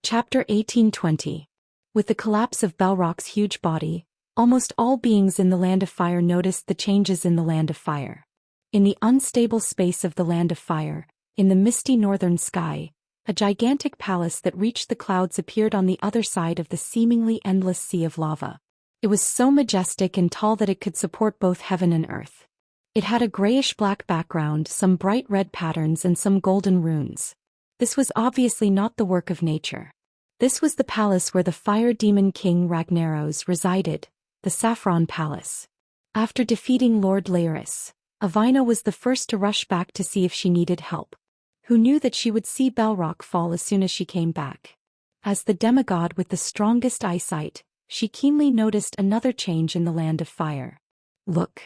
Chapter 1820. With the collapse of Belrock's huge body, almost all beings in the Land of Fire noticed the changes in the Land of Fire. In the unstable space of the Land of Fire, in the misty northern sky, a gigantic palace that reached the clouds appeared on the other side of the seemingly endless sea of lava. It was so majestic and tall that it could support both heaven and earth. It had a grayish-black background, some bright red patterns and some golden runes. This was obviously not the work of nature. This was the palace where the fire demon king Ragnaros resided, the Saffron Palace. After defeating Lord Laeris, Avina was the first to rush back to see if she needed help. Who knew that she would see Belrock fall as soon as she came back? As the demigod with the strongest eyesight, she keenly noticed another change in the Land of Fire. Look!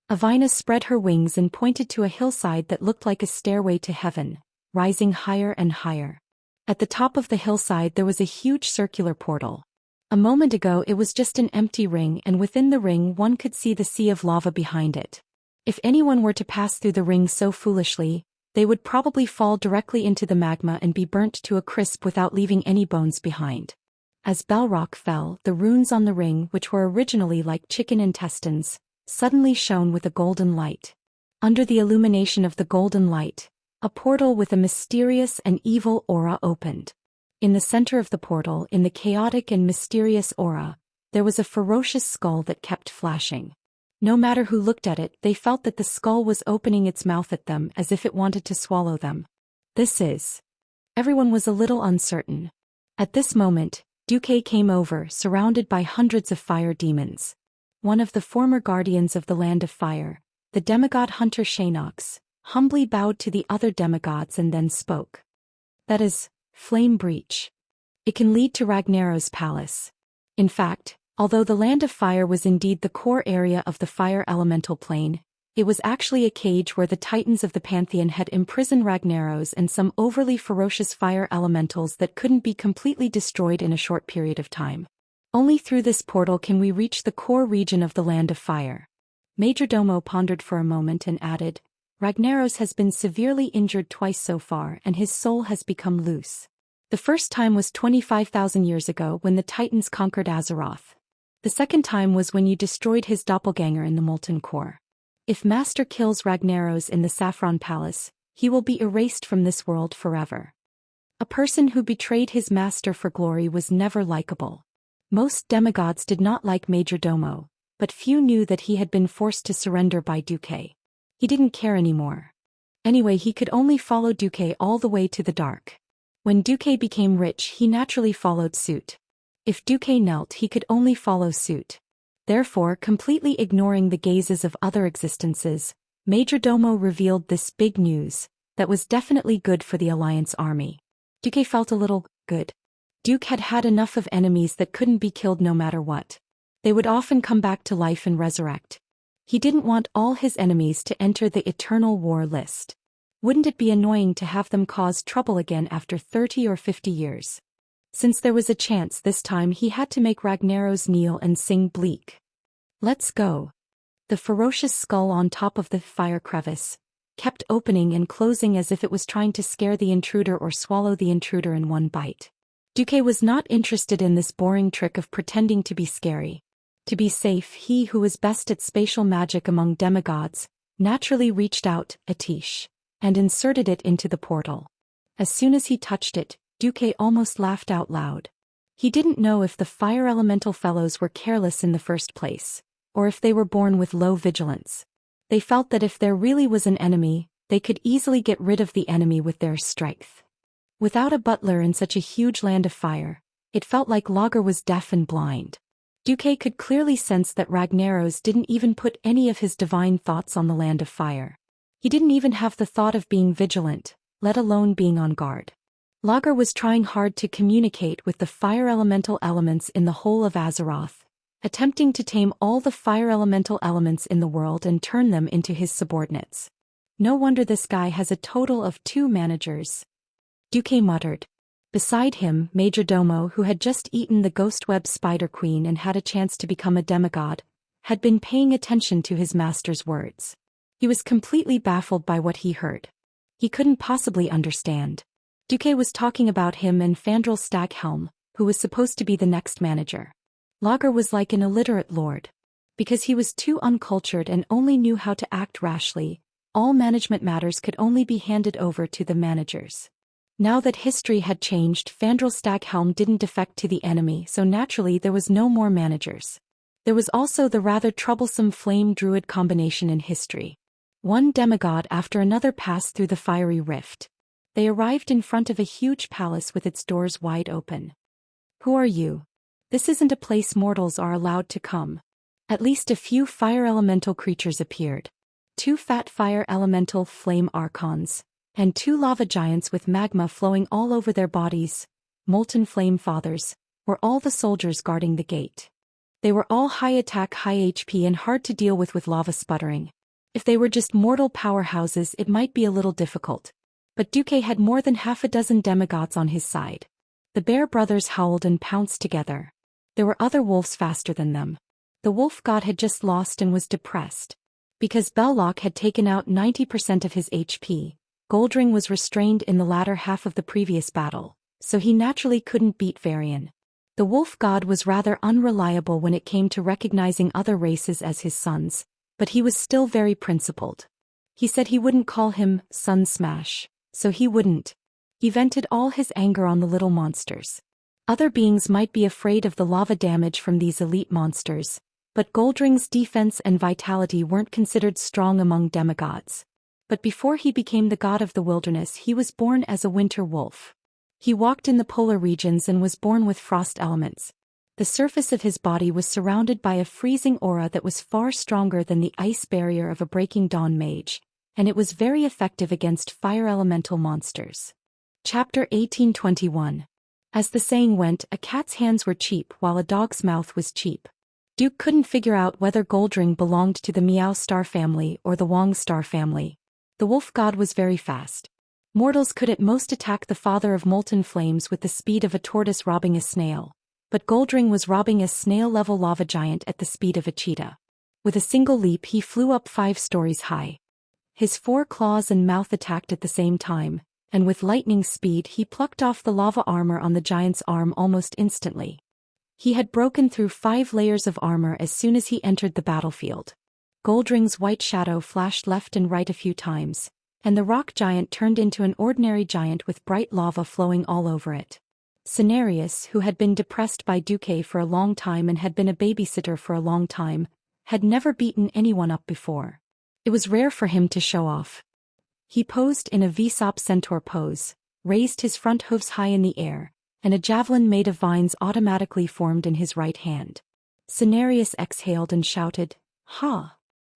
Avina spread her wings and pointed to a hillside that looked like a stairway to heaven, rising higher and higher. At the top of the hillside there was a huge circular portal. A moment ago it was just an empty ring, and within the ring one could see the sea of lava behind it. If anyone were to pass through the ring so foolishly, they would probably fall directly into the magma and be burnt to a crisp without leaving any bones behind. As Belrock fell, the runes on the ring, which were originally like chicken intestines, suddenly shone with a golden light. Under the illumination of the golden light, a portal with a mysterious and evil aura opened. In the center of the portal, in the chaotic and mysterious aura, there was a ferocious skull that kept flashing. No matter who looked at it, they felt that the skull was opening its mouth at them as if it wanted to swallow them. This is... Everyone was a little uncertain. At this moment, Duque came over, surrounded by hundreds of fire demons. One of the former guardians of the Land of Fire, the demigod hunter Xianxia, humbly bowed to the other demigods and then spoke. That is, flame breach. It can lead to Ragnaros' palace. In fact, although the Land of Fire was indeed the core area of the fire elemental plane, it was actually a cage where the titans of the pantheon had imprisoned Ragnaros and some overly ferocious fire elementals that couldn't be completely destroyed in a short period of time. Only through this portal can we reach the core region of the Land of Fire. Majordomo pondered for a moment and added, Ragnaros has been severely injured twice so far and his soul has become loose. The first time was 25,000 years ago when the Titans conquered Azeroth. The second time was when you destroyed his doppelganger in the Molten Core. If Master kills Ragnaros in the Saffron Palace, he will be erased from this world forever. A person who betrayed his master for glory was never likable. Most demigods did not like Majordomo, but few knew that he had been forced to surrender by Duque. He didn't care anymore. Anyway, he could only follow Duque all the way to the dark. When Duque became rich, he naturally followed suit. If Duque knelt, he could only follow suit. Therefore, completely ignoring the gazes of other existences, Majordomo revealed this big news that was definitely good for the Alliance army. Duque felt a little good. Duke had had enough of enemies that couldn't be killed no matter what. They would often come back to life and resurrect. He didn't want all his enemies to enter the Eternal War list. Wouldn't it be annoying to have them cause trouble again after 30 or 50 years? Since there was a chance this time, he had to make Ragnaros kneel and sing Bleak. Let's go. The ferocious skull on top of the fire crevice kept opening and closing as if it was trying to scare the intruder or swallow the intruder in one bite. Duque was not interested in this boring trick of pretending to be scary. To be safe, he who was best at spatial magic among demigods naturally reached out, Atish, and inserted it into the portal. As soon as he touched it, Duque almost laughed out loud. He didn't know if the fire elemental fellows were careless in the first place, or if they were born with low vigilance. They felt that if there really was an enemy, they could easily get rid of the enemy with their strength. Without a butler in such a huge Land of Fire, it felt like Lager was deaf and blind. Duque could clearly sense that Ragnaros didn't even put any of his divine thoughts on the Land of Fire. He didn't even have the thought of being vigilant, let alone being on guard. Lager was trying hard to communicate with the fire elemental elements in the whole of Azeroth, attempting to tame all the fire elemental elements in the world and turn them into his subordinates. No wonder this guy has a total of 2 managers. Duque muttered. Beside him, Majordomo, who had just eaten the ghostweb spider queen and had a chance to become a demigod, had been paying attention to his master's words. He was completely baffled by what he heard. He couldn't possibly understand. Duque was talking about him and Fandral Staghelm, who was supposed to be the next manager. Lager was like an illiterate lord. Because he was too uncultured and only knew how to act rashly, all management matters could only be handed over to the managers. Now that history had changed, Fandral Staghelm didn't defect to the enemy, so naturally there was no more managers. There was also the rather troublesome flame druid combination in history. One demigod after another passed through the fiery rift. They arrived in front of a huge palace with its doors wide open. Who are you? This isn't a place mortals are allowed to come. At least a few fire elemental creatures appeared. 2 fat fire elemental flame archons, and 2 lava giants with magma flowing all over their bodies, molten flame fathers, were all the soldiers guarding the gate. They were all high attack, high HP and hard to deal with lava sputtering. If they were just mortal powerhouses it might be a little difficult. But Duque had more than half a dozen demigods on his side. The bear brothers howled and pounced together. There were other wolves faster than them. The wolf god had just lost and was depressed. Because Belloc had taken out 90% of his HP, Goldring was restrained in the latter half of the previous battle, so he naturally couldn't beat Varian. The wolf god was rather unreliable when it came to recognizing other races as his sons, but he was still very principled. He said he wouldn't call him Sun Smash, so he wouldn't. He vented all his anger on the little monsters. Other beings might be afraid of the lava damage from these elite monsters, but Goldring's defense and vitality weren't considered strong among demigods. But before he became the god of the wilderness he was born as a winter wolf. He walked in the polar regions and was born with frost elements. The surface of his body was surrounded by a freezing aura that was far stronger than the ice barrier of a Breaking Dawn mage, and it was very effective against fire elemental monsters. Chapter 1821. As the saying went, a cat's hands were cheap while a dog's mouth was cheap. Duke couldn't figure out whether Goldring belonged to the Meow star family or the Wong star family. The wolf god was very fast. Mortals could at most attack the father of molten flames with the speed of a tortoise robbing a snail, but Goldring was robbing a snail-level lava giant at the speed of a cheetah. With a single leap he flew up 5 stories high. His 4 claws and mouth attacked at the same time, and with lightning speed he plucked off the lava armor on the giant's arm almost instantly. He had broken through 5 layers of armor as soon as he entered the battlefield. Goldring's white shadow flashed left and right a few times, and the rock giant turned into an ordinary giant with bright lava flowing all over it. Cenarius, who had been depressed by Duque for a long time and had been a babysitter for a long time, had never beaten anyone up before. It was rare for him to show off. He posed in a Vsop centaur pose, raised his front hooves high in the air, and a javelin made of vines automatically formed in his right hand. Cenarius exhaled and shouted, "Ha!"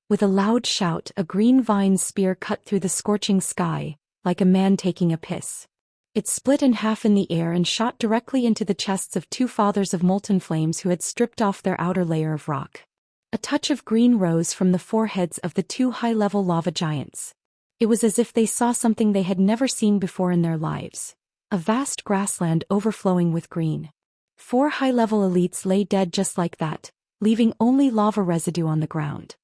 With a loud shout, a green vine spear cut through the scorching sky, like a man taking a piss. It split in half in the air and shot directly into the chests of 2 fathers of molten flames who had stripped off their outer layer of rock. A touch of green rose from the foreheads of the 2 high-level lava giants. It was as if they saw something they had never seen before in their lives. A vast grassland overflowing with green. 4 high-level elites lay dead just like that, leaving only lava residue on the ground.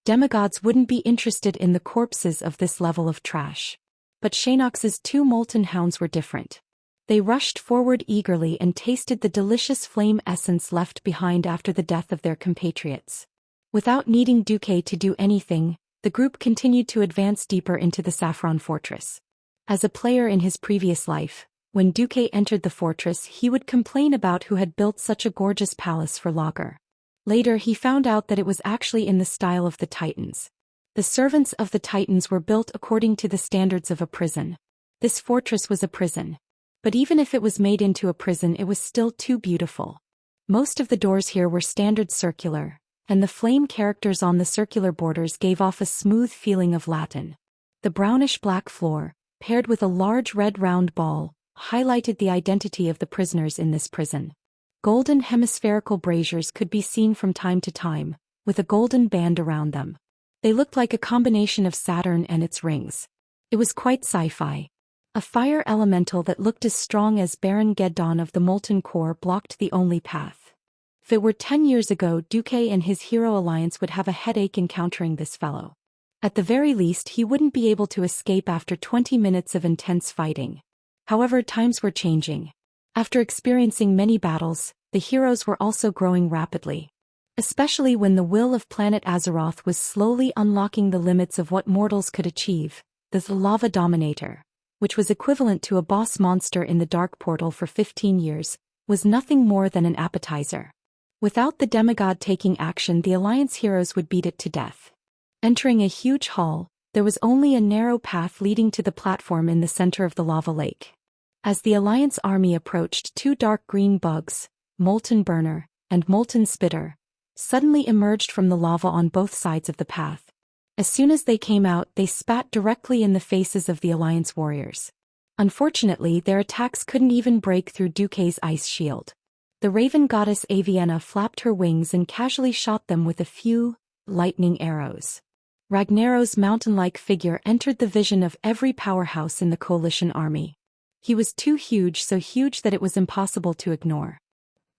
Demigods wouldn't be interested in the corpses of this level of trash. But Xianxia's 2 molten hounds were different. They rushed forward eagerly and tasted the delicious flame essence left behind after the death of their compatriots. Without needing Duque to do anything, the group continued to advance deeper into the Saffron Fortress. As a player in his previous life, when Duque entered the fortress he would complain about who had built such a gorgeous palace for Lager. Later he found out that it was actually in the style of the Titans. The servants of the Titans were built according to the standards of a prison. This fortress was a prison. But even if it was made into a prison it was still too beautiful. Most of the doors here were standard circular, and the flame characters on the circular borders gave off a smooth feeling of Latin. The brownish-black floor, paired with a large red round ball, highlighted the identity of the prisoners in this prison. Golden hemispherical braziers could be seen from time to time, with a golden band around them. They looked like a combination of Saturn and its rings. It was quite sci-fi. A fire elemental that looked as strong as Baron Geddon of the Molten Core blocked the only path. If it were 10 years ago, Duque and his hero alliance would have a headache encountering this fellow. At the very least he wouldn't be able to escape after 20 minutes of intense fighting. However, times were changing. After experiencing many battles, the heroes were also growing rapidly. Especially when the will of planet Azeroth was slowly unlocking the limits of what mortals could achieve, the Lava Dominator, which was equivalent to a boss monster in the Dark Portal for 15 years, was nothing more than an appetizer. Without the demigod taking action, the Alliance heroes would beat it to death. Entering a huge hall, there was only a narrow path leading to the platform in the center of the lava lake. As the Alliance army approached, two dark green bugs, Molten Burner and Molten Spitter, suddenly emerged from the lava on both sides of the path. As soon as they came out, they spat directly in the faces of the Alliance warriors. Unfortunately, their attacks couldn't even break through Duque's ice shield. The raven goddess Avienna flapped her wings and casually shot them with a few lightning arrows. Ragnaros's mountain-like figure entered the vision of every powerhouse in the coalition army. He was too huge, so huge that it was impossible to ignore.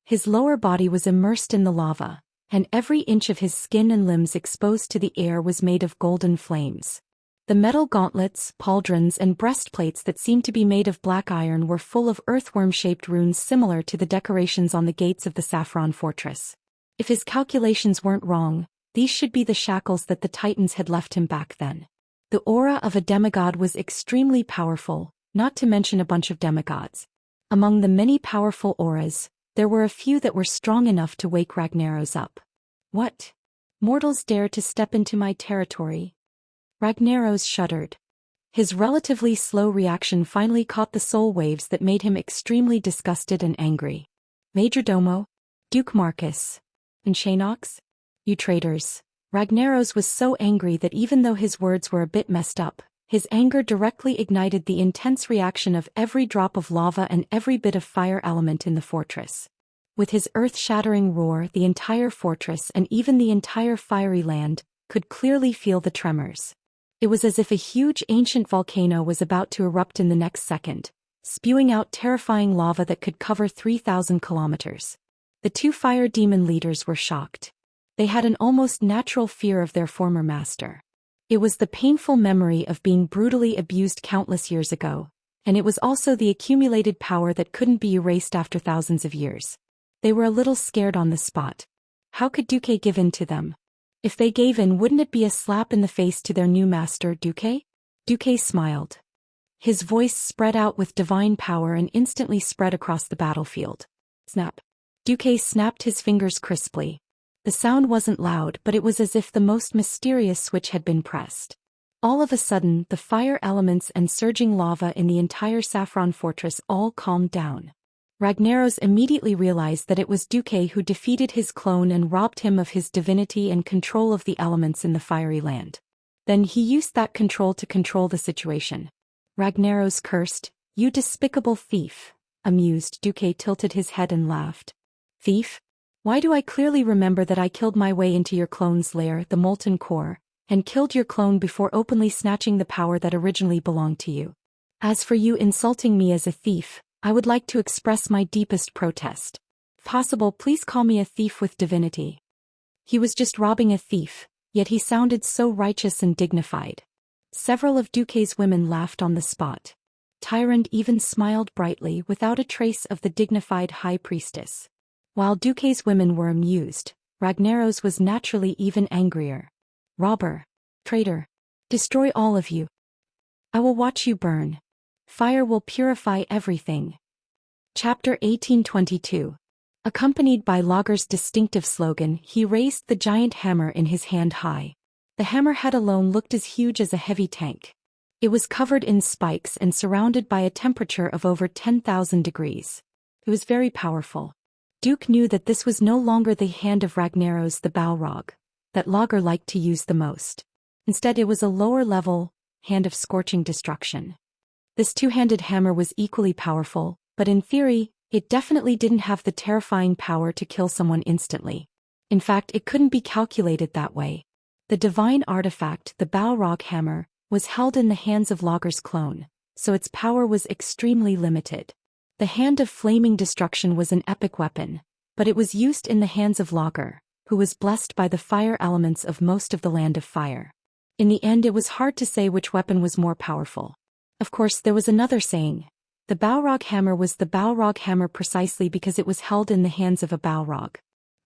His lower body was immersed in the lava, and every inch of his skin and limbs exposed to the air was made of golden flames. The metal gauntlets, pauldrons, and breastplates that seemed to be made of black iron were full of earthworm-shaped runes similar to the decorations on the gates of the Saffron Fortress. If his calculations weren't wrong, these should be the shackles that the Titans had left him back then. The aura of a demigod was extremely powerful, not to mention a bunch of demigods. Among the many powerful auras, there were a few that were strong enough to wake Ragnaros up. What? Mortals dare to step into my territory? Ragnaros shuddered. His relatively slow reaction finally caught the soul waves that made him extremely disgusted and angry. Majordomo? Duke Marcus? And Shanox? You traitors. Ragnaros was so angry that even though his words were a bit messed up, his anger directly ignited the intense reaction of every drop of lava and every bit of fire element in the fortress. With his earth-shattering roar, the entire fortress and even the entire fiery land could clearly feel the tremors. It was as if a huge ancient volcano was about to erupt in the next second, spewing out terrifying lava that could cover 3,000 kilometers. The two fire demon leaders were shocked. They had an almost natural fear of their former master. It was the painful memory of being brutally abused countless years ago, and it was also the accumulated power that couldn't be erased after thousands of years. They were a little scared on the spot. How could Duque give in to them? If they gave in, wouldn't it be a slap in the face to their new master, Duque? Duque smiled. His voice spread out with divine power and instantly spread across the battlefield. Snap. Duque snapped his fingers crisply. The sound wasn't loud, but it was as if the most mysterious switch had been pressed. All of a sudden, the fire elements and surging lava in the entire Saffron Fortress all calmed down. Ragnaros immediately realized that it was Duque who defeated his clone and robbed him of his divinity and control of the elements in the fiery land. Then he used that control to control the situation. Ragnaros cursed, "You despicable thief." Amused, Duque tilted his head and laughed. "Thief? Why do I clearly remember that I killed my way into your clone's lair, the Molten Core, and killed your clone before openly snatching the power that originally belonged to you. As for you insulting me as a thief, I would like to express my deepest protest. If possible, please call me a thief with divinity." He was just robbing a thief, yet he sounded so righteous and dignified. Several of Duque's women laughed on the spot. Tyrande even smiled brightly without a trace of the dignified high priestess. While Duque's women were amused, Ragnaros was naturally even angrier. "Robber! Traitor! Destroy all of you! I will watch you burn. Fire will purify everything." Chapter 1822. Accompanied by Lager's distinctive slogan, he raised the giant hammer in his hand high. The hammerhead alone looked as huge as a heavy tank. It was covered in spikes and surrounded by a temperature of over 10,000 degrees. It was very powerful. Duke knew that this was no longer the hand of Ragnaros the Balrog, that Lager liked to use the most. Instead, it was a lower-level hand of scorching destruction. This two-handed hammer was equally powerful, but in theory, it definitely didn't have the terrifying power to kill someone instantly. In fact, it couldn't be calculated that way. The divine artifact, the Balrog hammer, was held in the hands of Lager's clone, so its power was extremely limited. The Hand of Flaming Destruction was an epic weapon, but it was used in the hands of Lager, who was blessed by the fire elements of most of the Land of Fire. In the end, it was hard to say which weapon was more powerful. Of course, there was another saying, The Balrog hammer was the Balrog hammer precisely because it was held in the hands of a Balrog.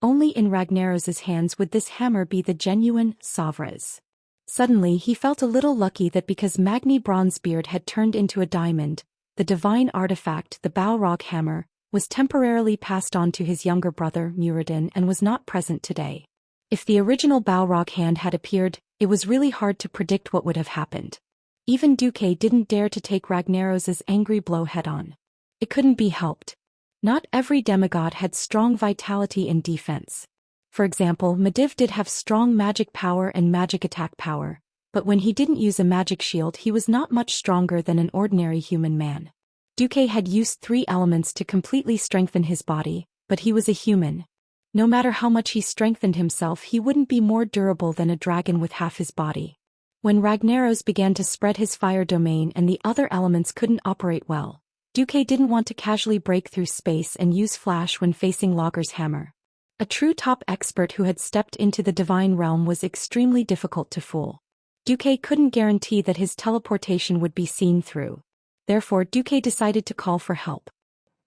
Only in Ragnaros's hands would this hammer be the genuine Savra's. Suddenly he felt a little lucky that because Magni Bronzebeard had turned into a diamond, the divine artifact, the Balrog hammer, was temporarily passed on to his younger brother, Muradin, and was not present today. If the original Balrog hand had appeared, it was really hard to predict what would have happened. Even Duque didn't dare to take Ragnaros's angry blow head-on. It couldn't be helped. Not every demigod had strong vitality and defense. For example, Medivh did have strong magic power and magic attack power, but when he didn't use a magic shield he was not much stronger than an ordinary human man. Duque had used 3 elements to completely strengthen his body, but he was a human. No matter how much he strengthened himself, he wouldn't be more durable than a dragon with half his body. When Ragnaros began to spread his fire domain and the other elements couldn't operate well, Duque didn't want to casually break through space and use flash when facing Lager's hammer. A true top expert who had stepped into the divine realm was extremely difficult to fool. Duque couldn't guarantee that his teleportation would be seen through. Therefore Duque decided to call for help.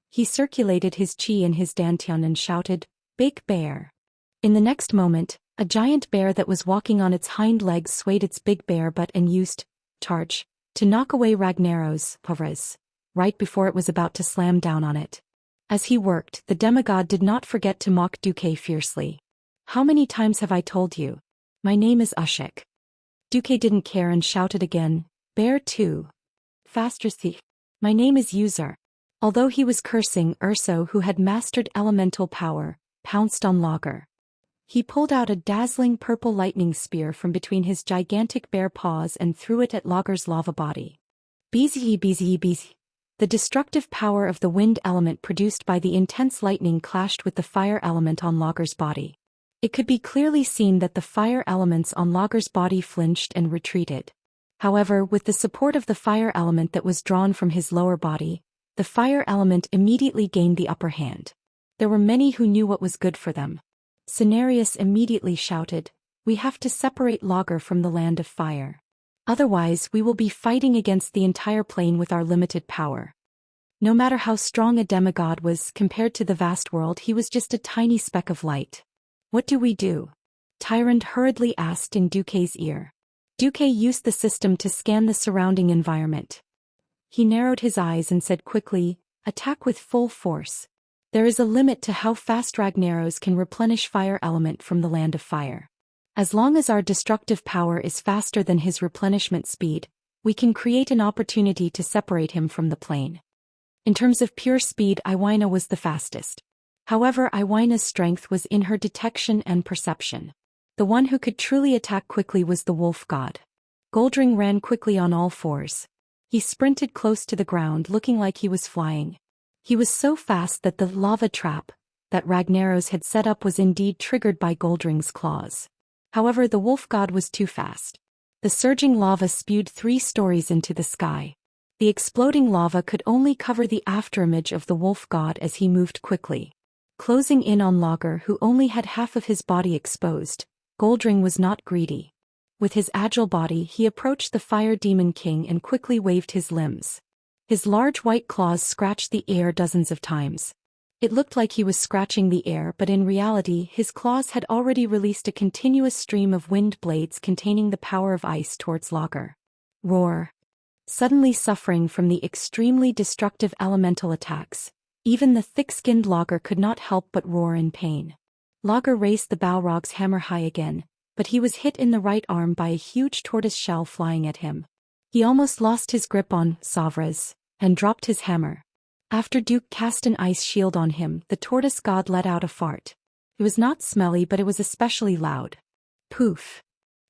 He circulated his chi in his dantian and shouted, "Big bear." In the next moment, a giant bear that was walking on its hind legs swayed its big bear butt and used charge to knock away Ragnaros' Pavras, right before it was about to slam down on it. As he worked, the demigod did not forget to mock Duque fiercely. "How many times have I told you? My name is Ushik." Duque didn't care and shouted again, "Bear too. Faster thief. My name is User." Although he was cursing, Urso, who had mastered elemental power, pounced on Lager. He pulled out a dazzling purple lightning spear from between his gigantic bear paws and threw it at Lager's lava body. Beezy. The destructive power of the wind element produced by the intense lightning clashed with the fire element on Lager's body. It could be clearly seen that the fire elements on Lager's body flinched and retreated. However, with the support of the fire element that was drawn from his lower body, the fire element immediately gained the upper hand. There were many who knew what was good for them. Cenarius immediately shouted, "We have to separate Lager from the land of fire. Otherwise we will be fighting against the entire plane with our limited power." No matter how strong a demigod was compared to the vast world, he was just a tiny speck of light. "What do we do?" Tyrant hurriedly asked in Duque's ear. Duque used the system to scan the surrounding environment. He narrowed his eyes and said quickly, "Attack with full force. There is a limit to how fast Ragnaros can replenish fire element from the land of fire. As long as our destructive power is faster than his replenishment speed, we can create an opportunity to separate him from the plane." In terms of pure speed, Iwina was the fastest. However, Iwina's strength was in her detection and perception. The one who could truly attack quickly was the wolf god. Goldring ran quickly on all fours. He sprinted close to the ground looking like he was flying. He was so fast that the lava trap that Ragnaros had set up was indeed triggered by Goldring's claws. However, the wolf god was too fast. The surging lava spewed 3 stories into the sky. The exploding lava could only cover the afterimage of the wolf god as he moved quickly. Closing in on Lager, who only had half of his body exposed, Goldring was not greedy. With his agile body he approached the Fire Demon King and quickly waved his limbs. His large white claws scratched the air dozens of times. It looked like he was scratching the air, but in reality his claws had already released a continuous stream of wind blades containing the power of ice towards Lager. Roar. Suddenly suffering from the extremely destructive elemental attacks, even the thick-skinned Lager could not help but roar in pain. Lager raised the Balrog's hammer high again, but he was hit in the right arm by a huge tortoise shell flying at him. He almost lost his grip on Savras and dropped his hammer. After Duke cast an ice shield on him, the tortoise god let out a fart. It was not smelly, but it was especially loud. Poof!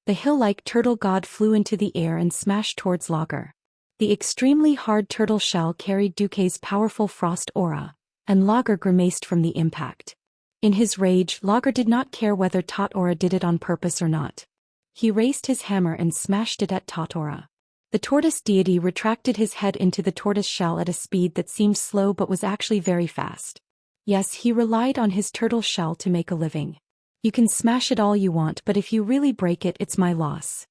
The hill-like turtle god flew into the air and smashed towards Lager. The extremely hard turtle shell carried Duque's powerful frost aura, and Lager grimaced from the impact. In his rage, Lager did not care whether Totora did it on purpose or not. He raised his hammer and smashed it at Totora. The tortoise deity retracted his head into the tortoise shell at a speed that seemed slow but was actually very fast. Yes, he relied on his turtle shell to make a living. You can smash it all you want, but if you really break it, it's my loss.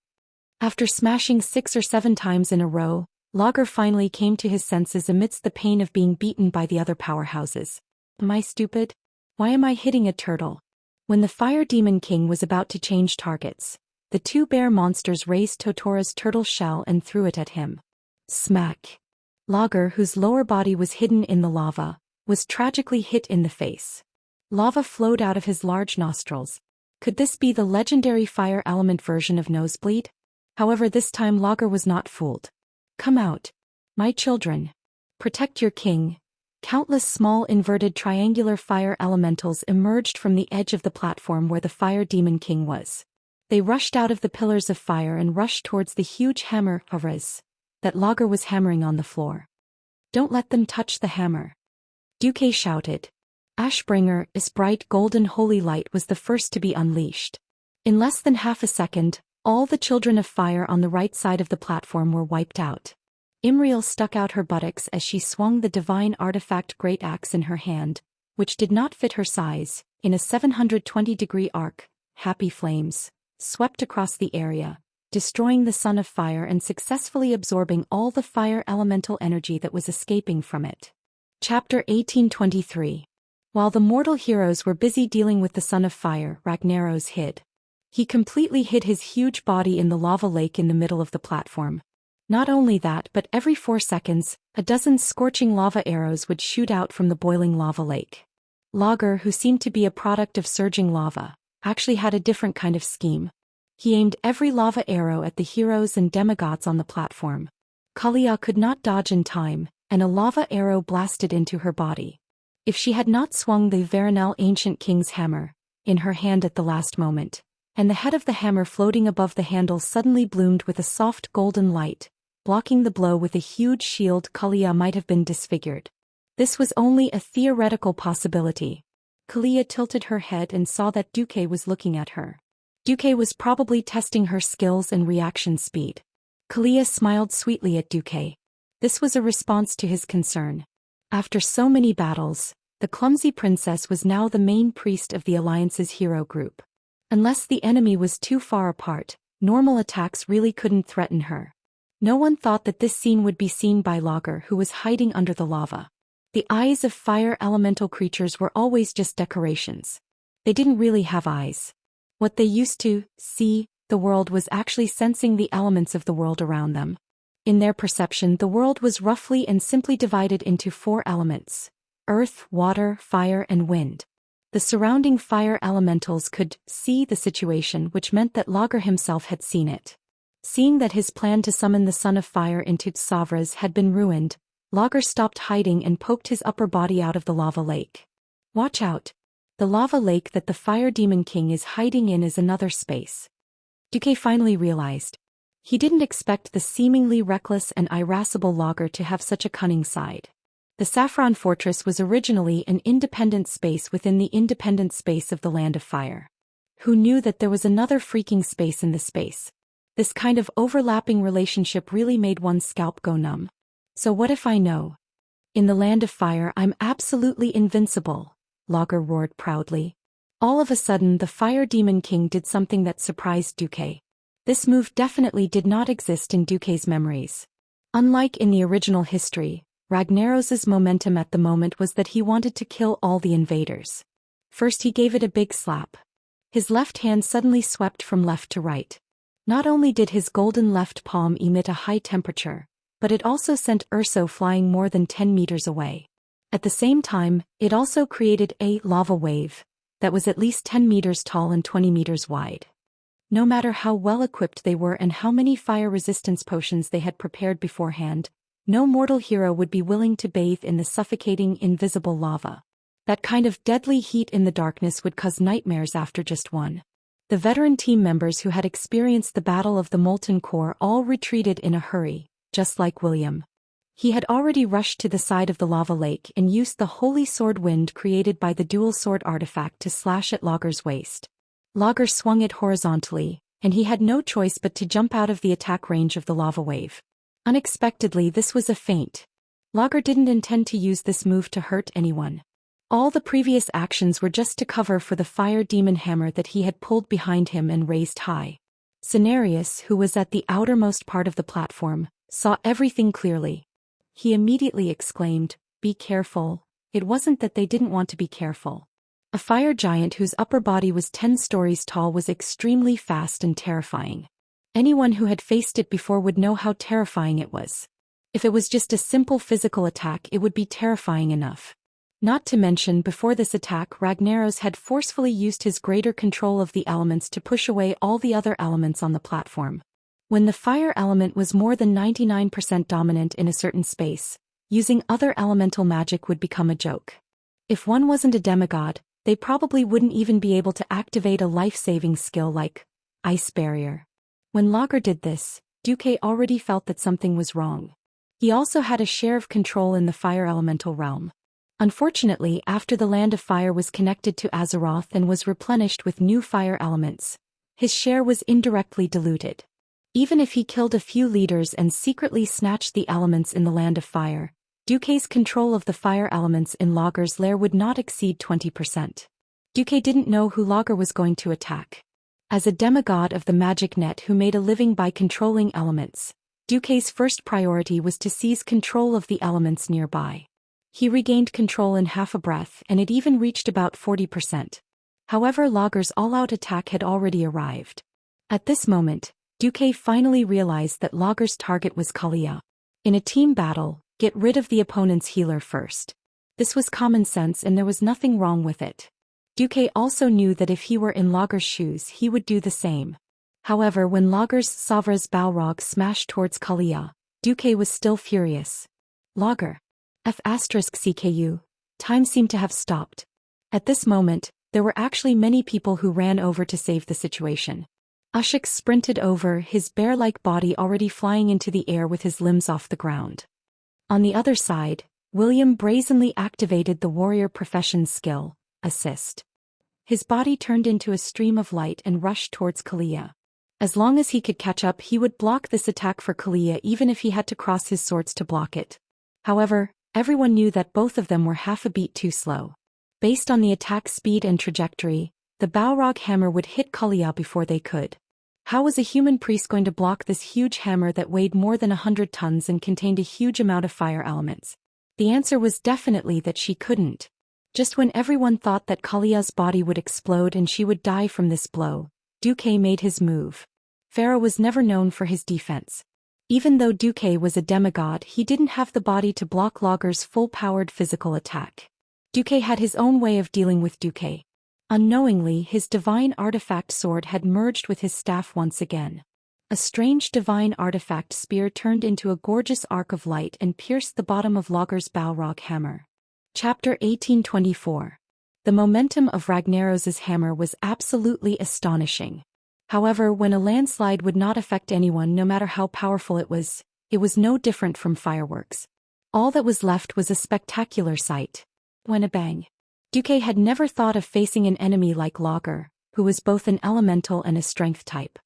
After smashing 6 or 7 times in a row, Lager finally came to his senses amidst the pain of being beaten by the other powerhouses. Am I stupid? Why am I hitting a turtle? When the Fire Demon King was about to change targets, the two bear monsters raised Totora's turtle shell and threw it at him. Smack! Lager, whose lower body was hidden in the lava, was tragically hit in the face. Lava flowed out of his large nostrils. Could this be the legendary fire element version of Nosebleed? However, this time Lager was not fooled. Come out, my children. Protect your king. Countless small inverted triangular fire elementals emerged from the edge of the platform where the Fire Demon King was. They rushed out of the pillars of fire and rushed towards the huge hammer that Lager was hammering on the floor. Don't let them touch the hammer, Duque shouted. Ashbringer,'s bright golden holy light was the first to be unleashed. In less than half a second, all the children of fire on the right side of the platform were wiped out. Imriel stuck out her buttocks as she swung the divine artifact great axe in her hand, which did not fit her size. In a 720-degree arc, happy flames swept across the area, destroying the Son of Fire and successfully absorbing all the fire elemental energy that was escaping from it. Chapter 1823. While the mortal heroes were busy dealing with the Son of Fire, Ragnaros hid. He completely hid his huge body in the lava lake in the middle of the platform. Not only that, but every 4 seconds, a dozen scorching lava arrows would shoot out from the boiling lava lake. Lager, who seemed to be a product of surging lava, actually had a different kind of scheme. He aimed every lava arrow at the heroes and demigods on the platform. Kalia could not dodge in time, and a lava arrow blasted into her body. If she had not swung the Veronel Ancient King's hammer in her hand at the last moment, and the head of the hammer floating above the handle suddenly bloomed with a soft golden light, blocking the blow with a huge shield, Kalia might have been disfigured. This was only a theoretical possibility. Kalia tilted her head and saw that Duque was looking at her. Duque was probably testing her skills and reaction speed. Kalia smiled sweetly at Duque. This was a response to his concern. After so many battles, the clumsy princess was now the main priest of the Alliance's hero group. Unless the enemy was too far apart, normal attacks really couldn't threaten her. No one thought that this scene would be seen by Lager, who was hiding under the lava. The eyes of fire elemental creatures were always just decorations. They didn't really have eyes. What they used to see, the world was actually sensing the elements of the world around them. In their perception, the world was roughly and simply divided into 4 elements: earth, water, fire, and wind. The surrounding fire elementals could see the situation, which meant that Lager himself had seen it. Seeing that his plan to summon the Son of Fire into Tsavras had been ruined, Lager stopped hiding and poked his upper body out of the lava lake. Watch out! The lava lake that the Fire Demon King is hiding in is another space. Duque finally realized. He didn't expect the seemingly reckless and irascible Lager to have such a cunning side. The Saffron Fortress was originally an independent space within the independent space of the Land of Fire. Who knew that there was another freaking space in the space? This kind of overlapping relationship really made one's scalp go numb. So what if I know? In the Land of Fire I'm absolutely invincible, Lager roared proudly. All of a sudden the Fire Demon King did something that surprised Duque. This move definitely did not exist in Duque's memories. Unlike in the original history, Ragnaros's momentum at the moment was that he wanted to kill all the invaders. First he gave it a big slap. His left hand suddenly swept from left to right. Not only did his golden left palm emit a high temperature, but it also sent Urso flying more than 10 meters away. At the same time, it also created a lava wave that was at least 10 meters tall and 20 meters wide. No matter how well equipped they were and how many fire resistance potions they had prepared beforehand, no mortal hero would be willing to bathe in the suffocating invisible lava. That kind of deadly heat in the darkness would cause nightmares after just one. The veteran team members who had experienced the Battle of the Molten Core all retreated in a hurry, just like William. He had already rushed to the side of the lava lake and used the holy sword wind created by the dual sword artifact to slash at Lager's waist. Lager swung it horizontally, and he had no choice but to jump out of the attack range of the lava wave. Unexpectedly, this was a feint. Lager didn't intend to use this move to hurt anyone. All the previous actions were just to cover for the fire demon hammer that he had pulled behind him and raised high. Cenarius, who was at the outermost part of the platform, saw everything clearly. He immediately exclaimed, "Be careful." It wasn't that they didn't want to be careful. A fire giant whose upper body was 10 stories tall was extremely fast and terrifying. Anyone who had faced it before would know how terrifying it was. If it was just a simple physical attack, it would be terrifying enough. Not to mention, before this attack, Ragnaros had forcefully used his greater control of the elements to push away all the other elements on the platform. When the fire element was more than 99% dominant in a certain space, using other elemental magic would become a joke. If one wasn't a demigod, they probably wouldn't even be able to activate a life-saving skill like Ice Barrier. When Lager did this, Duque already felt that something was wrong. He also had a share of control in the fire elemental realm. Unfortunately, after the Land of Fire was connected to Azeroth and was replenished with new fire elements, his share was indirectly diluted. Even if he killed a few leaders and secretly snatched the elements in the Land of Fire, Duque's control of the fire elements in Lager's lair would not exceed 20%. Duque didn't know who Lager was going to attack. As a demigod of the magic net who made a living by controlling elements, Duque's first priority was to seize control of the elements nearby. He regained control in half a breath, and it even reached about 40%. However, Lager's all-out attack had already arrived. At this moment, Duque finally realized that Lager's target was Kalia. In a team battle, get rid of the opponent's healer first. This was common sense and there was nothing wrong with it. Duque also knew that if he were in Lager's shoes he would do the same. However, when Lager's Savra's Balrog smashed towards Kalia, Duque was still furious. Lager. F*CKU. Time seemed to have stopped. At this moment, there were actually many people who ran over to save the situation. Ushik sprinted over, his bear-like body already flying into the air with his limbs off the ground. On the other side, William brazenly activated the warrior profession skill, Assist. His body turned into a stream of light and rushed towards Kalia. As long as he could catch up, he would block this attack for Kalia even if he had to cross his swords to block it. However, everyone knew that both of them were half a beat too slow. Based on the attack speed and trajectory, the Balrog hammer would hit Kalia before they could. How was a human priest going to block this huge hammer that weighed more than 100 tons and contained a huge amount of fire elements? The answer was definitely that she couldn't. Just when everyone thought that Kalia's body would explode and she would die from this blow, Duque made his move. Pharaoh was never known for his defense. Even though Duque was a demigod, he didn't have the body to block Lager's full-powered physical attack. Duque had his own way of dealing with Duque. Unknowingly, his divine artifact sword had merged with his staff once again. A strange divine artifact spear turned into a gorgeous arc of light and pierced the bottom of Lager's Balrog hammer. Chapter 1824. The momentum of Ragnaros's hammer was absolutely astonishing. However, when a landslide would not affect anyone no matter how powerful it was no different from fireworks. All that was left was a spectacular sight. When a bang. Duque had never thought of facing an enemy like Lager, who was both an elemental and a strength type.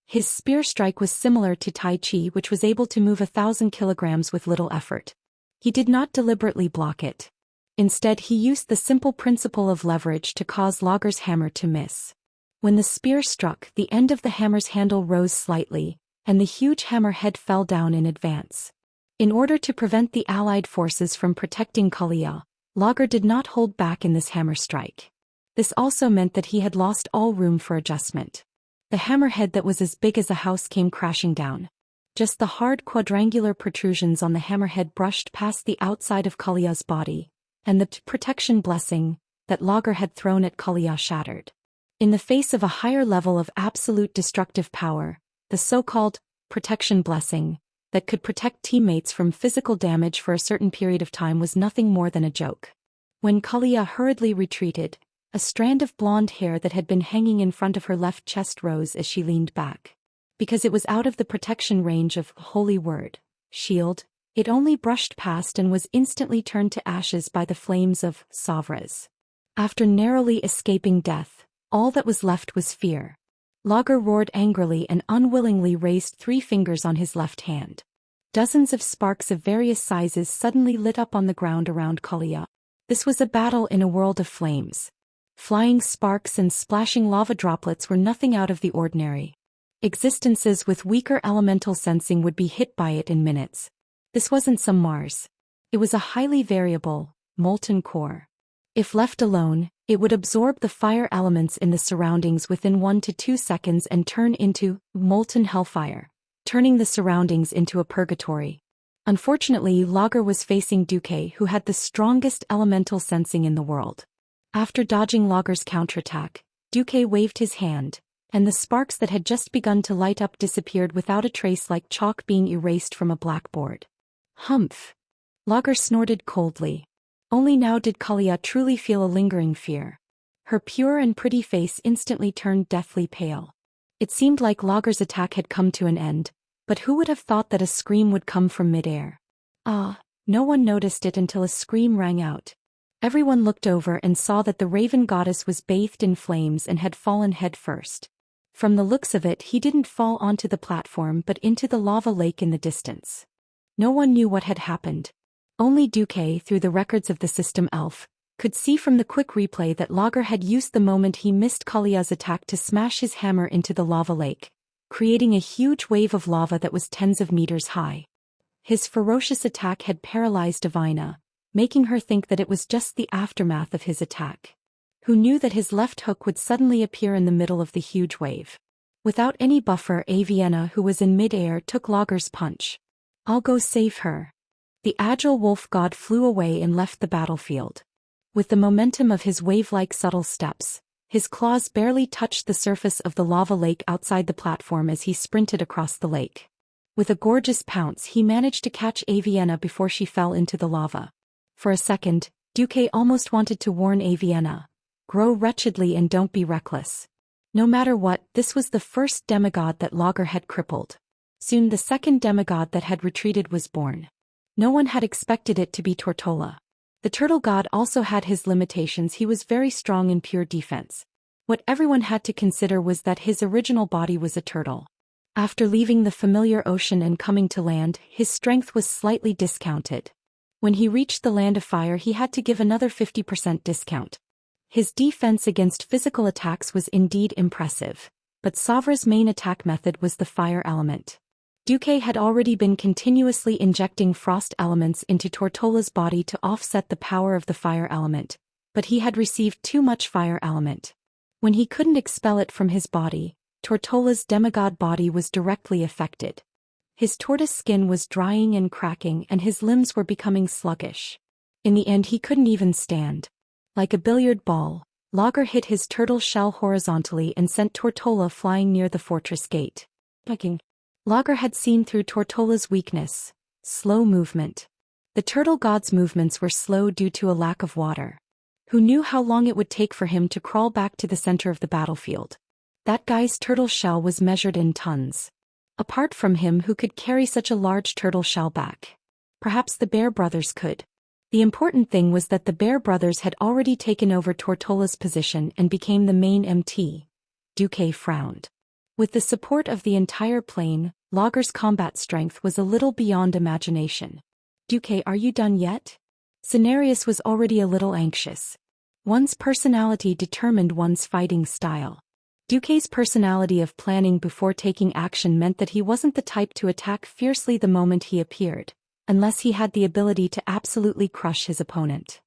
His spear strike was similar to Tai Chi, which was able to move 1,000 kilograms with little effort. He did not deliberately block it. Instead, he used the simple principle of leverage to cause Lager's hammer to miss. When the spear struck, the end of the hammer's handle rose slightly, and the huge hammer head fell down in advance. In order to prevent the allied forces from protecting Kalia, Lager did not hold back in this hammer strike. This also meant that he had lost all room for adjustment. The hammerhead that was as big as a house came crashing down. Just the hard quadrangular protrusions on the hammerhead brushed past the outside of Kalia's body, and the protection blessing that Lager had thrown at Kalia shattered. In the face of a higher level of absolute destructive power, the so-called protection blessing that could protect teammates from physical damage for a certain period of time was nothing more than a joke. When Kalia hurriedly retreated, a strand of blonde hair that had been hanging in front of her left chest rose as she leaned back. Because it was out of the protection range of Holy Word, Shield, it only brushed past and was instantly turned to ashes by the flames of Savras. After narrowly escaping death, all that was left was fear. Lager roared angrily and unwillingly raised 3 fingers on his left hand. Dozens of sparks of various sizes suddenly lit up on the ground around Kalia. This was a battle in a world of flames. Flying sparks and splashing lava droplets were nothing out of the ordinary. Existences with weaker elemental sensing would be hit by it in minutes. This wasn't some Mars. It was a highly variable, molten core. If left alone, it would absorb the fire elements in the surroundings within 1 to 2 seconds and turn into molten hellfire, turning the surroundings into a purgatory. Unfortunately, Lager was facing Duque, who had the strongest elemental sensing in the world. After dodging Lager's counterattack, Duque waved his hand, and the sparks that had just begun to light up disappeared without a trace, like chalk being erased from a blackboard. Humph! Lager snorted coldly. Only now did Kalia truly feel a lingering fear. Her pure and pretty face instantly turned deathly pale. It seemed like Lager's attack had come to an end, but who would have thought that a scream would come from midair? No one noticed it until a scream rang out. Everyone looked over and saw that the raven goddess was bathed in flames and had fallen head first. From the looks of it, he didn't fall onto the platform but into the lava lake in the distance. No one knew what had happened. Only Duque, through the records of the system elf, could see from the quick replay that Lager had used the moment he missed Kalia's attack to smash his hammer into the lava lake, creating a huge wave of lava that was tens of meters high. His ferocious attack had paralyzed Divina, making her think that it was just the aftermath of his attack. Who knew that his left hook would suddenly appear in the middle of the huge wave? Without any buffer, Avienna, who was in mid-air, took Lager's punch. "I'll go save her." The agile wolf god flew away and left the battlefield. With the momentum of his wave-like subtle steps, his claws barely touched the surface of the lava lake outside the platform as he sprinted across the lake. With a gorgeous pounce, he managed to catch Avienna before she fell into the lava. For a second, Duque almost wanted to warn Avienna, "Grow wretchedly and don't be reckless." No matter what, this was the first demigod that Lager had crippled. Soon the second demigod that had retreated was born. No one had expected it to be Tortola. The turtle god also had his limitations. He was very strong in pure defense. What everyone had to consider was that his original body was a turtle. After leaving the familiar ocean and coming to land, his strength was slightly discounted. When he reached the land of fire, he had to give another 50% discount. His defense against physical attacks was indeed impressive, but Savra's main attack method was the fire element. Duque had already been continuously injecting frost elements into Tortola's body to offset the power of the fire element, but he had received too much fire element. When he couldn't expel it from his body, Tortola's demigod body was directly affected. His tortoise skin was drying and cracking, and his limbs were becoming sluggish. In the end, he couldn't even stand. Like a billiard ball, Lager hit his turtle shell horizontally and sent Tortola flying near the fortress gate. Lager had seen through Tortola's weakness: slow movement. The turtle god's movements were slow due to a lack of water. Who knew how long it would take for him to crawl back to the center of the battlefield? That guy's turtle shell was measured in tons. Apart from him, who could carry such a large turtle shell back? Perhaps the Bear brothers could. The important thing was that the Bear brothers had already taken over Tortola's position and became the main MT. Duque frowned. With the support of the entire plane, Lager's combat strength was a little beyond imagination. "Duque, are you done yet?" Cenarius was already a little anxious. One's personality determined one's fighting style. Duque's personality of planning before taking action meant that he wasn't the type to attack fiercely the moment he appeared, unless he had the ability to absolutely crush his opponent.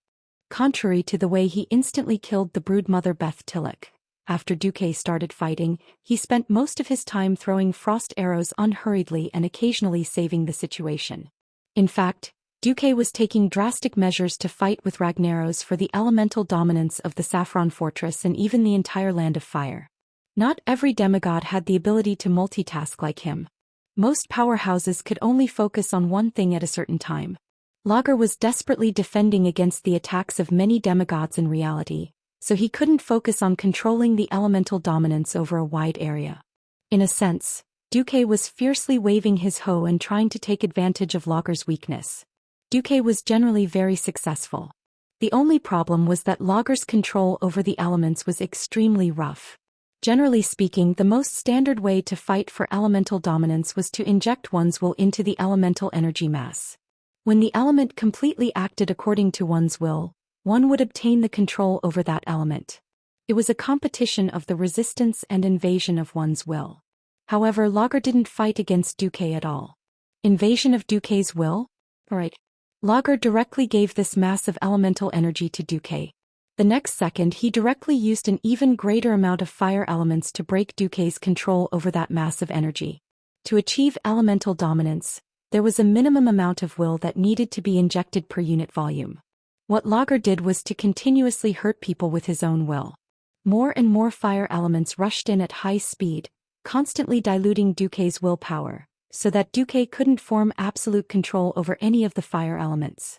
Contrary to the way he instantly killed the broodmother Beth Tillich. After Duque started fighting, he spent most of his time throwing frost arrows unhurriedly and occasionally saving the situation. In fact, Duque was taking drastic measures to fight with Ragnaros for the elemental dominance of the Saffron Fortress and even the entire Land of Fire. Not every demigod had the ability to multitask like him. Most powerhouses could only focus on one thing at a certain time. Lager was desperately defending against the attacks of many demigods in reality, so he couldn't focus on controlling the elemental dominance over a wide area. In a sense, Duque was fiercely waving his hoe and trying to take advantage of Lager's weakness. Duque was generally very successful. The only problem was that Lager's control over the elements was extremely rough. Generally speaking, the most standard way to fight for elemental dominance was to inject one's will into the elemental energy mass. When the element completely acted according to one's will, one would obtain the control over that element. It was a competition of the resistance and invasion of one's will. However, Lager didn't fight against Duque at all. Invasion of Duque's will? Right. Lager directly gave this massive elemental energy to Duque. The next second he directly used an even greater amount of fire elements to break Duque's control over that massive energy. To achieve elemental dominance, there was a minimum amount of will that needed to be injected per unit volume. What Lager did was to continuously hurt people with his own will. More and more fire elements rushed in at high speed, constantly diluting Duque's willpower, so that Duque couldn't form absolute control over any of the fire elements.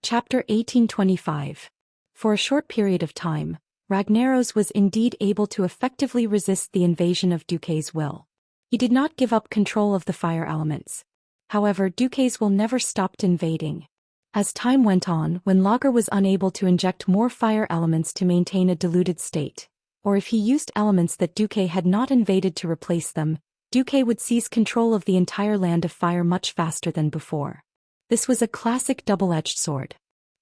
Chapter 1825. For a short period of time, Ragnaros was indeed able to effectively resist the invasion of Duque's will. He did not give up control of the fire elements. However, Duque's will never stopped invading. As time went on, when Lager was unable to inject more fire elements to maintain a diluted state, or if he used elements that Duque had not invaded to replace them, Duque would seize control of the entire land of fire much faster than before. This was a classic double-edged sword.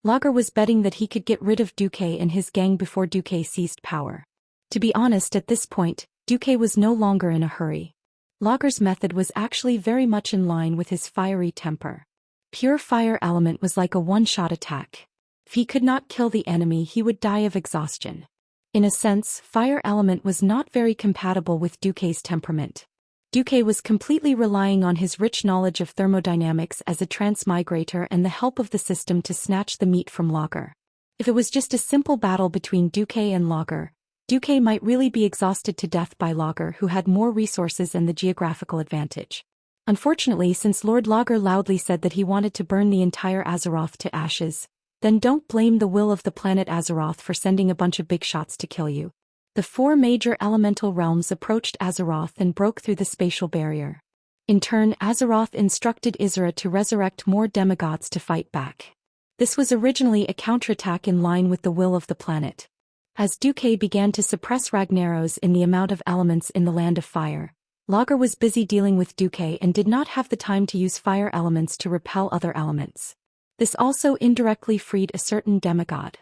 Lager was betting that he could get rid of Duque and his gang before Duque seized power. To be honest, at this point, Duque was no longer in a hurry. Lager's method was actually very much in line with his fiery temper. Pure fire element was like a one-shot attack. If he could not kill the enemy, he would die of exhaustion. In a sense, fire element was not very compatible with Duque's temperament. Duque was completely relying on his rich knowledge of thermodynamics as a transmigrator and the help of the system to snatch the meat from Lager. If it was just a simple battle between Duque and Lager, Duque might really be exhausted to death by Lager, who had more resources and the geographical advantage. Unfortunately, since Lord Lager loudly said that he wanted to burn the entire Azeroth to ashes, then don't blame the will of the planet Azeroth for sending a bunch of big shots to kill you. The four major elemental realms approached Azeroth and broke through the spatial barrier. In turn, Azeroth instructed Isra to resurrect more demigods to fight back. This was originally a counterattack in line with the will of the planet. As Duque began to suppress Ragnaros in the amount of elements in the Land of Fire, Lager was busy dealing with Duque and did not have the time to use fire elements to repel other elements. This also indirectly freed a certain demigod.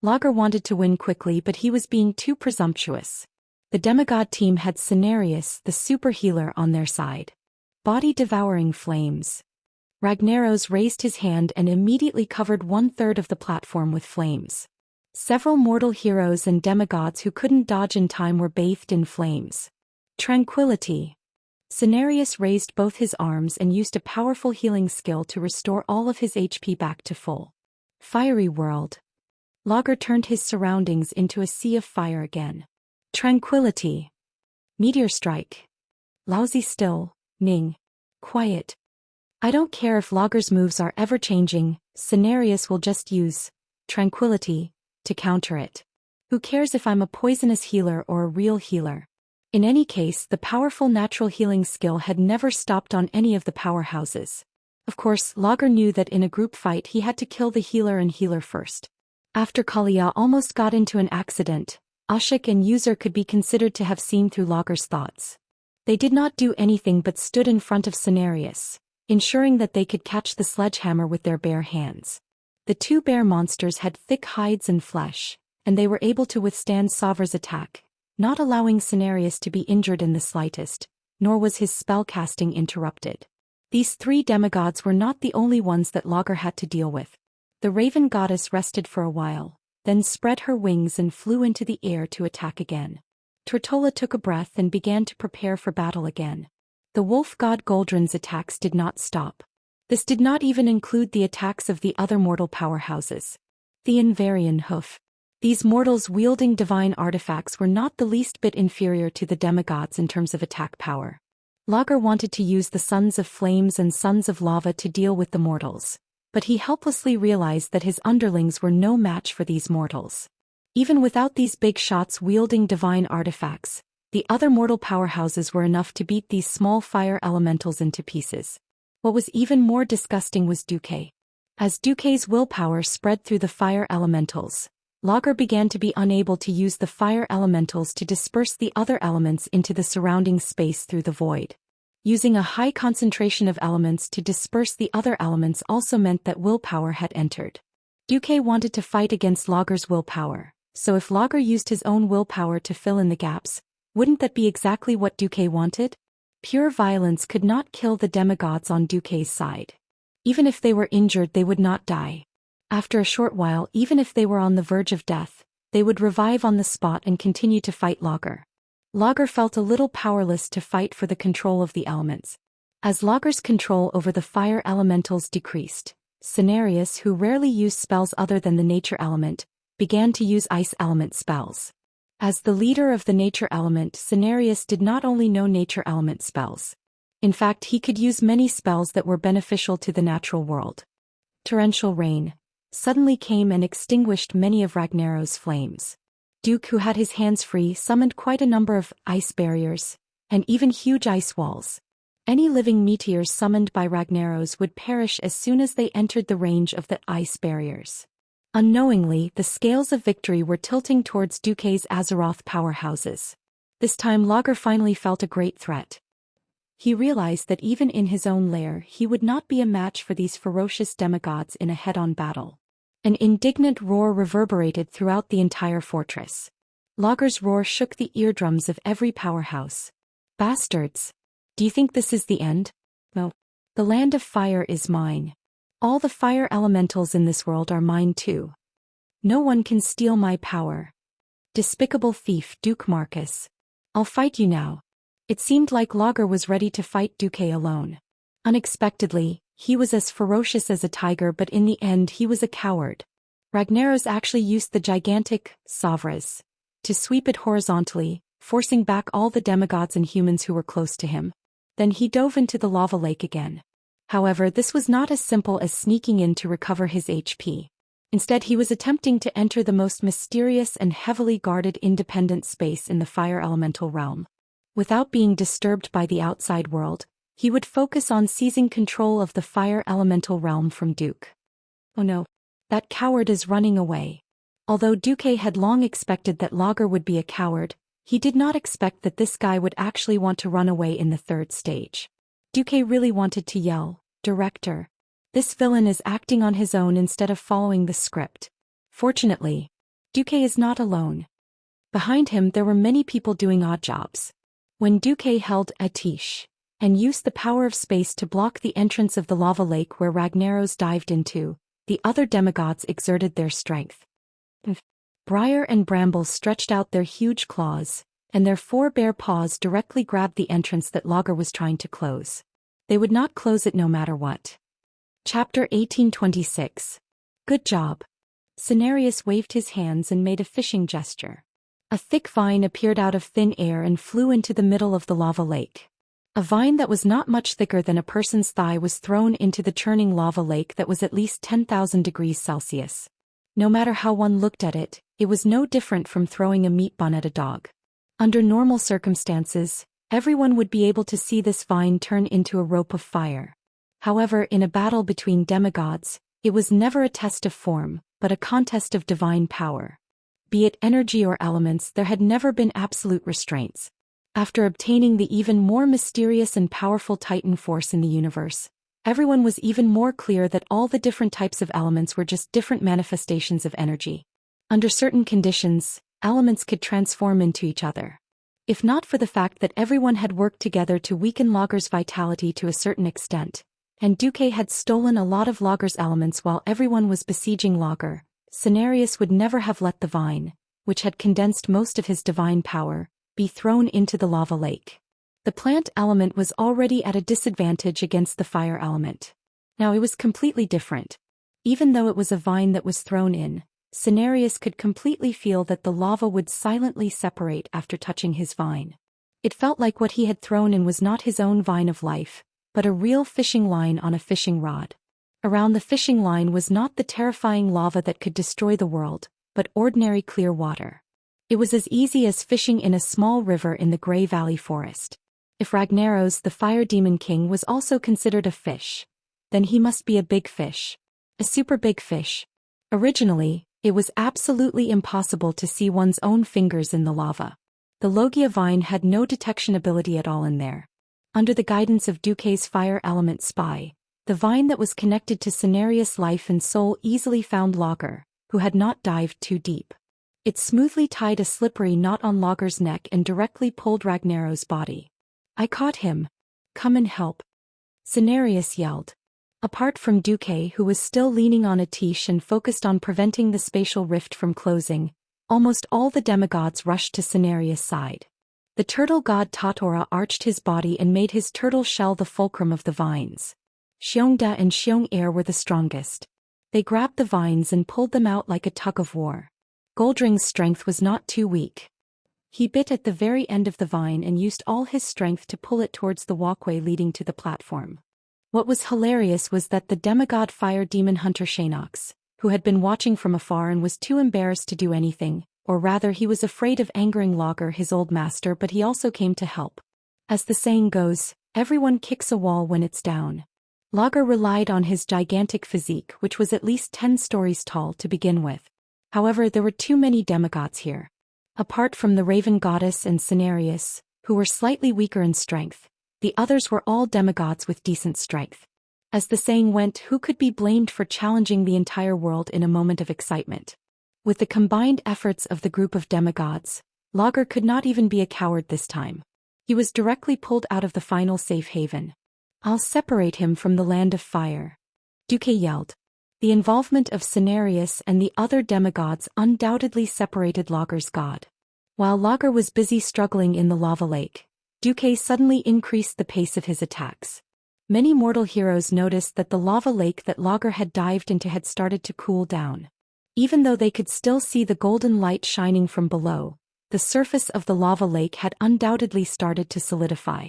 Lager wanted to win quickly, but he was being too presumptuous. The demigod team had Xianxia, the super healer, on their side. Body-devouring flames. Ragnaros raised his hand and immediately covered 1/3 of the platform with flames. Several mortal heroes and demigods who couldn't dodge in time were bathed in flames. Tranquility. Xianxia raised both his arms and used a powerful healing skill to restore all of his HP back to full. Fiery world. Lager turned his surroundings into a sea of fire again. Tranquility. Meteor strike. Lousy still, Ning. Quiet. I don't care if Lager's moves are ever-changing, Xianxia will just use tranquility to counter it. Who cares if I'm a poisonous healer or a real healer? In any case, the powerful natural healing skill had never stopped on any of the powerhouses. Of course, Lager knew that in a group fight he had to kill the healer and healer first. After Kalia almost got into an accident, Ashik and User could be considered to have seen through Lager's thoughts. They did not do anything but stood in front of Xianxia, ensuring that they could catch the sledgehammer with their bare hands. The two bear monsters had thick hides and flesh, and they were able to withstand Savra's attack, not allowing Xianxia to be injured in the slightest, nor was his spellcasting interrupted. These three demigods were not the only ones that Lager had to deal with. The raven goddess rested for a while, then spread her wings and flew into the air to attack again. Tortola took a breath and began to prepare for battle again. The wolf god Goldrin's attacks did not stop. This did not even include the attacks of the other mortal powerhouses. Theon Varian Hoof. These mortals wielding divine artifacts were not the least bit inferior to the demigods in terms of attack power. Lager wanted to use the Sons of Flames and Sons of Lava to deal with the mortals, but he helplessly realized that his underlings were no match for these mortals. Even without these big shots wielding divine artifacts, the other mortal powerhouses were enough to beat these small fire elementals into pieces. What was even more disgusting was Duque. As Duque's willpower spread through the fire elementals, Lager began to be unable to use the fire elementals to disperse the other elements into the surrounding space through the void. Using a high concentration of elements to disperse the other elements also meant that willpower had entered. Duque wanted to fight against Lager's willpower, so if Lager used his own willpower to fill in the gaps, wouldn't that be exactly what Duque wanted? Pure violence could not kill the demigods on Duque's side. Even if they were injured, they would not die. After a short while, even if they were on the verge of death, they would revive on the spot and continue to fight Lager. Lager felt a little powerless to fight for the control of the elements. As Lager's control over the fire elementals decreased, Xianxia, who rarely used spells other than the nature element, began to use ice element spells. As the leader of the nature element, Xianxia did not only know nature element spells. In fact, he could use many spells that were beneficial to the natural world. Torrential rain suddenly came and extinguished many of Ragnaros's flames. Duke, who had his hands free, summoned quite a number of ice barriers, and even huge ice walls. Any living meteors summoned by Ragnaros would perish as soon as they entered the range of the ice barriers. Unknowingly, the scales of victory were tilting towards Duque's Azeroth powerhouses. This time Lager finally felt a great threat. He realized that even in his own lair he would not be a match for these ferocious demigods in a head-on battle. An indignant roar reverberated throughout the entire fortress. Lager's roar shook the eardrums of every powerhouse. Bastards! Do you think this is the end? No. The land of fire is mine. All the fire elementals in this world are mine too. No one can steal my power. Despicable thief, Duke Marcus. I'll fight you now. It seemed like Lager was ready to fight Duque alone. Unexpectedly, he was as ferocious as a tiger, but in the end he was a coward. Ragnaros actually used the gigantic Savras to sweep it horizontally, forcing back all the demigods and humans who were close to him. Then he dove into the lava lake again. However, this was not as simple as sneaking in to recover his HP. Instead, he was attempting to enter the most mysterious and heavily guarded independent space in the fire elemental realm. Without being disturbed by the outside world, he would focus on seizing control of the fire elemental realm from Duke. Oh no. That coward is running away. Although Duque had long expected that Lager would be a coward, he did not expect that this guy would actually want to run away in the third stage. Duque really wanted to yell, "Director! This villain is acting on his own instead of following the script." Fortunately, Duque is not alone. Behind him there were many people doing odd jobs. When Duque held a tiche and used the power of space to block the entrance of the lava lake where Ragnaros dived into, the other demigods exerted their strength. Briar and Bramble stretched out their huge claws, and their four bare paws directly grabbed the entrance that Lager was trying to close. They would not close it no matter what. Chapter 1826. Good job. Xianxia waved his hands and made a fishing gesture. A thick vine appeared out of thin air and flew into the middle of the lava lake. A vine that was not much thicker than a person's thigh was thrown into the churning lava lake that was at least 10,000 degrees Celsius. No matter how one looked at it, it was no different from throwing a meat bun at a dog. Under normal circumstances, everyone would be able to see this vine turn into a rope of fire. However, in a battle between demigods, it was never a test of form, but a contest of divine power. Be it energy or elements, there had never been absolute restraints. After obtaining the even more mysterious and powerful Titan force in the universe, everyone was even more clear that all the different types of elements were just different manifestations of energy. Under certain conditions, elements could transform into each other. If not for the fact that everyone had worked together to weaken Lager's vitality to a certain extent, and Duque had stolen a lot of Lager's elements while everyone was besieging Lager, Xianxia would never have let the vine, which had condensed most of his divine power, be thrown into the lava lake. The plant element was already at a disadvantage against the fire element. Now it was completely different. Even though it was a vine that was thrown in, Xianxia could completely feel that the lava would silently separate after touching his vine. It felt like what he had thrown in was not his own vine of life, but a real fishing line on a fishing rod. Around the fishing line was not the terrifying lava that could destroy the world, but ordinary clear water. It was as easy as fishing in a small river in the Grey Valley forest. If Ragnaros, the Fire Demon King, was also considered a fish, then he must be a big fish. A super big fish. Originally, it was absolutely impossible to see one's own fingers in the lava. The Logia vine had no detection ability at all in there. Under the guidance of Duque's fire element spy, the vine that was connected to Xianxia's life and soul easily found Lager, who had not dived too deep. It smoothly tied a slippery knot on Lager's neck and directly pulled Ragnaros' body. I caught him. Come and help. Cenarius yelled. Apart from Duque, who was still leaning on a tiche and focused on preventing the spatial rift from closing, almost all the demigods rushed to Cenarius' side. The turtle god Tatora arched his body and made his turtle shell the fulcrum of the vines. Xiongda and Xiong'er were the strongest. They grabbed the vines and pulled them out like a tug-of-war. Goldring's strength was not too weak. He bit at the very end of the vine and used all his strength to pull it towards the walkway leading to the platform. What was hilarious was that the demigod fire demon hunter Xianxia, who had been watching from afar and was too embarrassed to do anything, or rather he was afraid of angering Lager, his old master, but he also came to help. As the saying goes, everyone kicks a wall when it's down. Lager relied on his gigantic physique, which was at least 10 stories tall to begin with. However, there were too many demigods here. Apart from the Raven Goddess and Cenarius, who were slightly weaker in strength, the others were all demigods with decent strength. As the saying went, who could be blamed for challenging the entire world in a moment of excitement? With the combined efforts of the group of demigods, Lager could not even be a coward this time. He was directly pulled out of the final safe haven. I'll separate him from the land of fire. Duque yelled. The involvement of Cenarius and the other demigods undoubtedly separated Lager's god. While Lager was busy struggling in the lava lake, Duque suddenly increased the pace of his attacks. Many mortal heroes noticed that the lava lake that Lager had dived into had started to cool down. Even though they could still see the golden light shining from below, the surface of the lava lake had undoubtedly started to solidify.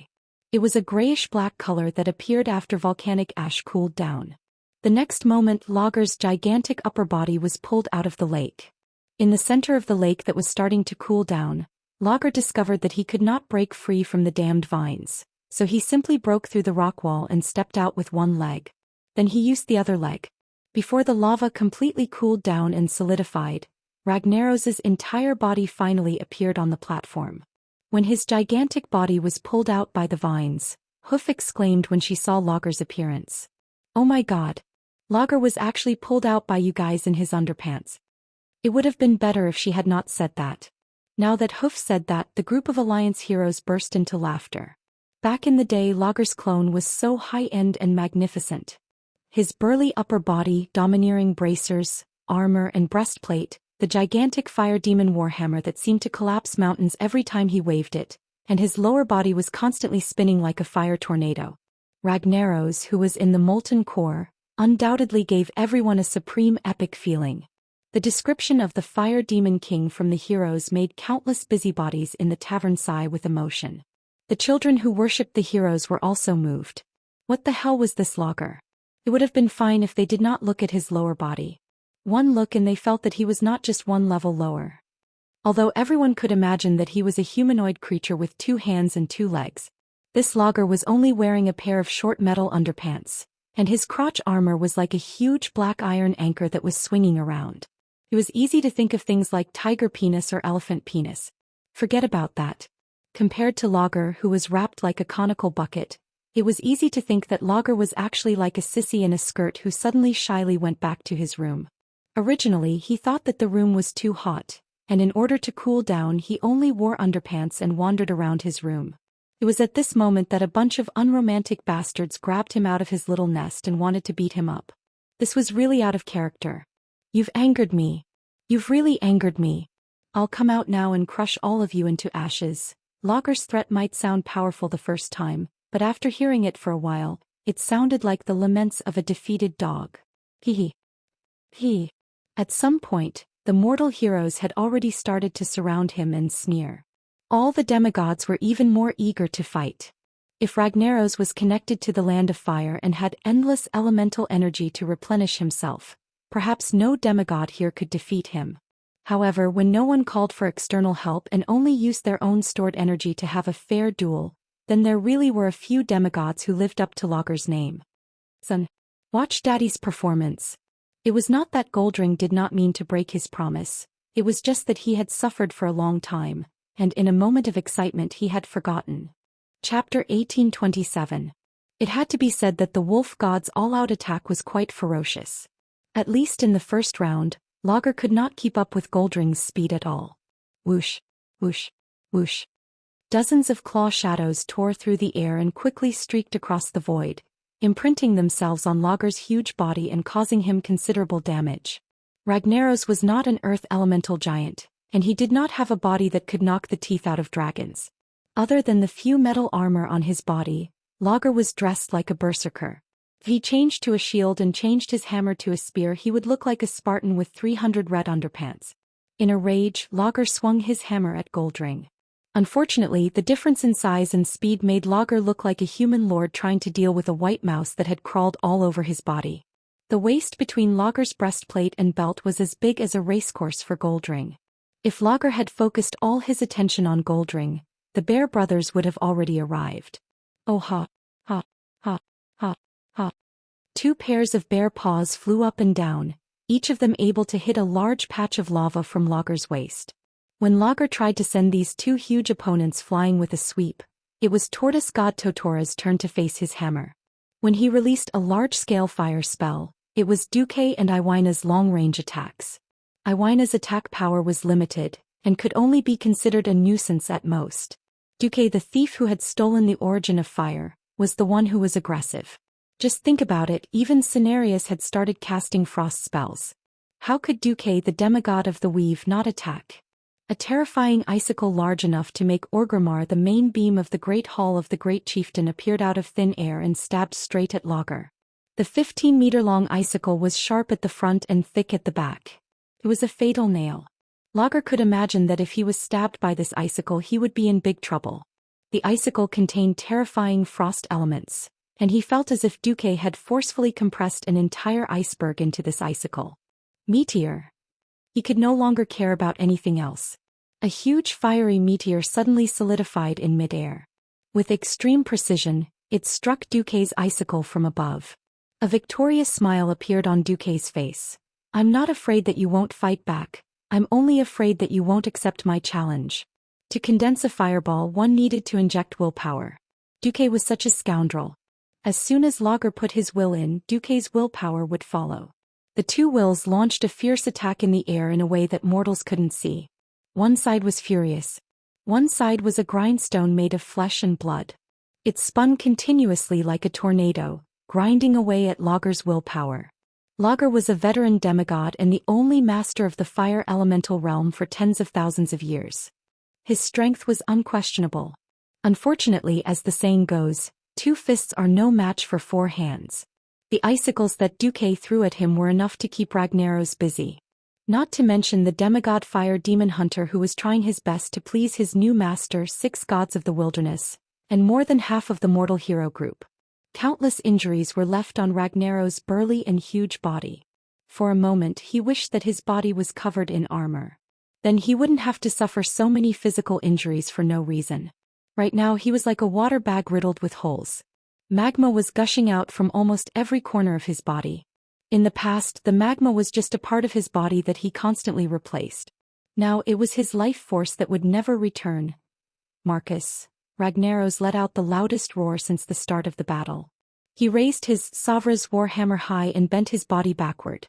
It was a grayish-black color that appeared after volcanic ash cooled down. The next moment, Lager's gigantic upper body was pulled out of the lake. In the center of the lake that was starting to cool down, Lager discovered that he could not break free from the damned vines, so he simply broke through the rock wall and stepped out with one leg. Then he used the other leg. Before the lava completely cooled down and solidified, Ragnaros's entire body finally appeared on the platform. When his gigantic body was pulled out by the vines, Hoof exclaimed when she saw Lager's appearance. Oh my god! Lager was actually pulled out by you guys in his underpants. It would have been better if she had not said that. Now that Hoof said that, the group of Alliance heroes burst into laughter. Back in the day, Lager's clone was so high-end and magnificent. His burly upper body, domineering bracers, armor and breastplate, the gigantic fire demon warhammer that seemed to collapse mountains every time he waved it, and his lower body was constantly spinning like a fire tornado. Ragnaros, who was in the molten core, undoubtedly gave everyone a supreme epic feeling. The description of the fire demon king from the heroes made countless busybodies in the tavern sigh with emotion. The children who worshipped the heroes were also moved. What the hell was this Lager? It would have been fine if they did not look at his lower body. One look and they felt that he was not just one level lower. Although everyone could imagine that he was a humanoid creature with 2 hands and 2 legs, this Lager was only wearing a pair of short metal underpants, and his crotch armor was like a huge black iron anchor that was swinging around. It was easy to think of things like tiger penis or elephant penis. Forget about that. Compared to Lager, who was wrapped like a conical bucket, it was easy to think that Lager was actually like a sissy in a skirt who suddenly shyly went back to his room. Originally, he thought that the room was too hot, and in order to cool down he only wore underpants and wandered around his room. It was at this moment that a bunch of unromantic bastards grabbed him out of his little nest and wanted to beat him up. This was really out of character. You've angered me. You've really angered me. I'll come out now and crush all of you into ashes. Lager's threat might sound powerful the first time, but after hearing it for a while, it sounded like the laments of a defeated dog. He. At some point, the mortal heroes had already started to surround him and sneer. All the demigods were even more eager to fight. If Ragnaros was connected to the land of fire and had endless elemental energy to replenish himself, perhaps no demigod here could defeat him. However, when no one called for external help and only used their own stored energy to have a fair duel, then there really were a few demigods who lived up to Lager's name. Son, watch Daddy's performance. It was not that Goldring did not mean to break his promise, it was just that he had suffered for a long time, and in a moment of excitement he had forgotten. Chapter 1827. It had to be said that the wolf god's all-out attack was quite ferocious. At least in the first round, Lager could not keep up with Goldring's speed at all. Whoosh, whoosh, whoosh. Dozens of claw shadows tore through the air and quickly streaked across the void, imprinting themselves on Lager's huge body and causing him considerable damage. Ragnaros was not an earth elemental giant, and he did not have a body that could knock the teeth out of dragons. Other than the few metal armor on his body, Lager was dressed like a berserker. If he changed to a shield and changed his hammer to a spear, he would look like a Spartan with 300 red underpants. In a rage, Lager swung his hammer at Goldring. Unfortunately, the difference in size and speed made Lager look like a human lord trying to deal with a white mouse that had crawled all over his body. The waist between Lager's breastplate and belt was as big as a racecourse for Goldring. If Lager had focused all his attention on Goldring, the Bear brothers would have already arrived. Oh ha, ha, ha, ha, ha. Two pairs of bear paws flew up and down, each of them able to hit a large patch of lava from Lager's waist. When Lager tried to send these two huge opponents flying with a sweep, it was tortoise god Totora's turn to face his hammer. When he released a large-scale fire spell, it was Duque and Iwina's long-range attacks. Iwina's attack power was limited, and could only be considered a nuisance at most. Duque, the thief who had stolen the origin of fire, was the one who was aggressive. Just think about it, even Cenarius had started casting frost spells. How could Duque, the demigod of the weave, not attack? A terrifying icicle large enough to make Orgrimmar the main beam of the great hall of the great chieftain appeared out of thin air and stabbed straight at Lager. The 15-meter-long icicle was sharp at the front and thick at the back. It was a fatal nail. Lager could imagine that if he was stabbed by this icicle he would be in big trouble. The icicle contained terrifying frost elements, and he felt as if Duque had forcefully compressed an entire iceberg into this icicle. Meteor. He could no longer care about anything else. A huge fiery meteor suddenly solidified in midair. With extreme precision, it struck Duque's icicle from above. A victorious smile appeared on Duque's face. "I'm not afraid that you won't fight back, I'm only afraid that you won't accept my challenge." To condense a fireball, one needed to inject willpower. Duque was such a scoundrel. As soon as Lager put his will in, Duque's willpower would follow. The two wills launched a fierce attack in the air in a way that mortals couldn't see. One side was furious. One side was a grindstone made of flesh and blood. It spun continuously like a tornado, grinding away at Lager's willpower. Lager was a veteran demigod and the only master of the fire elemental realm for tens of thousands of years. His strength was unquestionable. Unfortunately, as the saying goes, 2 fists are no match for 4 hands. The icicles that Duque threw at him were enough to keep Ragnaros busy. Not to mention the demigod fire demon hunter who was trying his best to please his new master, 6 gods of the wilderness, and more than half of the mortal hero group. Countless injuries were left on Ragnaros' burly and huge body. For a moment he wished that his body was covered in armor. Then he wouldn't have to suffer so many physical injuries for no reason. Right now he was like a water bag riddled with holes. Magma was gushing out from almost every corner of his body. In the past, the magma was just a part of his body that he constantly replaced. Now it was his life force that would never return. "Marcus." Ragnaros let out the loudest roar since the start of the battle. He raised his Savra's warhammer high and bent his body backward.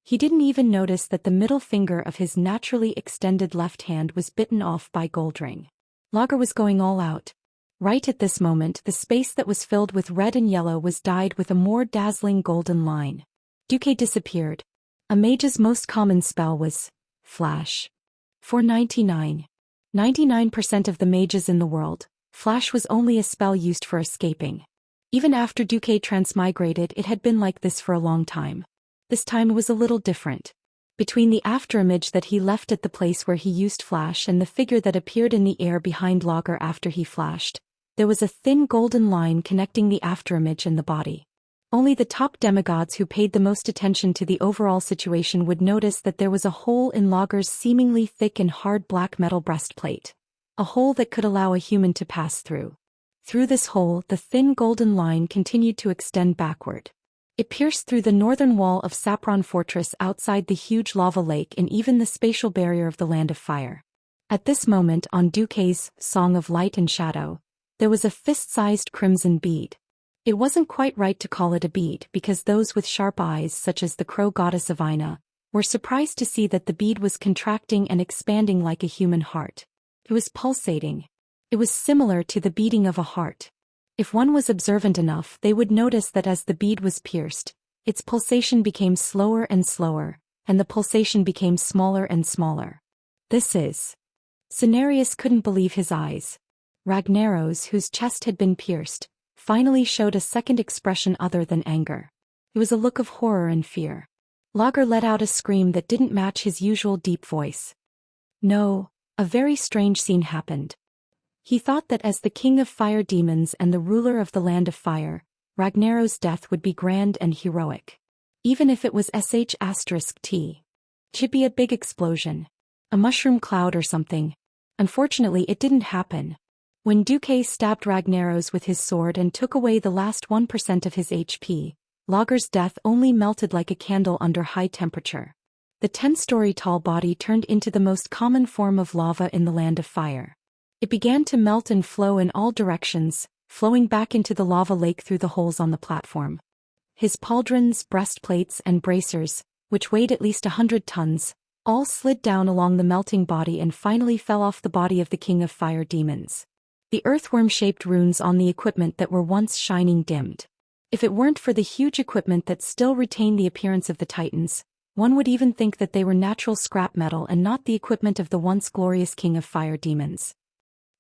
He didn't even notice that the middle finger of his naturally extended left hand was bitten off by Goldring. Lager was going all out. Right at this moment, the space that was filled with red and yellow was dyed with a more dazzling golden line. Duque disappeared. A mage's most common spell was Flash. For 99% of the mages in the world, Flash was only a spell used for escaping. Even after Duque transmigrated, it had been like this for a long time. This time it was a little different. Between the afterimage that he left at the place where he used Flash and the figure that appeared in the air behind Lager after he flashed, there was a thin golden line connecting the afterimage and the body. Only the top demigods who paid the most attention to the overall situation would notice that there was a hole in Lager's seemingly thick and hard black metal breastplate. A hole that could allow a human to pass through. Through this hole, the thin golden line continued to extend backward. It pierced through the northern wall of Sapron Fortress outside the huge lava lake and even the spatial barrier of the Land of Fire. At this moment on Duque's Song of Light and Shadow, there was a fist-sized crimson bead. It wasn't quite right to call it a bead because those with sharp eyes such as the crow goddess Avina were surprised to see that the bead was contracting and expanding like a human heart. It was pulsating. It was similar to the beating of a heart. If one was observant enough, they would notice that as the bead was pierced, its pulsation became slower and slower, and the pulsation became smaller and smaller. This is... Cenarius couldn't believe his eyes. Ragnaros, whose chest had been pierced, finally showed a second expression other than anger. It was a look of horror and fear. Lager let out a scream that didn't match his usual deep voice. No, a very strange scene happened. He thought that as the king of fire demons and the ruler of the land of fire, Ragnaros' death would be grand and heroic. Even if it was *T. Should be a big explosion. A mushroom cloud or something. Unfortunately, it didn't happen. When Duque stabbed Ragnaros with his sword and took away the last 1% of his HP, Lager's death only melted like a candle under high temperature. The 10-story tall body turned into the most common form of lava in the land of fire. It began to melt and flow in all directions, flowing back into the lava lake through the holes on the platform. His pauldrons, breastplates, and bracers, which weighed at least 100 tons, all slid down along the melting body and finally fell off the body of the king of fire demons. The earthworm-shaped runes on the equipment that were once shining dimmed. If it weren't for the huge equipment that still retained the appearance of the Titans, one would even think that they were natural scrap metal and not the equipment of the once glorious king of fire demons.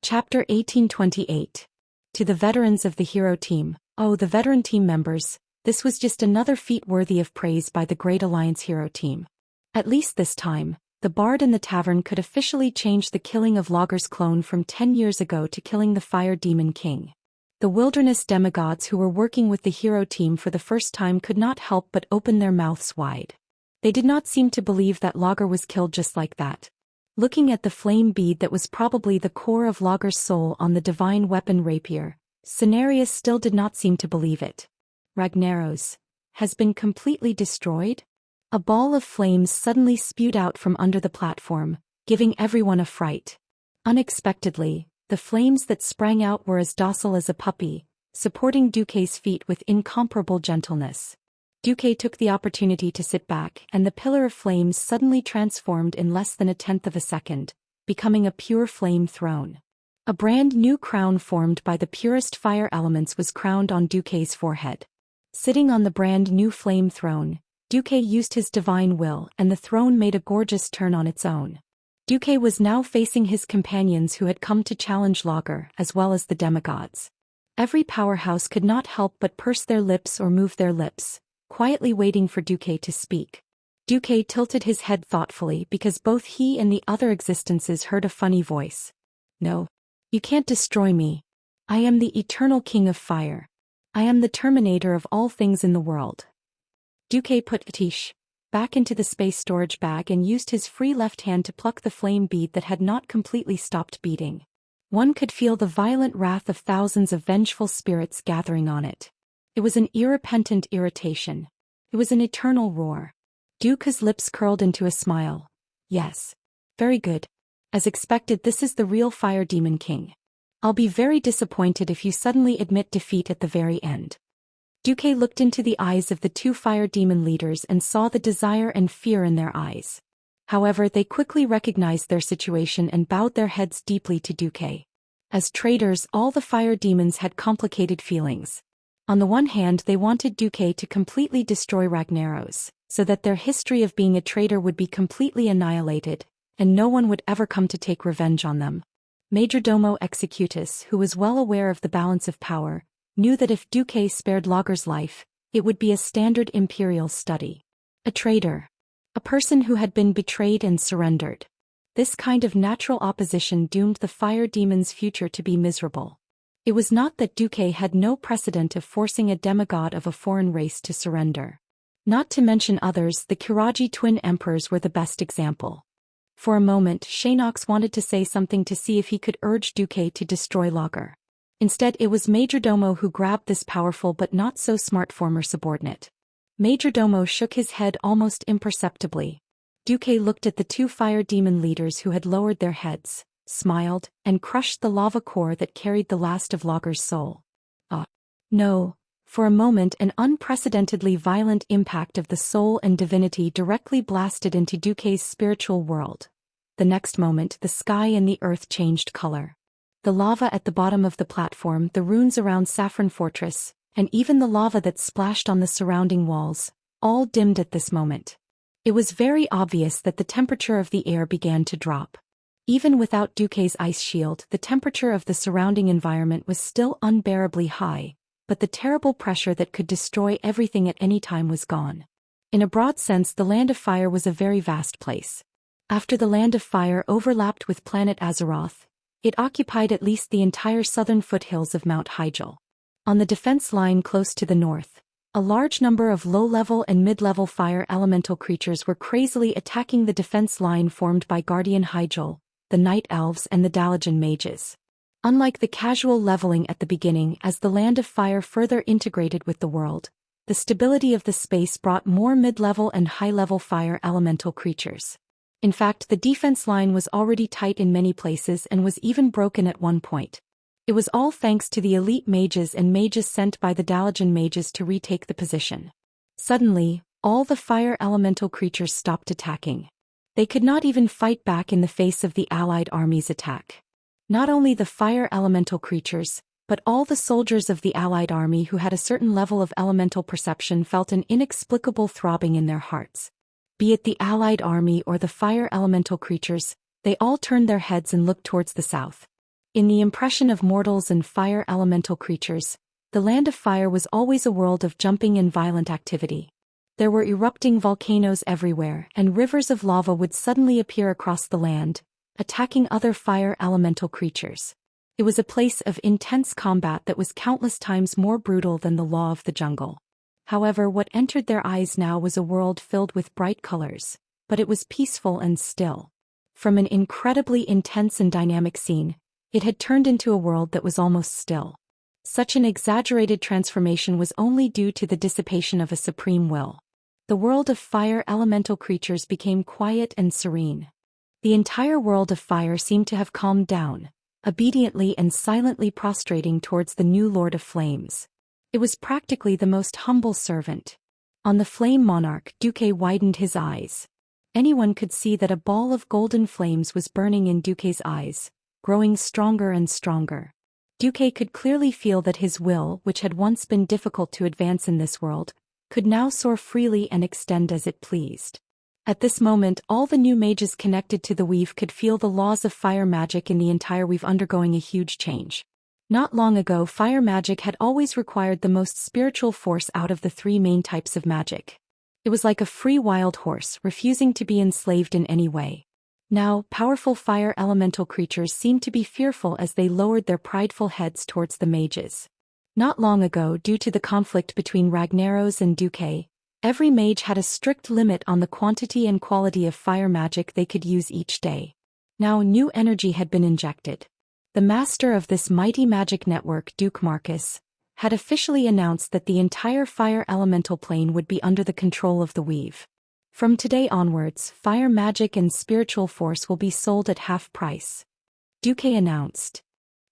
Chapter 1828. To the veterans of the hero team, oh the veteran team members, this was just another feat worthy of praise by the Great Alliance hero team. At least this time, the bard in the tavern could officially change the killing of Lager's clone from 10 years ago to killing the fire demon king. The wilderness demigods who were working with the hero team for the first time could not help but open their mouths wide. They did not seem to believe that Lager was killed just like that. Looking at the flame bead that was probably the core of Lager's soul on the divine weapon rapier, Cenarius still did not seem to believe it. Ragnaros has been completely destroyed? A ball of flames suddenly spewed out from under the platform, giving everyone a fright. Unexpectedly, the flames that sprang out were as docile as a puppy, supporting Duque's feet with incomparable gentleness. Duque took the opportunity to sit back, and the pillar of flames suddenly transformed in less than 1/10 of a second, becoming a pure flame throne. A brand new crown formed by the purest fire elements was crowned on Duque's forehead. Sitting on the brand new flame throne, Duque used his divine will, and the throne made a gorgeous turn on its own. Duque was now facing his companions who had come to challenge Lager, as well as the demigods. Every powerhouse could not help but purse their lips or move their lips, quietly waiting for Duque to speak. Duque tilted his head thoughtfully because both he and the other existences heard a funny voice. No. You can't destroy me. I am the eternal king of fire. I am the terminator of all things in the world. Duque put Tish back into the space storage bag and used his free left hand to pluck the flame bead that had not completely stopped beating. One could feel the violent wrath of thousands of vengeful spirits gathering on it. It was an irrepentant irritation. It was an eternal roar. Duque's lips curled into a smile. Yes. Very good. As expected, this is the real fire demon king. I'll be very disappointed if you suddenly admit defeat at the very end. Duque looked into the eyes of the two fire demon leaders and saw the desire and fear in their eyes. However, they quickly recognized their situation and bowed their heads deeply to Duque. As traitors, all the fire demons had complicated feelings. On the one hand, they wanted Duque to completely destroy Ragnaros, so that their history of being a traitor would be completely annihilated, and no one would ever come to take revenge on them. Majordomo Executus, who was well aware of the balance of power, knew that if Duque spared Lager's life, it would be a standard imperial study. A traitor. A person who had been betrayed and surrendered. This kind of natural opposition doomed the fire demon's future to be miserable. It was not that Duque had no precedent of forcing a demigod of a foreign race to surrender. Not to mention others, the Kiraji twin emperors were the best example. For a moment, Xianxia wanted to say something to see if he could urge Duque to destroy Lager. Instead, it was Majordomo who grabbed this powerful but not so smart former subordinate. Majordomo shook his head almost imperceptibly. Duque looked at the two fire demon leaders who had lowered their heads, smiled, and crushed the lava core that carried the last of Lager's soul. No. For a moment, an unprecedentedly violent impact of the soul and divinity directly blasted into Duque's spiritual world. The next moment, the sky and the earth changed color. The lava at the bottom of the platform, the runes around Saffron Fortress, and even the lava that splashed on the surrounding walls, all dimmed at this moment. It was very obvious that the temperature of the air began to drop. Even without Duque's ice shield, the temperature of the surrounding environment was still unbearably high, but the terrible pressure that could destroy everything at any time was gone. In a broad sense, the Land of Fire was a very vast place. After the Land of Fire overlapped with planet Azeroth, it occupied at least the entire southern foothills of Mount Hyjal. On the defense line close to the north, a large number of low-level and mid-level fire elemental creatures were crazily attacking the defense line formed by Guardian Hyjal, the Night Elves and the Dalajan Mages. Unlike the casual leveling at the beginning, as the Land of Fire further integrated with the world, the stability of the space brought more mid-level and high-level fire elemental creatures. In fact, the defense line was already tight in many places and was even broken at one point. It was all thanks to the elite mages and mages sent by the Dalajan mages to retake the position. Suddenly, all the fire elemental creatures stopped attacking. They could not even fight back in the face of the allied army's attack. Not only the fire elemental creatures, but all the soldiers of the allied army who had a certain level of elemental perception felt an inexplicable throbbing in their hearts. Be it the allied army or the fire elemental creatures, they all turned their heads and looked towards the south. In the impression of mortals and fire elemental creatures, the Land of Fire was always a world of jumping and violent activity. There were erupting volcanoes everywhere, and rivers of lava would suddenly appear across the land, attacking other fire elemental creatures. It was a place of intense combat that was countless times more brutal than the law of the jungle. However, what entered their eyes now was a world filled with bright colors, but it was peaceful and still. From an incredibly intense and dynamic scene, it had turned into a world that was almost still. Such an exaggerated transformation was only due to the dissipation of a supreme will. The world of fire elemental creatures became quiet and serene. The entire world of fire seemed to have calmed down, obediently and silently prostrating towards the new Lord of Flames. It was practically the most humble servant. On the Flame Monarch, Duque widened his eyes. Anyone could see that a ball of golden flames was burning in Duque's eyes, growing stronger and stronger. Duque could clearly feel that his will, which had once been difficult to advance in this world, could now soar freely and extend as it pleased. At this moment, all the new mages connected to the weave could feel the laws of fire magic in the entire weave undergoing a huge change. Not long ago, fire magic had always required the most spiritual force out of the three main types of magic. It was like a free wild horse, refusing to be enslaved in any way. Now, powerful fire elemental creatures seemed to be fearful as they lowered their prideful heads towards the mages. Not long ago, due to the conflict between Ragnaros and Duque, every mage had a strict limit on the quantity and quality of fire magic they could use each day. Now new energy had been injected. The master of this mighty magic network, Duke Marcus, had officially announced that the entire fire elemental plane would be under the control of the weave. From today onwards, fire magic and spiritual force will be sold at half price. Duque announced.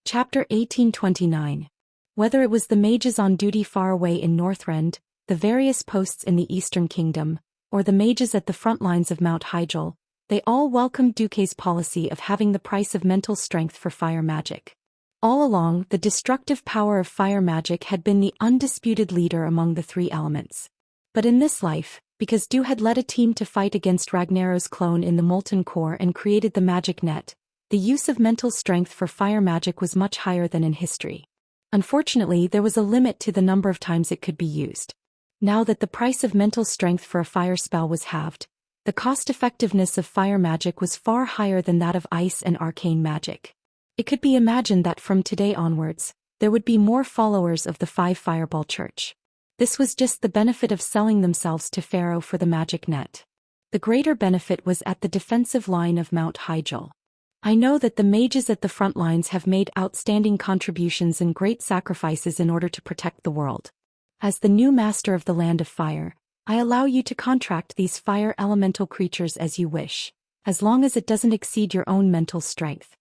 Chapter 1829. Whether it was the mages on duty far away in Northrend, the various posts in the Eastern Kingdom, or the mages at the front lines of Mount Hyjal, they all welcomed Duque's policy of having the price of mental strength for fire magic. All along, the destructive power of fire magic had been the undisputed leader among the three elements. But in this life, because Du had led a team to fight against Ragnaros' clone in the Molten Core and created the magic net, the use of mental strength for fire magic was much higher than in history. Unfortunately, there was a limit to the number of times it could be used. Now that the price of mental strength for a fire spell was halved, the cost-effectiveness of fire magic was far higher than that of ice and arcane magic. It could be imagined that from today onwards, there would be more followers of the Five Fireball Church. This was just the benefit of selling themselves to Pharaoh for the magic net. The greater benefit was at the defensive line of Mount Hyjal. I know that the mages at the front lines have made outstanding contributions and great sacrifices in order to protect the world. As the new master of the Land of Fire, I allow you to contract these fire elemental creatures as you wish, as long as it doesn't exceed your own mental strength.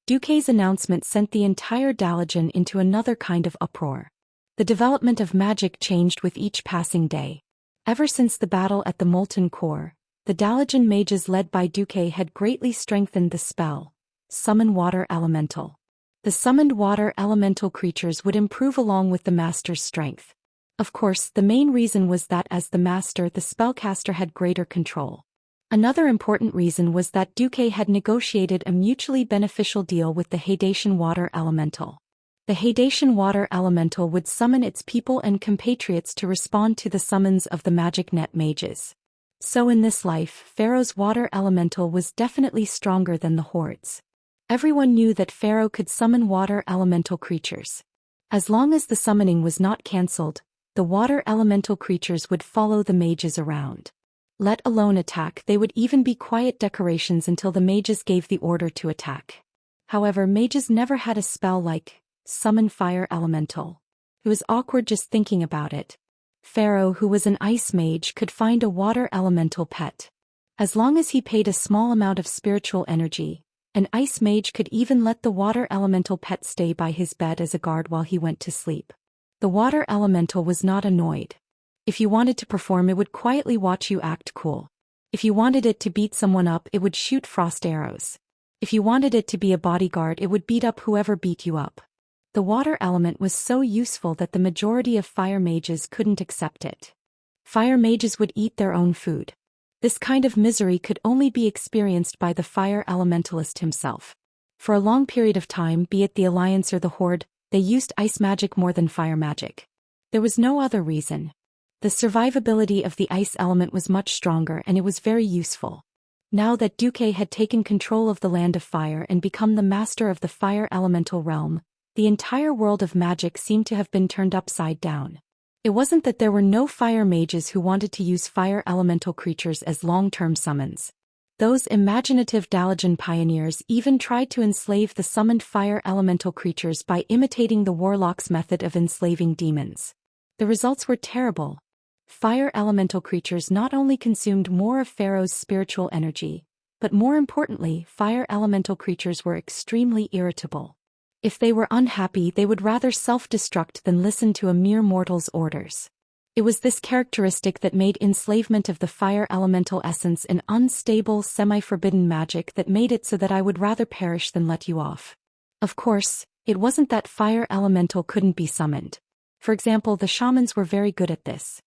Duque's announcement sent the entire Dalajan into another kind of uproar. The development of magic changed with each passing day. Ever since the battle at the Molten Core, the Dalajan mages led by Duque had greatly strengthened the spell, Summon Water Elemental. The summoned water elemental creatures would improve along with the master's strength. Of course, the main reason was that as the master, the spellcaster had greater control. Another important reason was that Duque had negotiated a mutually beneficial deal with the Haitian water elemental. The Haitian water elemental would summon its people and compatriots to respond to the summons of the magic net mages. So in this life, Pharaoh's water elemental was definitely stronger than the hordes. Everyone knew that Pharaoh could summon water elemental creatures. As long as the summoning was not cancelled, the water elemental creatures would follow the mages around. Let alone attack, they would even be quiet decorations until the mages gave the order to attack. However, mages never had a spell like summon fire elemental. It was awkward just thinking about it. Pharaoh, who was an ice mage, could find a water elemental pet. As long as he paid a small amount of spiritual energy, an ice mage could even let the water elemental pet stay by his bed as a guard while he went to sleep. The water elemental was not annoyed. If you wanted to perform, it would quietly watch you act cool. If you wanted it to beat someone up, it would shoot frost arrows. If you wanted it to be a bodyguard, it would beat up whoever beat you up. The water element was so useful that the majority of fire mages couldn't accept it. Fire mages would eat their own food. This kind of misery could only be experienced by the fire elementalist himself. For a long period of time, be it the Alliance or the Horde, they used ice magic more than fire magic. There was no other reason. The survivability of the ice element was much stronger and it was very useful. Now that Duque had taken control of the land of fire and become the master of the fire elemental realm, the entire world of magic seemed to have been turned upside down. It wasn't that there were no fire mages who wanted to use fire elemental creatures as long-term summons. Those imaginative Dalajan pioneers even tried to enslave the summoned fire elemental creatures by imitating the warlock's method of enslaving demons. The results were terrible. Fire elemental creatures not only consumed more of Pharaoh's spiritual energy, but more importantly, fire elemental creatures were extremely irritable. If they were unhappy, they would rather self-destruct than listen to a mere mortal's orders. It was this characteristic that made enslavement of the fire elemental essence an unstable, semi-forbidden magic that made it so that I would rather perish than let you off. Of course, it wasn't that fire elemental couldn't be summoned. For example, the shamans were very good at this.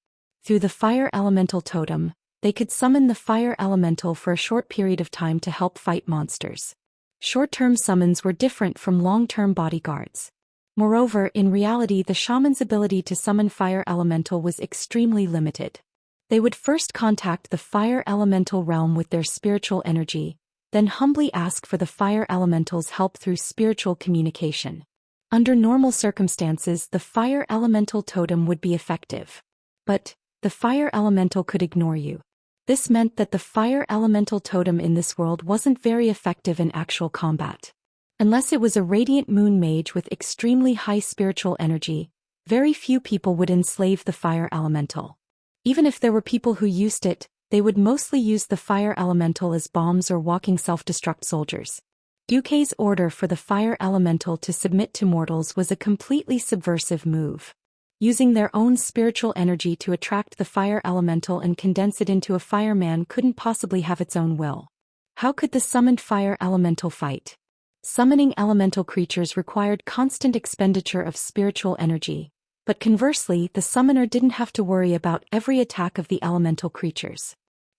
Through the fire elemental totem, they could summon the fire elemental for a short period of time to help fight monsters. Short-term summons were different from long-term bodyguards. Moreover, in reality, the shaman's ability to summon fire elemental was extremely limited. They would first contact the fire elemental realm with their spiritual energy, then humbly ask for the fire elemental's help through spiritual communication. Under normal circumstances, the fire elemental totem would be effective. But the fire elemental could ignore you. This meant that the fire elemental totem in this world wasn't very effective in actual combat. Unless it was a radiant moon mage with extremely high spiritual energy, very few people would enslave the fire elemental. Even if there were people who used it, they would mostly use the fire elemental as bombs or walking self-destruct soldiers. Duque's order for the fire elemental to submit to mortals was a completely subversive move. Using their own spiritual energy to attract the fire elemental and condense it into a fireman couldn't possibly have its own will. How could the summoned fire elemental fight? Summoning elemental creatures required constant expenditure of spiritual energy, but conversely, the summoner didn't have to worry about every attack of the elemental creatures.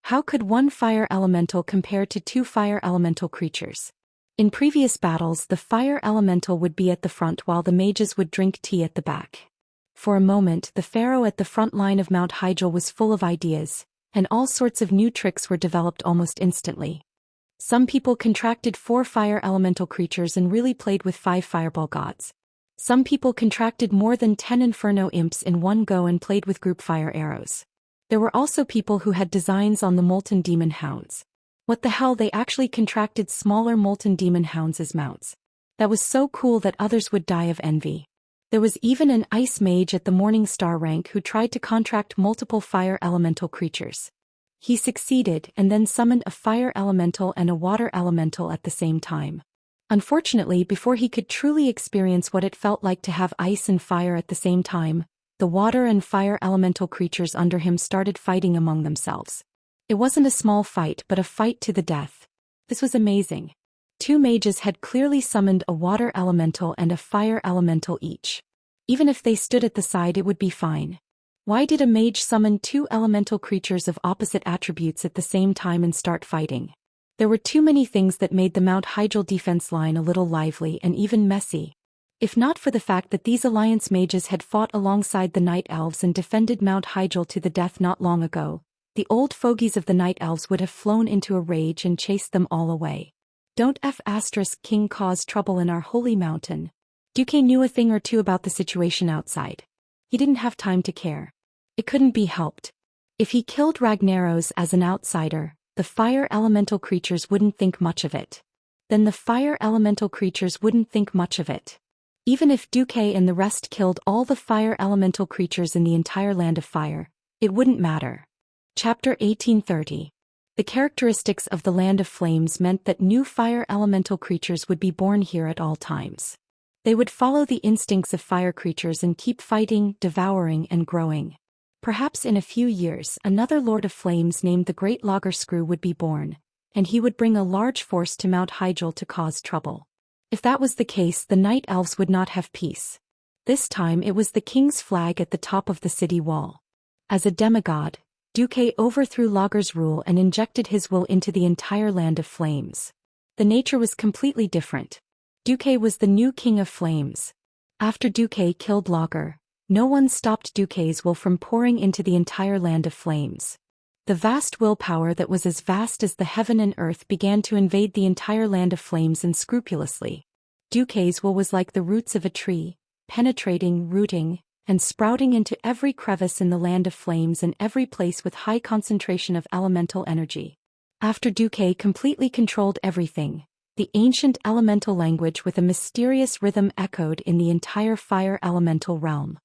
How could one fire elemental compare to two fire elemental creatures? In previous battles, the fire elemental would be at the front while the mages would drink tea at the back. For a moment, the pharaoh at the front line of Mount Hyjal was full of ideas, and all sorts of new tricks were developed almost instantly. Some people contracted 4 fire elemental creatures and really played with 5 fireball gods. Some people contracted more than 10 inferno imps in one go and played with group fire arrows. There were also people who had designs on the molten demon hounds. What the hell, they actually contracted smaller molten demon hounds as mounts. That was so cool that others would die of envy. There was even an ice mage at the Morning Star rank who tried to contract multiple fire elemental creatures. He succeeded and then summoned a fire elemental and a water elemental at the same time. Unfortunately, before he could truly experience what it felt like to have ice and fire at the same time, the water and fire elemental creatures under him started fighting among themselves. It wasn't a small fight but a fight to the death. This was amazing. Two mages had clearly summoned a water elemental and a fire elemental each. Even if they stood at the side, it would be fine. Why did a mage summon two elemental creatures of opposite attributes at the same time and start fighting? There were too many things that made the Mount Hyjal defense line a little lively and even messy. If not for the fact that these alliance mages had fought alongside the Night Elves and defended Mount Hyjal to the death not long ago, the old fogies of the Night Elves would have flown into a rage and chased them all away. Don't King cause trouble in our holy mountain. Duque knew a thing or two about the situation outside. He didn't have time to care. It couldn't be helped. If he killed Ragnaros as an outsider, the fire elemental creatures wouldn't think much of it. Then the fire elemental creatures wouldn't think much of it. Even if Duque and the rest killed all the fire elemental creatures in the entire Land of Fire, it wouldn't matter. Chapter 1830. The characteristics of the Land of Flames meant that new fire elemental creatures would be born here at all times. They would follow the instincts of fire creatures and keep fighting, devouring, and growing. Perhaps in a few years another Lord of Flames named the Great Lagerscrew would be born, and he would bring a large force to Mount Hyjal to cause trouble. If that was the case, the Night Elves would not have peace. This time it was the king's flag at the top of the city wall. As a demigod, Duque overthrew Lager's rule and injected his will into the entire Land of Flames. The nature was completely different. Duque was the new king of flames. After Duque killed Lager, no one stopped Duque's will from pouring into the entire Land of Flames. The vast willpower that was as vast as the heaven and earth began to invade the entire Land of Flames unscrupulously. Duque's will was like the roots of a tree, penetrating, rooting, and sprouting into every crevice in the Land of Flames and every place with high concentration of elemental energy. After Duque completely controlled everything, the ancient elemental language with a mysterious rhythm echoed in the entire fire elemental realm.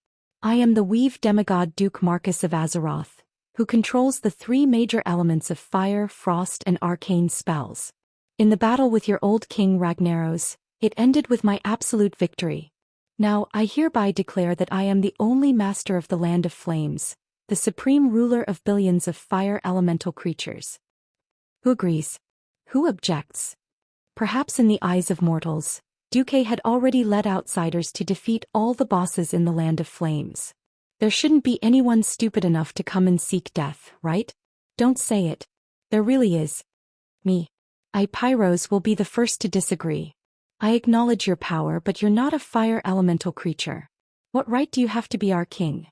I am the weave demigod Duke Marcus of Azeroth, who controls the three major elements of fire, frost, and arcane spells. In the battle with your old king Ragnaros, it ended with my absolute victory. Now I hereby declare that I am the only master of the Land of Flames, the supreme ruler of billions of fire elemental creatures. Who agrees? Who objects? Perhaps in the eyes of mortals, Duque had already led outsiders to defeat all the bosses in the Land of Flames. There shouldn't be anyone stupid enough to come and seek death, right? Don't say it. There really is. Me. Pyros will be the first to disagree. I acknowledge your power, but you're not a fire elemental creature. What right do you have to be our king?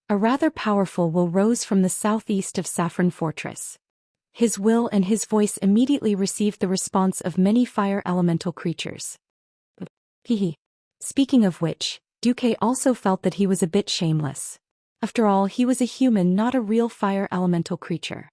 A rather powerful will rose from the southeast of Saffron Fortress. His will and his voice immediately received the response of many fire elemental creatures. Hehe. Speaking of which, Duque also felt that he was a bit shameless. After all, he was a human, not a real fire elemental creature.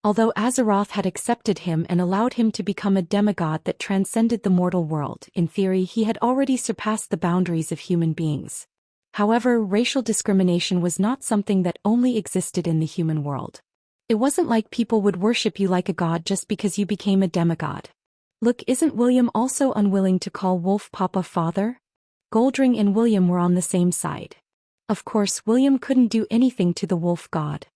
Although Azeroth had accepted him and allowed him to become a demigod that transcended the mortal world, in theory he had already surpassed the boundaries of human beings. However, racial discrimination was not something that only existed in the human world. It wasn't like people would worship you like a god just because you became a demigod. Look, isn't William also unwilling to call Wolf Papa father? Goldring and William were on the same side. Of course, William couldn't do anything to the wolf god.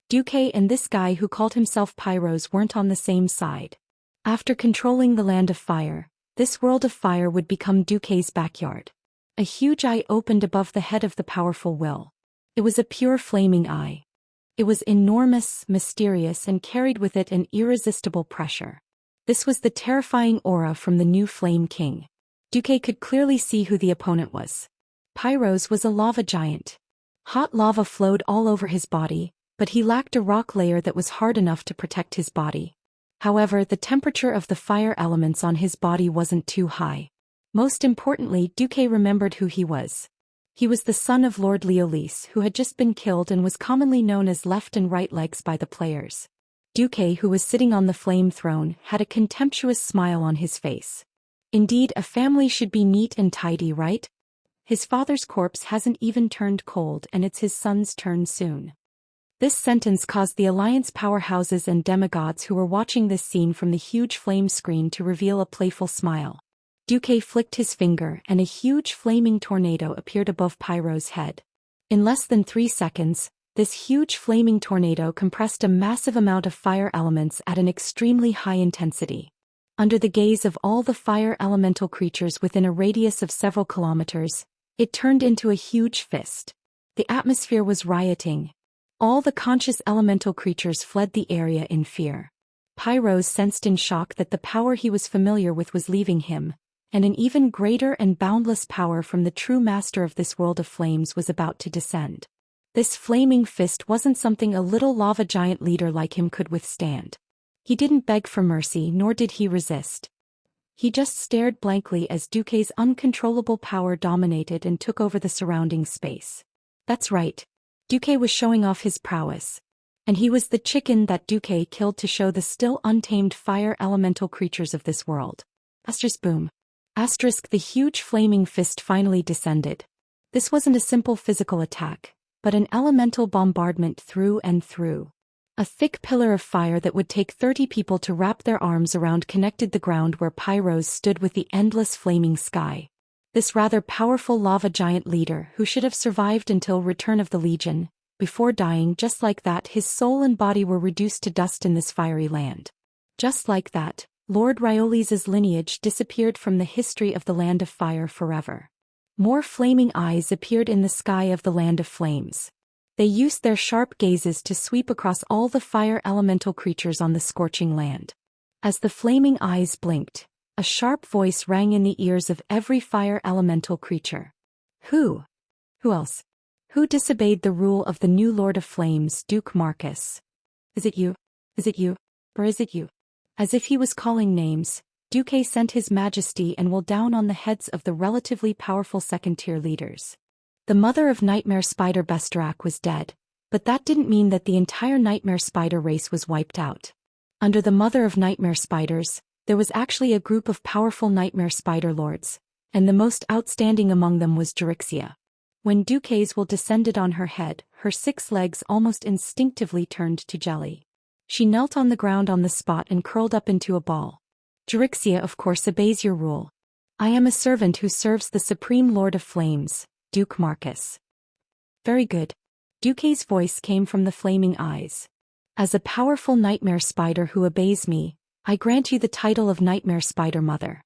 Duque and this guy who called himself Pyros weren't on the same side. After controlling the Land of Fire, this world of fire would become Duque's backyard. A huge eye opened above the head of the powerful will. It was a pure flaming eye. It was enormous, mysterious, and carried with it an irresistible pressure. This was the terrifying aura from the new Flame King. Duque could clearly see who the opponent was. Pyros was a lava giant. Hot lava flowed all over his body, but he lacked a rock layer that was hard enough to protect his body. However, the temperature of the fire elements on his body wasn't too high. Most importantly, Duque remembered who he was. He was the son of Lord Leolis, who had just been killed and was commonly known as left and right legs by the players. Duque, who was sitting on the flame throne, had a contemptuous smile on his face. Indeed, a family should be neat and tidy, right? His father's corpse hasn't even turned cold, and it's his son's turn soon. This sentence caused the Alliance powerhouses and demigods who were watching this scene from the huge flame screen to reveal a playful smile. Duque flicked his finger and a huge flaming tornado appeared above Pyro's head. In less than 3 seconds, this huge flaming tornado compressed a massive amount of fire elements at an extremely high intensity. Under the gaze of all the fire elemental creatures within a radius of several kilometers, it turned into a huge fist. The atmosphere was rioting. All the conscious elemental creatures fled the area in fear. Pyros sensed in shock that the power he was familiar with was leaving him, and an even greater and boundless power from the true master of this world of flames was about to descend. This flaming fist wasn't something a little lava giant leader like him could withstand. He didn't beg for mercy, nor did he resist. He just stared blankly as Duque's uncontrollable power dominated and took over the surrounding space. That's right. Duque was showing off his prowess. And he was the chicken that Duque killed to show the still untamed fire elemental creatures of this world. Asterisk boom. Asterisk the huge flaming fist finally descended. This wasn't a simple physical attack, but an elemental bombardment through and through. A thick pillar of fire that would take 30 people to wrap their arms around connected the ground where Pyros stood with the endless flaming sky. This rather powerful lava giant leader who should have survived until return of the Legion, before dying just like that his soul and body were reduced to dust in this fiery land. Just like that, Lord Riolis's lineage disappeared from the history of the Land of Fire forever. More flaming eyes appeared in the sky of the Land of Flames. They used their sharp gazes to sweep across all the fire elemental creatures on the scorching land. As the flaming eyes blinked, a sharp voice rang in the ears of every fire elemental creature. Who? Who else? Who disobeyed the rule of the new Lord of Flames, Duke Marcus? Is it you? Is it you? Or is it you? As if he was calling names, Duque sent his majesty and will down on the heads of the relatively powerful second-tier leaders. The mother of Nightmare Spider Besterac was dead, but that didn't mean that the entire Nightmare Spider race was wiped out. Under the mother of Nightmare Spiders, there was actually a group of powerful Nightmare Spider lords, and the most outstanding among them was Xianxia. When Duque's will descended on her head, her 6 legs almost instinctively turned to jelly. She knelt on the ground on the spot and curled up into a ball. Xianxia of course obeys your rule. I am a servant who serves the Supreme Lord of Flames, Duke Marcus. Very good. Duque's voice came from the flaming eyes. As a powerful Nightmare Spider who obeys me, I grant you the title of Nightmare Spider Mother.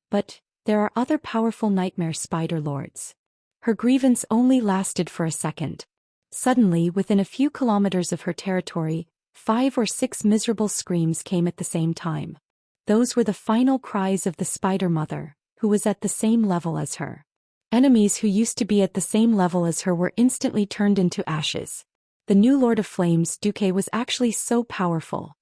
But there are other powerful Nightmare Spider lords. Her grievance only lasted for a second. Suddenly, within a few kilometers of her territory, 5 or 6 miserable screams came at the same time. Those were the final cries of the Spider Mother, who was at the same level as her. Enemies who used to be at the same level as her were instantly turned into ashes. The new Lord of Flames, Duque, was actually so powerful.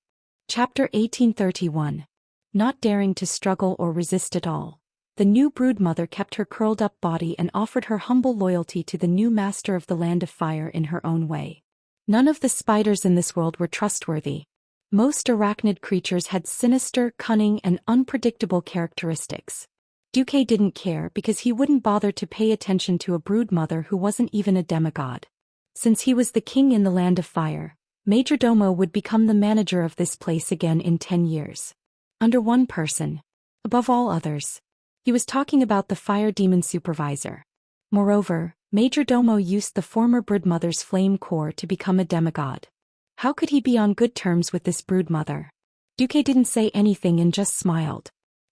Chapter 1831. Not daring to struggle or resist at all, the new broodmother kept her curled-up body and offered her humble loyalty to the new master of the Land of Fire in her own way. None of the spiders in this world were trustworthy. Most arachnid creatures had sinister, cunning, and unpredictable characteristics. Duque didn't care because he wouldn't bother to pay attention to a broodmother who wasn't even a demigod. Since he was the king in the Land of Fire, Majordomo would become the manager of this place again in 10 years. Under one person. Above all others. He was talking about the fire demon supervisor. Moreover, Majordomo used the former broodmother's flame core to become a demigod. How could he be on good terms with this broodmother? Duque didn't say anything and just smiled.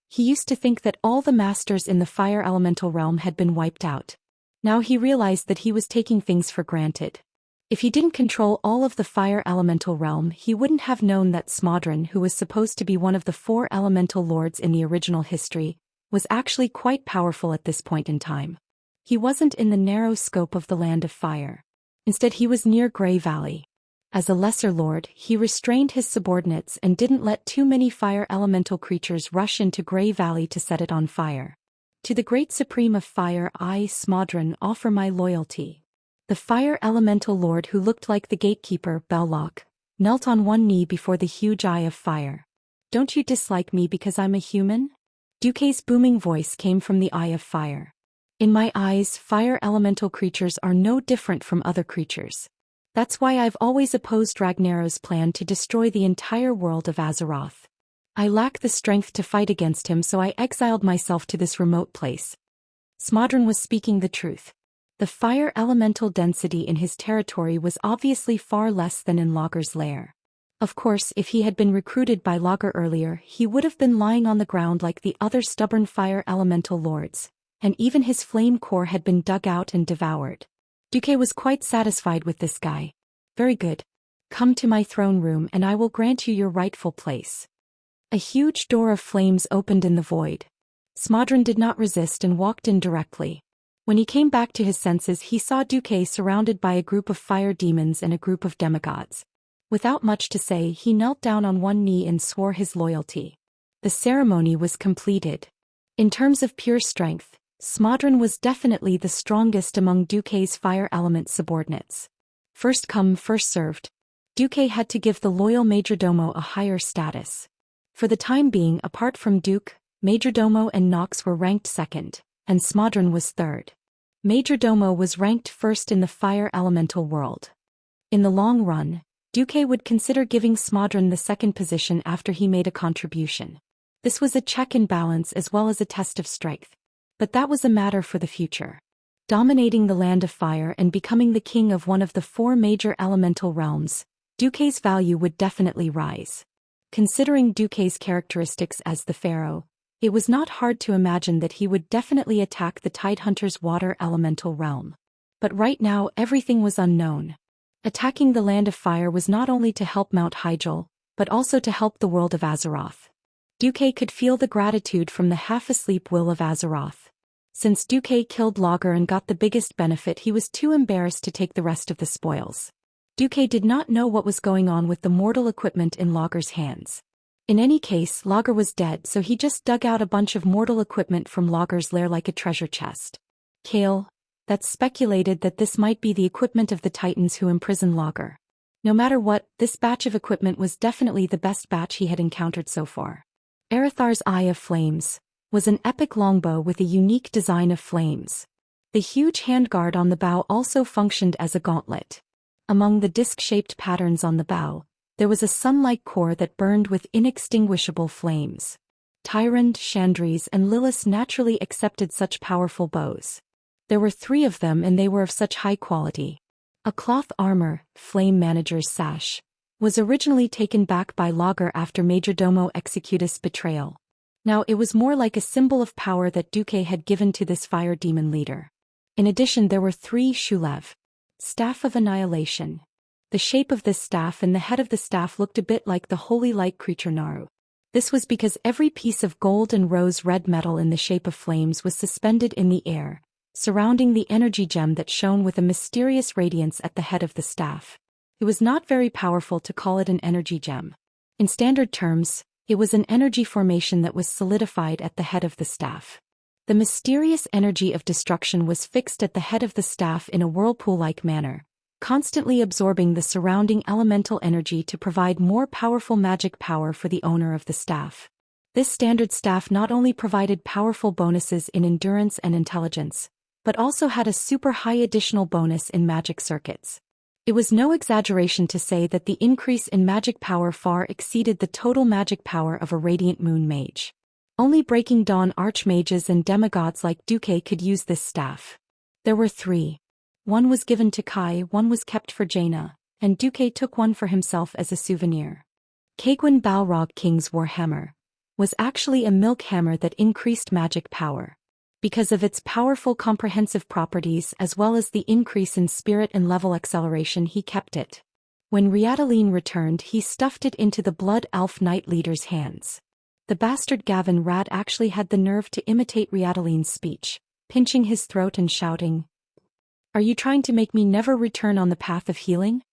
He used to think that all the masters in the fire elemental realm had been wiped out. Now he realized that he was taking things for granted. If he didn't control all of the fire elemental realm, he wouldn't have known that Smodron, who was supposed to be one of the 4 elemental lords in the original history, was actually quite powerful at this point in time. He wasn't in the narrow scope of the Land of Fire. Instead, he was near Grey Valley. As a lesser lord, he restrained his subordinates and didn't let too many fire elemental creatures rush into Grey Valley to set it on fire. To the great supreme of fire, I, Smodron, offer my loyalty. The fire elemental lord, who looked like the gatekeeper, Belloc, knelt on one knee before the huge eye of fire. Don't you dislike me because I'm a human? Duque's booming voice came from the eye of fire. In my eyes, fire elemental creatures are no different from other creatures. That's why I've always opposed Ragnarok's plan to destroy the entire world of Azeroth. I lack the strength to fight against him, so I exiled myself to this remote place. Smodron was speaking the truth. The fire elemental density in his territory was obviously far less than in Logger's lair. Of course, if he had been recruited by Lager earlier, he would have been lying on the ground like the other stubborn fire elemental lords, and even his flame core had been dug out and devoured. Duque was quite satisfied with this guy. Very good. Come to my throne room and I will grant you your rightful place. A huge door of flames opened in the void. Smodron did not resist and walked in directly. When he came back to his senses, he saw Duque surrounded by a group of fire demons and a group of demigods. Without much to say, he knelt down on one knee and swore his loyalty. The ceremony was completed. In terms of pure strength, Smodron was definitely the strongest among Duque's fire element subordinates. First come, first served. Duque had to give the loyal Majordomo a higher status. For the time being, apart from Duke, Majordomo and Nox were ranked second, and Smodron was third. Majordomo was ranked first in the fire elemental world. In the long run, Duque would consider giving Smodron the second position after he made a contribution. This was a check and balance as well as a test of strength. But that was a matter for the future. Dominating the land of fire and becoming the king of one of the 4 major elemental realms, Duque's value would definitely rise. Considering Duque's characteristics as the pharaoh, it was not hard to imagine that he would definitely attack the Tidehunter's water elemental realm. But right now everything was unknown. Attacking the land of fire was not only to help Mount Hyjal, but also to help the world of Azeroth. Duque could feel the gratitude from the half-asleep will of Azeroth. Since Duque killed Lager and got the biggest benefit, he was too embarrassed to take the rest of the spoils. Duque did not know what was going on with the mortal equipment in Lager's hands. In any case, Lager was dead, so he just dug out a bunch of mortal equipment from Lager's lair like a treasure chest. Kale, that's speculated that this might be the equipment of the Titans who imprison Lager. No matter what, this batch of equipment was definitely the best batch he had encountered so far. Arethar's Eye of Flames was an epic longbow with a unique design of flames. The huge handguard on the bow also functioned as a gauntlet. Among the disc-shaped patterns on the bow, there was a sun-like core that burned with inextinguishable flames. Tyrande, Chandrese, and Lilith naturally accepted such powerful bows. There were 3 of them and they were of such high quality. A cloth armor, Flame Manager's Sash, was originally taken back by Lager after Majordomo Executus' betrayal. Now it was more like a symbol of power that Duque had given to this fire demon leader. In addition, there were 3 Shulev. Staff of Annihilation. The shape of this staff and the head of the staff looked a bit like the holy light creature Naru. This was because every piece of gold and rose-red metal in the shape of flames was suspended in the air, surrounding the energy gem that shone with a mysterious radiance at the head of the staff. It was not very powerful to call it an energy gem. In standard terms, it was an energy formation that was solidified at the head of the staff. The mysterious energy of destruction was fixed at the head of the staff in a whirlpool-like manner, constantly absorbing the surrounding elemental energy to provide more powerful magic power for the owner of the staff. This standard staff not only provided powerful bonuses in endurance and intelligence, but also had a super high additional bonus in magic circuits. It was no exaggeration to say that the increase in magic power far exceeded the total magic power of a Radiant Moon mage. Only Breaking Dawn archmages and demigods like Duque could use this staff. There were 3. One was given to Kai, one was kept for Jaina, and Duque took one for himself as a souvenir. Kagwin Balrog King's Warhammer was actually a milk hammer that increased magic power. Because of its powerful comprehensive properties as well as the increase in spirit and level acceleration, he kept it. When Riadaline returned, he stuffed it into the Blood Elf Knight leader's hands. The bastard Gavin Rad actually had the nerve to imitate Riadaline's speech, pinching his throat and shouting, "Are you trying to make me never return on the path of healing?"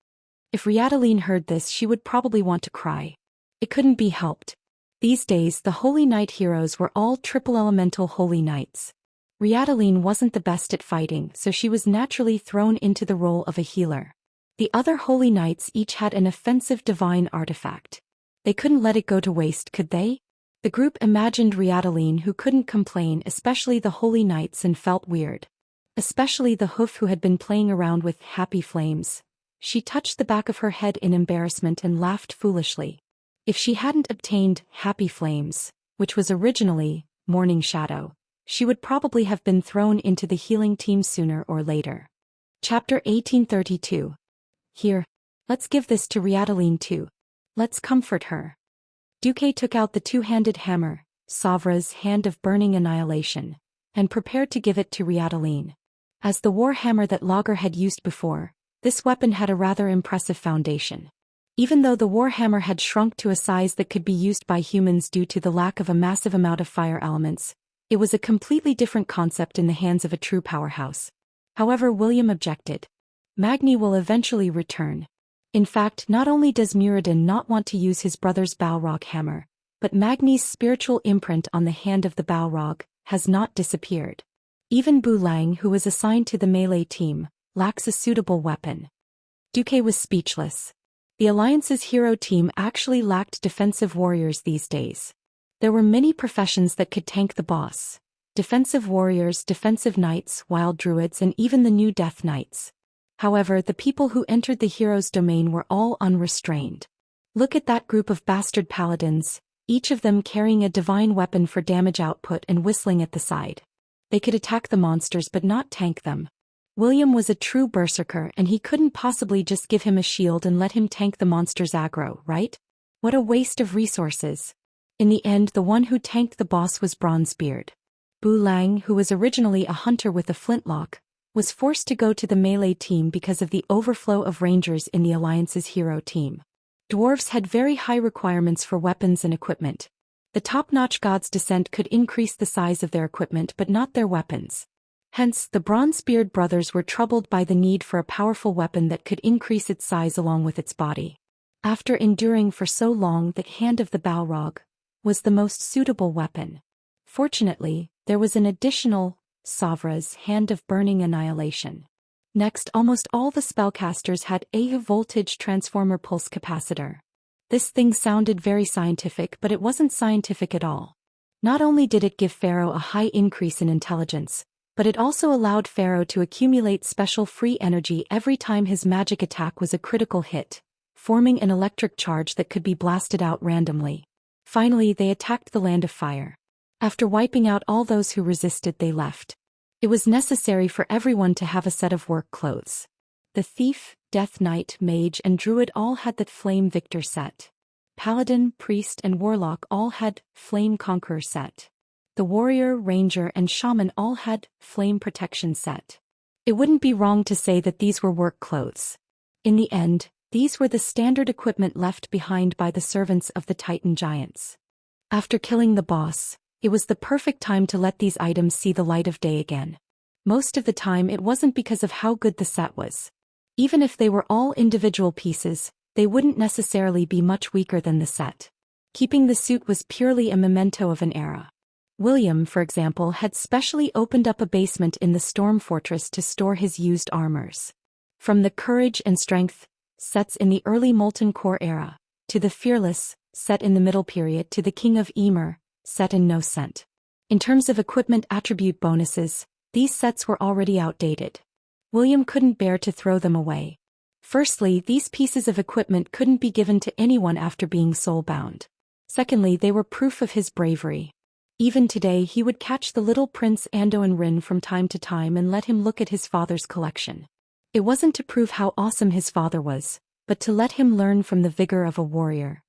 If Riadaline heard this, she would probably want to cry. It couldn't be helped. These days, the Holy Knight heroes were all triple elemental Holy Knights. Riadaline wasn't the best at fighting, so she was naturally thrown into the role of a healer. The other Holy Knights each had an offensive divine artifact. They couldn't let it go to waste, could they? The group imagined Riadaline, who couldn't complain, especially the Holy Knights, and felt weird. Especially the Hoof, who had been playing around with Happy Flames. She touched the back of her head in embarrassment and laughed foolishly. If she hadn't obtained Happy Flames, which was originally Morning Shadow, she would probably have been thrown into the healing team sooner or later. Chapter 1832. Here, let's give this to Riadaline too. Let's comfort her. Duque took out the two-handed hammer, Savra's hand of burning annihilation, and prepared to give it to Riataline. As the war hammer that Lager had used before, this weapon had a rather impressive foundation. Even though the war hammer had shrunk to a size that could be used by humans due to the lack of a massive amount of fire elements, it was a completely different concept in the hands of a true powerhouse. However, William objected. Magni will eventually return. In fact, not only does Muradin not want to use his brother's Balrog hammer, but Magni's spiritual imprint on the hand of the Balrog has not disappeared. Even Bu Lang, who was assigned to the melee team, lacks a suitable weapon. Duque was speechless. The Alliance's hero team actually lacked defensive warriors these days. There were many professions that could tank the boss. Defensive warriors, defensive knights, wild druids, and even the new death knights. However, the people who entered the hero's domain were all unrestrained. Look at that group of bastard paladins, each of them carrying a divine weapon for damage output and whistling at the side. They could attack the monsters but not tank them. William was a true berserker and he couldn't possibly just give him a shield and let him tank the monster's aggro, right? What a waste of resources. In the end, the one who tanked the boss was Bronzebeard. Bu Lang, who was originally a hunter with a flintlock, was forced to go to the melee team because of the overflow of rangers in the Alliance's hero team. Dwarves had very high requirements for weapons and equipment. The top-notch God's Descent could increase the size of their equipment but not their weapons. Hence, the Bronzebeard brothers were troubled by the need for a powerful weapon that could increase its size along with its body. After enduring for so long, the hand of the Balrog was the most suitable weapon. Fortunately, there was an additional Savra's hand of burning annihilation. Next, almost all the spellcasters had a voltage transformer pulse capacitor. This thing sounded very scientific, but it wasn't scientific at all. Not only did it give Pharaoh a high increase in intelligence, but it also allowed Pharaoh to accumulate special free energy every time his magic attack was a critical hit, forming an electric charge that could be blasted out randomly. Finally, they attacked the Land of Fire. After wiping out all those who resisted, they left. It was necessary for everyone to have a set of work clothes. The thief, death knight, mage, and druid all had the flame victor set. Paladin, priest, and warlock all had flame conqueror set. The warrior, ranger, and shaman all had flame protection set. It wouldn't be wrong to say that these were work clothes. In the end, these were the standard equipment left behind by the servants of the Titan giants. After killing the boss, it was the perfect time to let these items see the light of day again. Most of the time it wasn't because of how good the set was. Even if they were all individual pieces, they wouldn't necessarily be much weaker than the set. Keeping the suit was purely a memento of an era. William, for example, had specially opened up a basement in the Storm Fortress to store his used armors. From the Courage and Strength sets in the early Molten Core era, to the Fearless set in the Middle Period, to the King of Ymir set in No Scent. In terms of equipment attribute bonuses, these sets were already outdated. William couldn't bear to throw them away. Firstly, these pieces of equipment couldn't be given to anyone after being soul-bound. Secondly, they were proof of his bravery. Even today, he would catch the little Prince Anduin Rin from time to time and let him look at his father's collection. It wasn't to prove how awesome his father was, but to let him learn from the vigor of a warrior.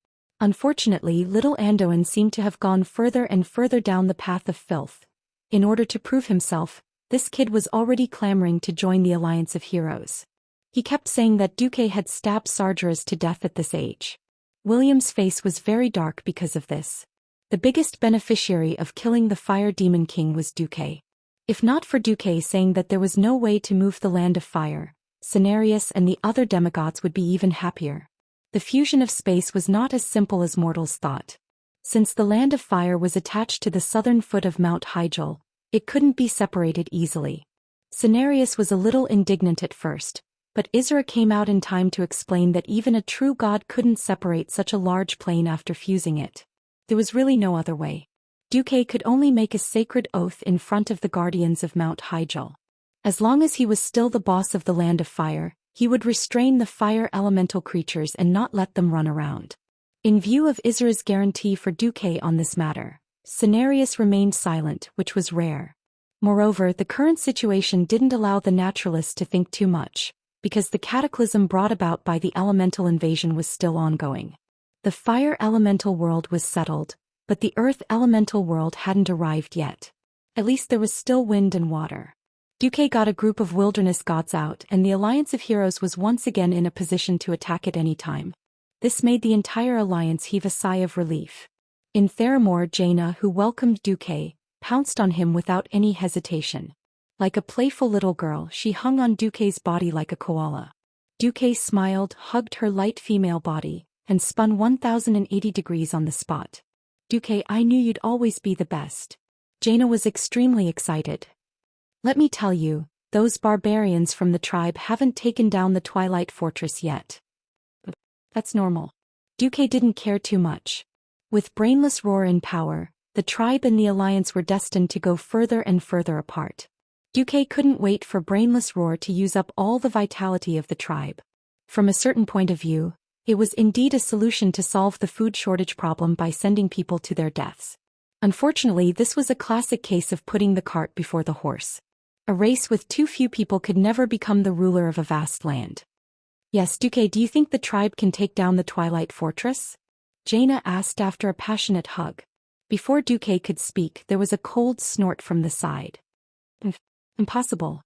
Unfortunately, little Anduin seemed to have gone further and further down the path of filth. In order to prove himself, this kid was already clamoring to join the Alliance of Heroes. He kept saying that Duque had stabbed Sargeras to death at this age. William's face was very dark because of this. The biggest beneficiary of killing the Fire Demon King was Duque. If not for Duque saying that there was no way to move the Land of Fire, Cenarius and the other demigods would be even happier. The fusion of space was not as simple as mortals thought. Since the Land of Fire was attached to the southern foot of Mount Hyjal, it couldn't be separated easily. Cenarius was a little indignant at first, but Isra came out in time to explain that even a true god couldn't separate such a large plane after fusing it. There was really no other way. Duque could only make a sacred oath in front of the guardians of Mount Hyjal. As long as he was still the boss of the Land of Fire, he would restrain the fire elemental creatures and not let them run around. In view of Isra's guarantee for Duque on this matter, Cenarius remained silent, which was rare. Moreover, the current situation didn't allow the naturalists to think too much, because the cataclysm brought about by the elemental invasion was still ongoing. The fire elemental world was settled, but the earth elemental world hadn't arrived yet. At least there was still wind and water. Duque got a group of wilderness gods out, and the Alliance of Heroes was once again in a position to attack at any time. This made the entire alliance heave a sigh of relief. In Theramore, Jaina, who welcomed Duque, pounced on him without any hesitation. Like a playful little girl, she hung on Duque's body like a koala. Duque smiled, hugged her light female body, and spun 1,080 degrees on the spot. Duque, I knew you'd always be the best. Jaina was extremely excited. Let me tell you, those barbarians from the tribe haven't taken down the Twilight Fortress yet. That's normal. Duque didn't care too much. With Brainless Roar in power, the tribe and the alliance were destined to go further and further apart. Duque couldn't wait for Brainless Roar to use up all the vitality of the tribe. From a certain point of view, it was indeed a solution to solve the food shortage problem by sending people to their deaths. Unfortunately, this was a classic case of putting the cart before the horse. A race with too few people could never become the ruler of a vast land. Yes, Duque, do you think the tribe can take down the Twilight Fortress? Jaina asked after a passionate hug. Before Duque could speak, there was a cold snort from the side. Impossible.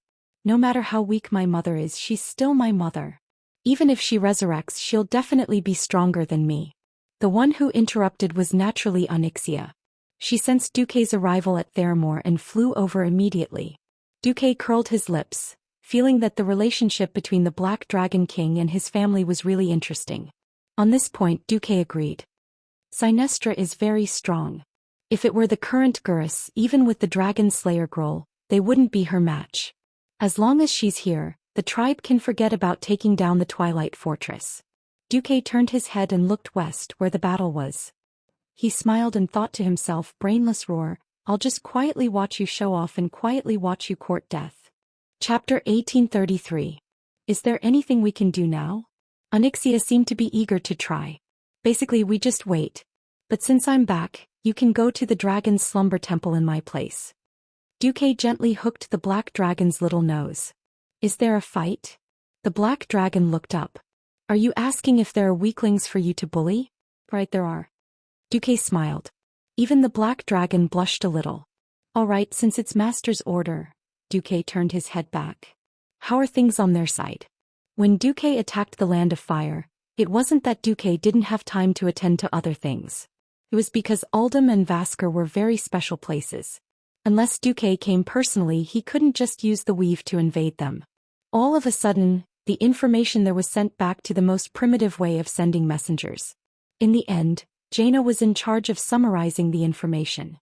No matter how weak my mother is, she's still my mother. Even if she resurrects, she'll definitely be stronger than me. The one who interrupted was naturally Onyxia. She sensed Duque's arrival at Theramore and flew over immediately. Duque curled his lips, feeling that the relationship between the Black Dragon King and his family was really interesting. On this point, Duque agreed. Sinestra is very strong. If it were the current Gurus, even with the Dragon Slayer Groll, they wouldn't be her match. As long as she's here, the tribe can forget about taking down the Twilight Fortress. Duque turned his head and looked west where the battle was. He smiled and thought to himself, Brainless Roar, I'll just quietly watch you show off and quietly watch you court death. Chapter 1833. Is there anything we can do now? Onyxia seemed to be eager to try. Basically, we just wait. But since I'm back, you can go to the dragon's slumber temple in my place. Duque gently hooked the black dragon's little nose. Is there a fight? The black dragon looked up. Are you asking if there are weaklings for you to bully? Right, there are. Duque smiled. Even the black dragon blushed a little. All right, since it's master's order. Duque turned his head back. How are things on their side? When Duque attacked the Land of Fire, it wasn't that Duque didn't have time to attend to other things. It was because Uldum and Vasker were very special places. Unless Duque came personally, he couldn't just use the weave to invade them. All of a sudden, the information there was sent back to the most primitive way of sending messengers. In the end, Jaina was in charge of summarizing the information.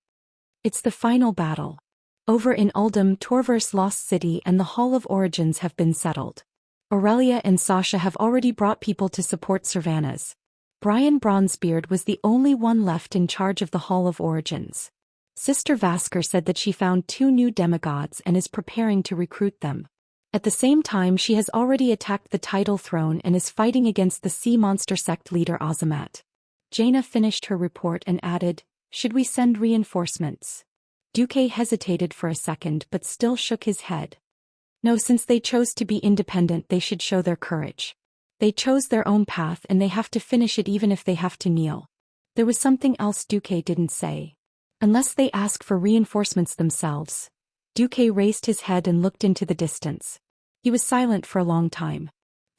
It's the final battle. Over in Uldum, Torver's lost city and the Hall of Origins have been settled. Aurelia and Sasha have already brought people to support Sylvanas. Brian Bronzebeard was the only one left in charge of the Hall of Origins. Sister Vasker said that she found 2 new demigods and is preparing to recruit them. At the same time, she has already attacked the tidal throne and is fighting against the sea monster sect leader Azamat. Jaina finished her report and added, should we send reinforcements? Duque hesitated for a second but still shook his head. No, since they chose to be independent, they should show their courage. They chose their own path and they have to finish it even if they have to kneel. There was something else Duque didn't say. Unless they ask for reinforcements themselves. Duque raised his head and looked into the distance. He was silent for a long time.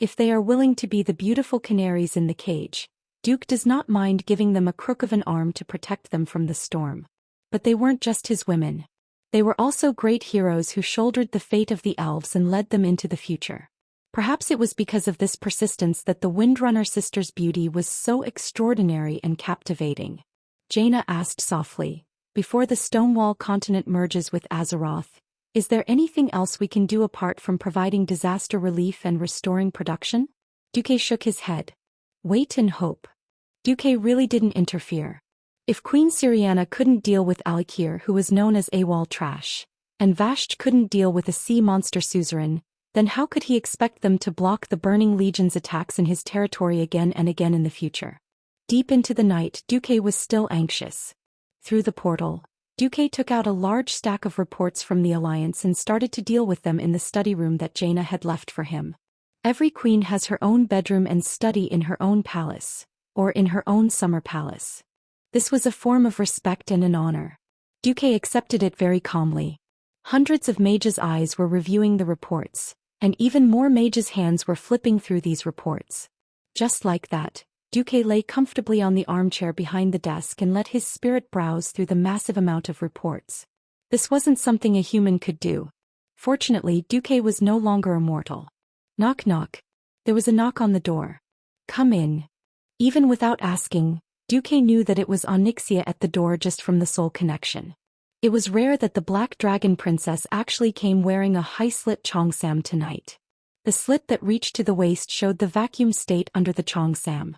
If they are willing to be the beautiful canaries in the cage, Duke does not mind giving them a crook of an arm to protect them from the storm. But they weren't just his women. They were also great heroes who shouldered the fate of the elves and led them into the future. Perhaps it was because of this persistence that the Windrunner sisters' beauty was so extraordinary and captivating. Jaina asked softly, before the Stonewall continent merges with Azeroth, is there anything else we can do apart from providing disaster relief and restoring production? Duque shook his head. Wait and hope. Duque really didn't interfere. If Queen Syriana couldn't deal with Alikir, who was known as AWOL trash, and Vasht couldn't deal with a sea monster suzerain, then how could he expect them to block the Burning Legion's attacks in his territory again and again in the future? Deep into the night, Duque was still anxious. Through the portal, Duque took out a large stack of reports from the Alliance and started to deal with them in the study room that Jaina had left for him. Every queen has her own bedroom and study in her own palace. or in her own summer palace. This was a form of respect and an honor. Duque accepted it very calmly. Hundreds of mages' eyes were reviewing the reports, and even more mages' hands were flipping through these reports. Just like that, Duque lay comfortably on the armchair behind the desk and let his spirit browse through the massive amount of reports. This wasn't something a human could do. Fortunately, Duque was no longer immortal. Knock knock. There was a knock on the door. Come in. Even without asking, Duque knew that it was Xianxia at the door just from the soul connection. It was rare that the Black Dragon Princess actually came wearing a high-slit cheongsam tonight. The slit that reached to the waist showed the vacuum state under the cheongsam.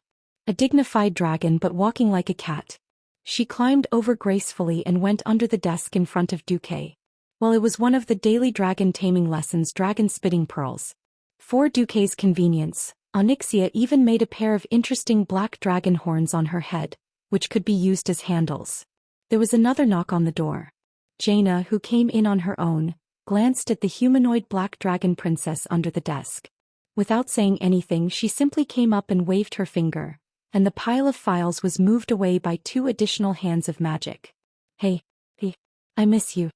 A dignified dragon but walking like a cat. She climbed over gracefully and went under the desk in front of Duque. Well, it was one of the daily dragon taming lessons, dragon spitting pearls. For Duque's convenience, Xianxia even made a pair of interesting black dragon horns on her head, which could be used as handles. There was another knock on the door. Jaina, who came in on her own, glanced at the humanoid black dragon princess under the desk. Without saying anything, she simply came up and waved her finger, and the pile of files was moved away by 2 additional hands of magic. Hey, I miss you.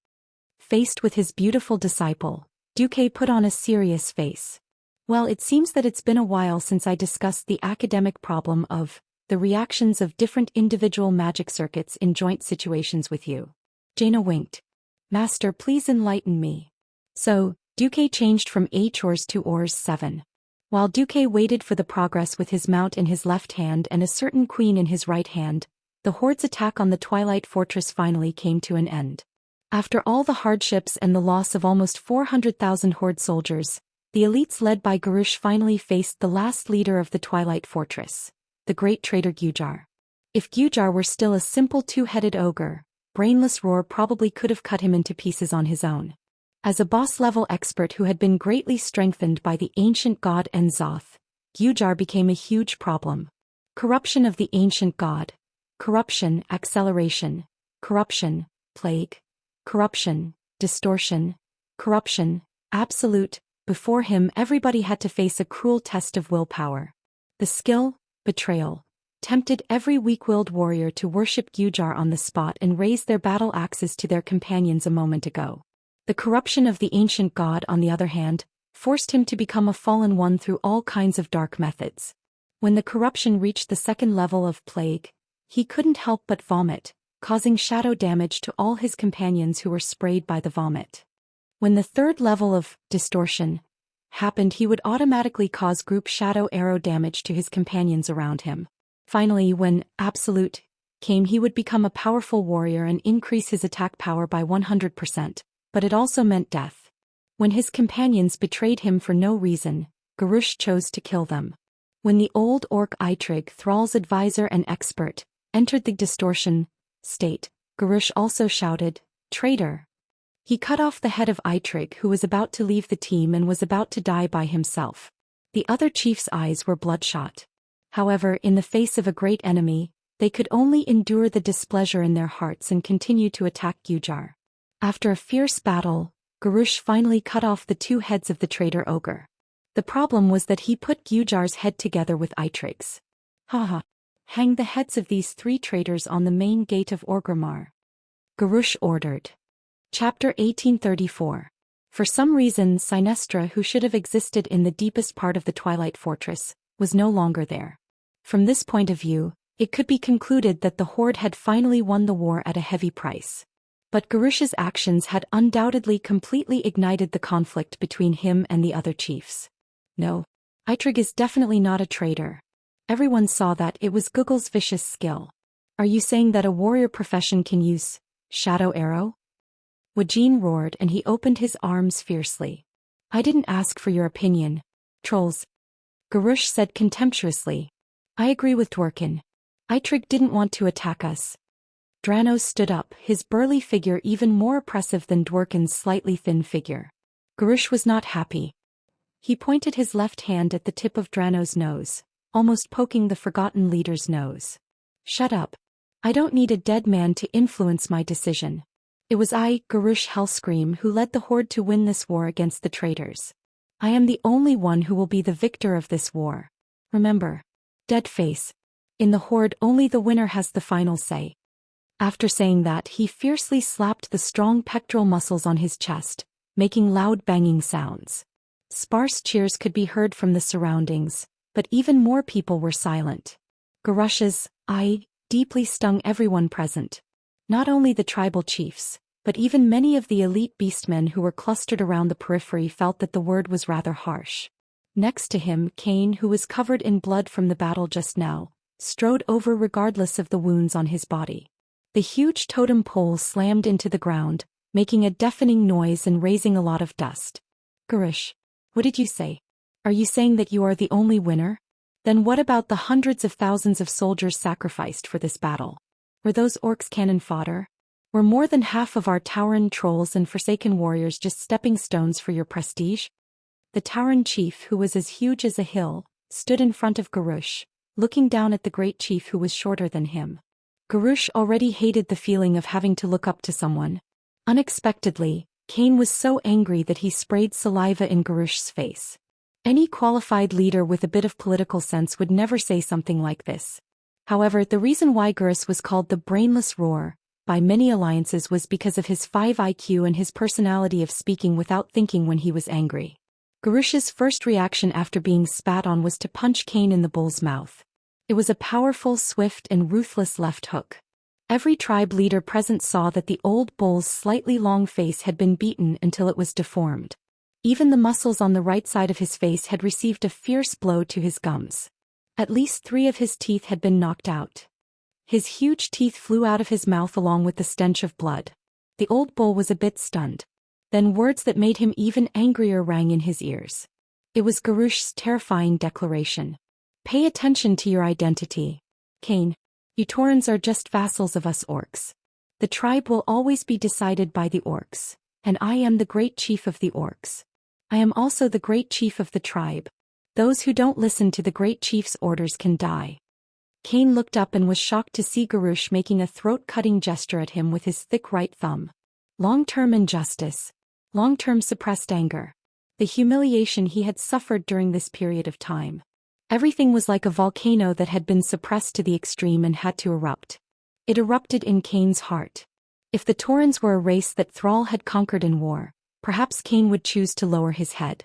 Faced with his beautiful disciple, Duque put on a serious face. Well, it seems that it's been a while since I discussed the academic problem of the reactions of different individual magic circuits in joint situations with you. Jaina winked. Master, please enlighten me. So, Duque changed from H ors to ors 7. While Duque waited for the progress with his mount in his left hand and a certain queen in his right hand, the Horde's attack on the Twilight Fortress finally came to an end. After all the hardships and the loss of almost 400,000 Horde soldiers, the elites led by Garush finally faced the last leader of the Twilight Fortress, the great traitor Gujar. If Gujar were still a simple 2-headed ogre, brainless Roar probably could have cut him into pieces on his own. As a boss-level expert who had been greatly strengthened by the ancient god Enzoth, Gujar became a huge problem. Corruption of the ancient god. Corruption, acceleration. Corruption, plague. Corruption, distortion. Corruption, absolute. Before him, everybody had to face a cruel test of willpower. The skill, betrayal, tempted every weak-willed warrior to worship Gujar on the spot and raise their battle axes to their companions a moment ago. The corruption of the ancient god, on the other hand, forced him to become a fallen one through all kinds of dark methods. When the corruption reached the 2nd level of plague, he couldn't help but vomit, causing shadow damage to all his companions who were sprayed by the vomit. When the 3rd level of distortion happened, he would automatically cause group shadow arrow damage to his companions around him. Finally, when absolute came, he would become a powerful warrior and increase his attack power by 100%, but it also meant death. When his companions betrayed him for no reason, Garush chose to kill them. When the old orc Eitrig, Thrall's advisor and expert, entered the distortion state, Garush also shouted, "Traitor!" He cut off the head of Eitrig, who was about to leave the team and was about to die by himself. The other chief's eyes were bloodshot. However, in the face of a great enemy, they could only endure the displeasure in their hearts and continue to attack Gujar. After a fierce battle, Garush finally cut off the 2 heads of the traitor ogre. The problem was that he put Gujar's head together with Eitrig's. Haha. Hang the heads of these 3 traitors on the main gate of Orgrimmar. Garush ordered. Chapter 1834. For some reason, Sinestra, who should have existed in the deepest part of the Twilight Fortress, was no longer there. From this point of view, it could be concluded that the Horde had finally won the war at a heavy price. But Garush's actions had undoubtedly completely ignited the conflict between him and the other chiefs. No, Eitrig is definitely not a traitor. Everyone saw that it was Google's vicious skill. Are you saying that a warrior profession can use shadow arrow? Wajin roared and he opened his arms fiercely. I didn't ask for your opinion. Trolls. Garush said contemptuously. I agree with Dworkin. Eitrig didn't want to attack us. Dranos stood up, his burly figure even more oppressive than Dworkin's slightly thin figure. Garush was not happy. He pointed his left hand at the tip of Dranos' nose, almost poking the forgotten leader's nose. Shut up. I don't need a dead man to influence my decision. It was I, Garush Hellscream, who led the Horde to win this war against the traitors. I am the only one who will be the victor of this war. Remember. Dead face. In the horde only the winner has the final say. After saying that, he fiercely slapped the strong pectoral muscles on his chest, making loud banging sounds. Sparse cheers could be heard from the surroundings, but even more people were silent. Garush's "I" deeply stung everyone present. Not only the tribal chiefs, but even many of the elite beastmen who were clustered around the periphery felt that the word was rather harsh. Next to him, Cain, who was covered in blood from the battle just now, strode over regardless of the wounds on his body. The huge totem pole slammed into the ground, making a deafening noise and raising a lot of dust. Garush, what did you say? Are you saying that you are the only winner? Then what about the hundreds of thousands of soldiers sacrificed for this battle? Were those orcs cannon fodder? Were more than half of our Tauren trolls and Forsaken warriors just stepping stones for your prestige? The Tauren chief, who was as huge as a hill, stood in front of Garush, looking down at the great chief who was shorter than him. Garush already hated the feeling of having to look up to someone. Unexpectedly, Cain was so angry that he sprayed saliva in Garush's face. Any qualified leader with a bit of political sense would never say something like this. However, the reason why Garush was called the Brainless Roar by many alliances was because of his 5 IQ and his personality of speaking without thinking when he was angry. Garush's first reaction after being spat on was to punch Cain in the bull's mouth. It was a powerful, swift, and ruthless left hook. Every tribe leader present saw that the old bull's slightly long face had been beaten until it was deformed. Even the muscles on the right side of his face had received a fierce blow to his gums. At least 3 of his teeth had been knocked out. His huge teeth flew out of his mouth along with the stench of blood. The old bull was a bit stunned. Then words that made him even angrier rang in his ears. It was Garush's terrifying declaration. Pay attention to your identity, Cain. You Taurens are just vassals of us orcs. The tribe will always be decided by the orcs, and I am the great chief of the orcs. I am also the great chief of the tribe. Those who don't listen to the great chief's orders can die. Cain looked up and was shocked to see Garush making a throat-cutting gesture at him with his thick right thumb. Long-term injustice. Long-term suppressed anger. The humiliation he had suffered during this period of time. Everything was like a volcano that had been suppressed to the extreme and had to erupt. It erupted in Cain's heart. If the Taurens were a race that Thrall had conquered in war, perhaps Cain would choose to lower his head.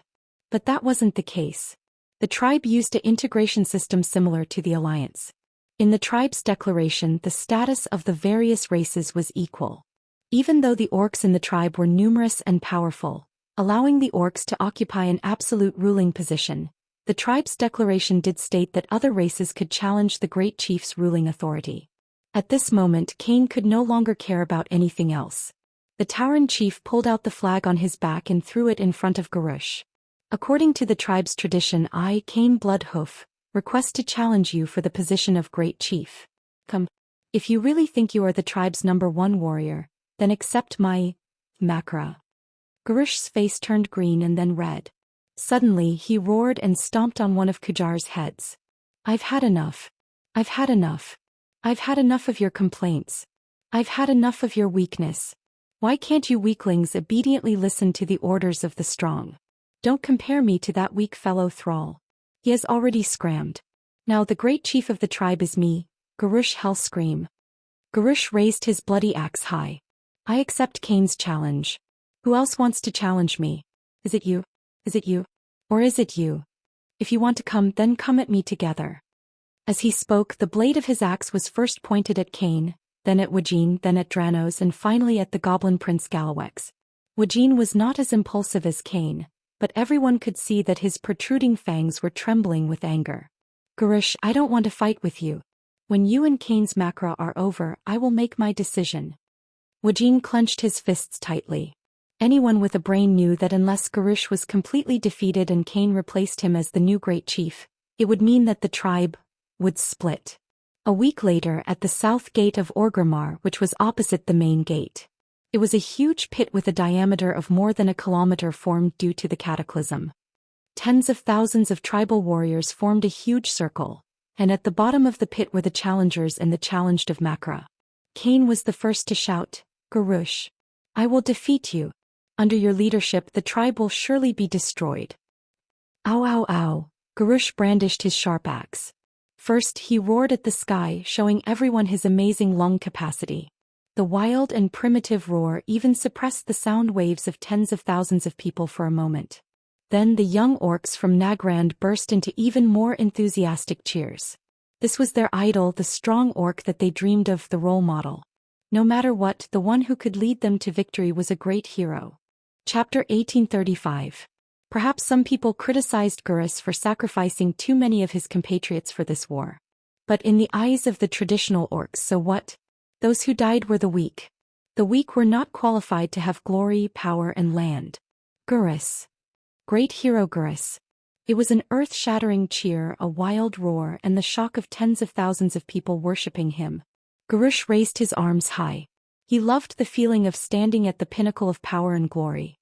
But that wasn't the case. The tribe used an integration system similar to the Alliance. In the tribe's declaration, the status of the various races was equal. Even though the orcs in the tribe were numerous and powerful, allowing the orcs to occupy an absolute ruling position, the tribe's declaration did state that other races could challenge the great chief's ruling authority. At this moment, Cain could no longer care about anything else. The Tauren chief pulled out the flag on his back and threw it in front of Garush. According to the tribe's tradition, I, Cain Bloodhoof, request to challenge you for the position of great chief. Come. If you really think you are the tribe's #1 warrior, then accept my Makra. Garush's face turned green and then red. Suddenly, he roared and stomped on one of Kujar's heads. I've had enough. I've had enough. I've had enough of your complaints. I've had enough of your weakness. Why can't you weaklings obediently listen to the orders of the strong? Don't compare me to that weak fellow Thrall. He has already scrammed. Now the great chief of the tribe is me, Garush Hellscream. Garush raised his bloody axe high. I accept Cain's challenge. Who else wants to challenge me? Is it you? Is it you? Or is it you? If you want to come, then come at me together. As he spoke, the blade of his axe was first pointed at Cain, then at Wajin, then at Dranos, and finally at the goblin prince Galawex. Wajin was not as impulsive as Cain, but everyone could see that his protruding fangs were trembling with anger. Garush, I don't want to fight with you. When you and Cain's Makra are over, I will make my decision. Wajin clenched his fists tightly. Anyone with a brain knew that unless Garush was completely defeated and Cain replaced him as the new great chief, it would mean that the tribe would split. A week later, at the south gate of Orgrimmar, which was opposite the main gate. It was a huge pit with a diameter of more than a kilometer formed due to the cataclysm. Tens of thousands of tribal warriors formed a huge circle, and at the bottom of the pit were the challengers and the challenged of Makra. Cain was the first to shout, Garush, I will defeat you. Under your leadership the tribe will surely be destroyed. Ow ow ow, Garush brandished his sharp axe. First he roared at the sky, showing everyone his amazing lung capacity. The wild and primitive roar even suppressed the sound waves of tens of thousands of people for a moment. Then the young orcs from Nagrand burst into even more enthusiastic cheers. This was their idol, the strong orc that they dreamed of, the role model. No matter what, the one who could lead them to victory was a great hero. Chapter 1835. Perhaps some people criticized Gurus for sacrificing too many of his compatriots for this war. But in the eyes of the traditional orcs, so what? Those who died were the weak. The weak were not qualified to have glory, power, and land. Gurus. Great hero Gurus. It was an earth-shattering cheer, a wild roar, and the shock of tens of thousands of people worshipping him. Gurus raised his arms high. He loved the feeling of standing at the pinnacle of power and glory.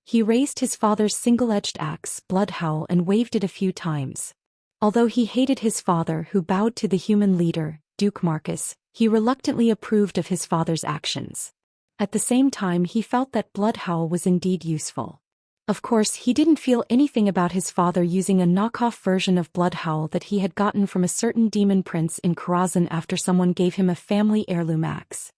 He raised his father's single-edged axe, Bloodhowl, and waved it a few times. Although he hated his father, who bowed to the human leader, Duke Marcus, he reluctantly approved of his father's actions. At the same time, he felt that Bloodhowl was indeed useful. Of course, he didn't feel anything about his father using a knockoff version of Bloodhowl that he had gotten from a certain demon prince in Karazhan after someone gave him a family heirloom axe.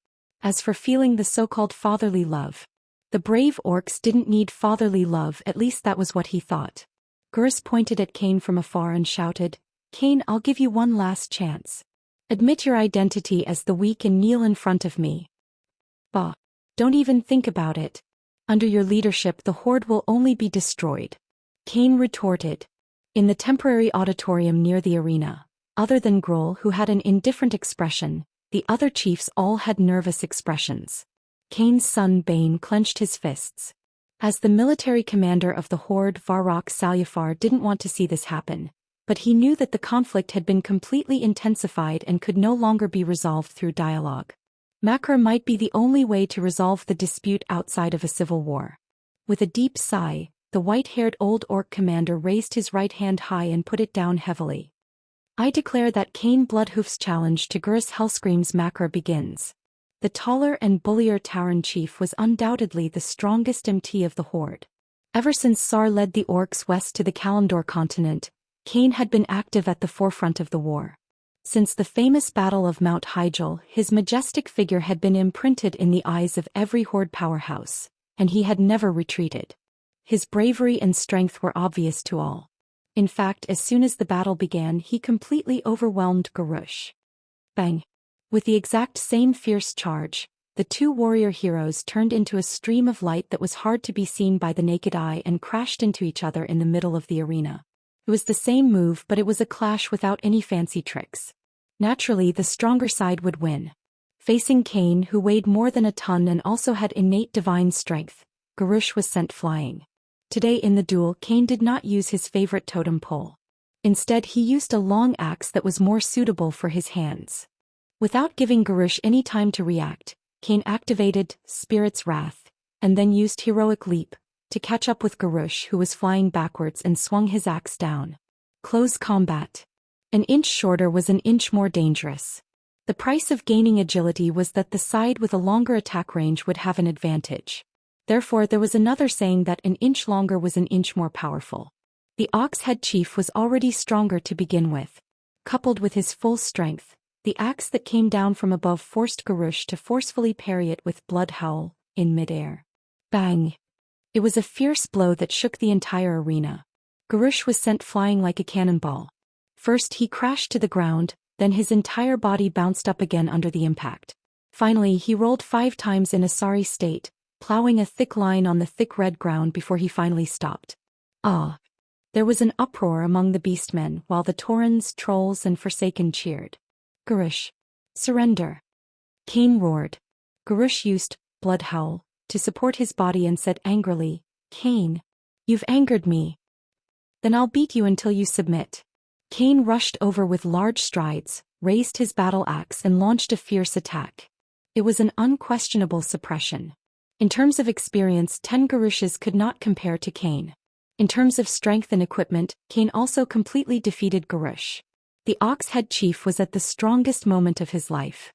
As for feeling the so-called fatherly love, the brave orcs didn't need fatherly love, at least that was what he thought. Gurus pointed at Cain from afar and shouted, "Cain, I'll give you one last chance. Admit your identity as the weak and kneel in front of me." "Bah. Don't even think about it. Under your leadership the horde will only be destroyed," Cain retorted. In the temporary auditorium near the arena, other than Grohl, who had an indifferent expression, the other chiefs all had nervous expressions. Cain's son Bane clenched his fists. As the military commander of the horde, Varrock Salyafar didn't want to see this happen, but he knew that the conflict had been completely intensified and could no longer be resolved through dialogue. Makr might be the only way to resolve the dispute outside of a civil war. With a deep sigh, the white-haired old orc commander raised his right hand high and put it down heavily. "I declare that Cain Bloodhoof's challenge to Gurus Hellscream's Makr begins." The taller and bullier Tauren chief was undoubtedly the strongest MT of the horde. Ever since Sar led the orcs west to the Kalimdor continent, Cain had been active at the forefront of the war. Since the famous Battle of Mount Hyjal, his majestic figure had been imprinted in the eyes of every horde powerhouse, and he had never retreated. His bravery and strength were obvious to all. In fact, as soon as the battle began, he completely overwhelmed Gurus. Bang! With the exact same fierce charge, the two warrior heroes turned into a stream of light that was hard to be seen by the naked eye and crashed into each other in the middle of the arena. It was the same move, but it was a clash without any fancy tricks. Naturally, the stronger side would win. Facing Cain, who weighed more than a ton and also had innate divine strength, Gurus was sent flying. Today in the duel, Cain did not use his favorite totem pole. Instead, he used a long axe that was more suitable for his hands. Without giving Gurus any time to react, Cain activated Spirit's Wrath, and then used Heroic Leap to catch up with Gurus, who was flying backwards, and swung his axe down. Close combat. An inch shorter was an inch more dangerous. The price of gaining agility was that the side with a longer attack range would have an advantage. Therefore, there was another saying that an inch longer was an inch more powerful. The Ox Head Chief was already stronger to begin with. Coupled with his full strength, the axe that came down from above forced Gurus to forcefully parry it with Bloodhowl in midair. Bang! It was a fierce blow that shook the entire arena. Gurus was sent flying like a cannonball. First he crashed to the ground, then his entire body bounced up again under the impact. Finally he rolled 5 times in a sorry state, plowing a thick line on the thick red ground before he finally stopped. Ah! There was an uproar among the beastmen while the Taurens, trolls and Forsaken cheered. Gurus, surrender! Cain roared. Gurus used Bloodhowl to support his body and said angrily, "Cain, you've angered me. Then I'll beat you until you submit." Cain rushed over with large strides, raised his battle axe and launched a fierce attack. It was an unquestionable suppression. In terms of experience, 10 Gurushes could not compare to Cain. In terms of strength and equipment, Cain also completely defeated Gurus. The Ox Head Chief was at the strongest moment of his life.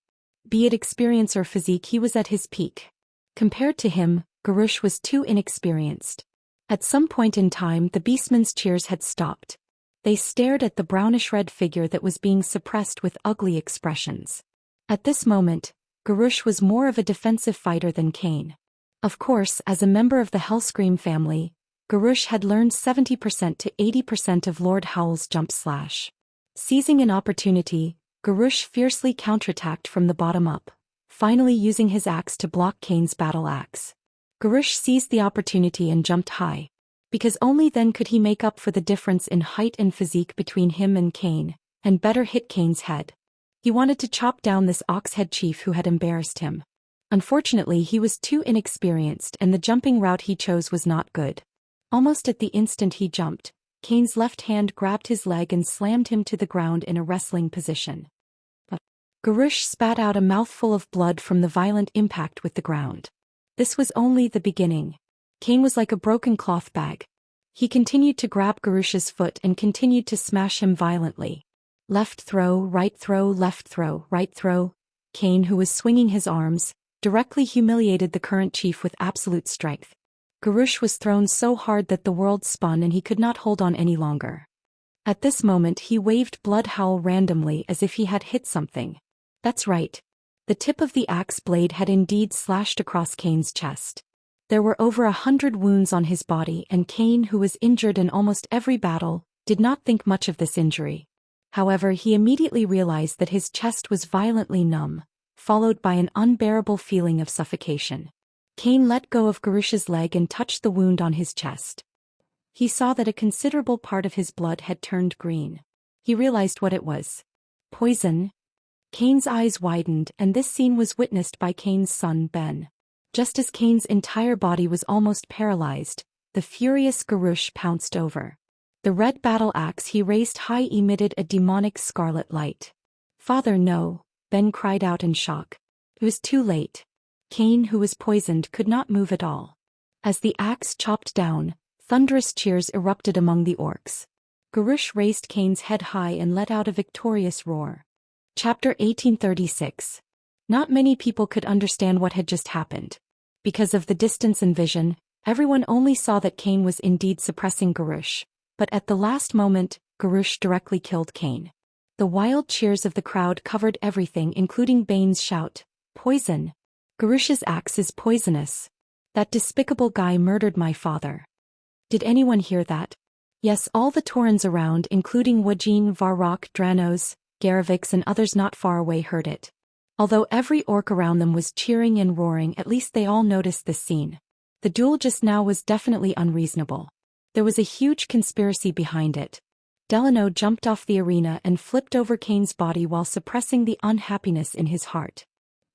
Be it experience or physique, he was at his peak. Compared to him, Gurus was too inexperienced. At some point in time, the beastmen's cheers had stopped. They stared at the brownish-red figure that was being suppressed with ugly expressions. At this moment, Garush was more of a defensive fighter than Cain. Of course, as a member of the Hellscream family, Garush had learned 70% to 80% of Lord Howl's jump slash. Seizing an opportunity, Garush fiercely counterattacked from the bottom up, finally using his axe to block Cain's battle axe. Garush seized the opportunity and jumped high, because only then could he make up for the difference in height and physique between him and Cain, and better hit Cain's head. He wanted to chop down this ox-head chief who had embarrassed him. Unfortunately, he was too inexperienced and the jumping route he chose was not good. Almost at the instant he jumped, Cain's left hand grabbed his leg and slammed him to the ground in a wrestling position. Garush spat out a mouthful of blood from the violent impact with the ground. This was only the beginning. Cain was like a broken cloth bag. He continued to grab Garush's foot and continued to smash him violently. Left throw, right throw, left throw, right throw. Cain, who was swinging his arms, directly humiliated the current chief with absolute strength. Garush was thrown so hard that the world spun and he could not hold on any longer. At this moment he waved Blood Howl randomly as if he had hit something. That's right. The tip of the axe blade had indeed slashed across Cain's chest. There were over 100 wounds on his body and Cain, who was injured in almost every battle, did not think much of this injury. However, he immediately realized that his chest was violently numb, followed by an unbearable feeling of suffocation. Cain let go of Garush's leg and touched the wound on his chest. He saw that a considerable part of his blood had turned green. He realized what it was. Poison. Cain's eyes widened, and this scene was witnessed by Cain's son Ben. Just as Cain's entire body was almost paralyzed, the furious Garush pounced over. The red battle axe he raised high emitted a demonic scarlet light. "Father, no," Ben cried out in shock. It was too late. Cain, who was poisoned, could not move at all. As the axe chopped down, thunderous cheers erupted among the orcs. Garush raised Cain's head high and let out a victorious roar. Chapter 1836. Not many people could understand what had just happened. Because of the distance and vision, everyone only saw that Cain was indeed suppressing Garush, but at the last moment, Garush directly killed Cain. The wild cheers of the crowd covered everything, including Bane's shout, "Poison! Garush's axe is poisonous. That despicable guy murdered my father." Did anyone hear that? Yes, all the Taurens around, including Wajin, Varrock, Dranos, Garavix and others not far away, heard it. Although every orc around them was cheering and roaring, at least they all noticed this scene. The duel just now was definitely unreasonable. There was a huge conspiracy behind it. Delano jumped off the arena and flipped over Cain's body while suppressing the unhappiness in his heart.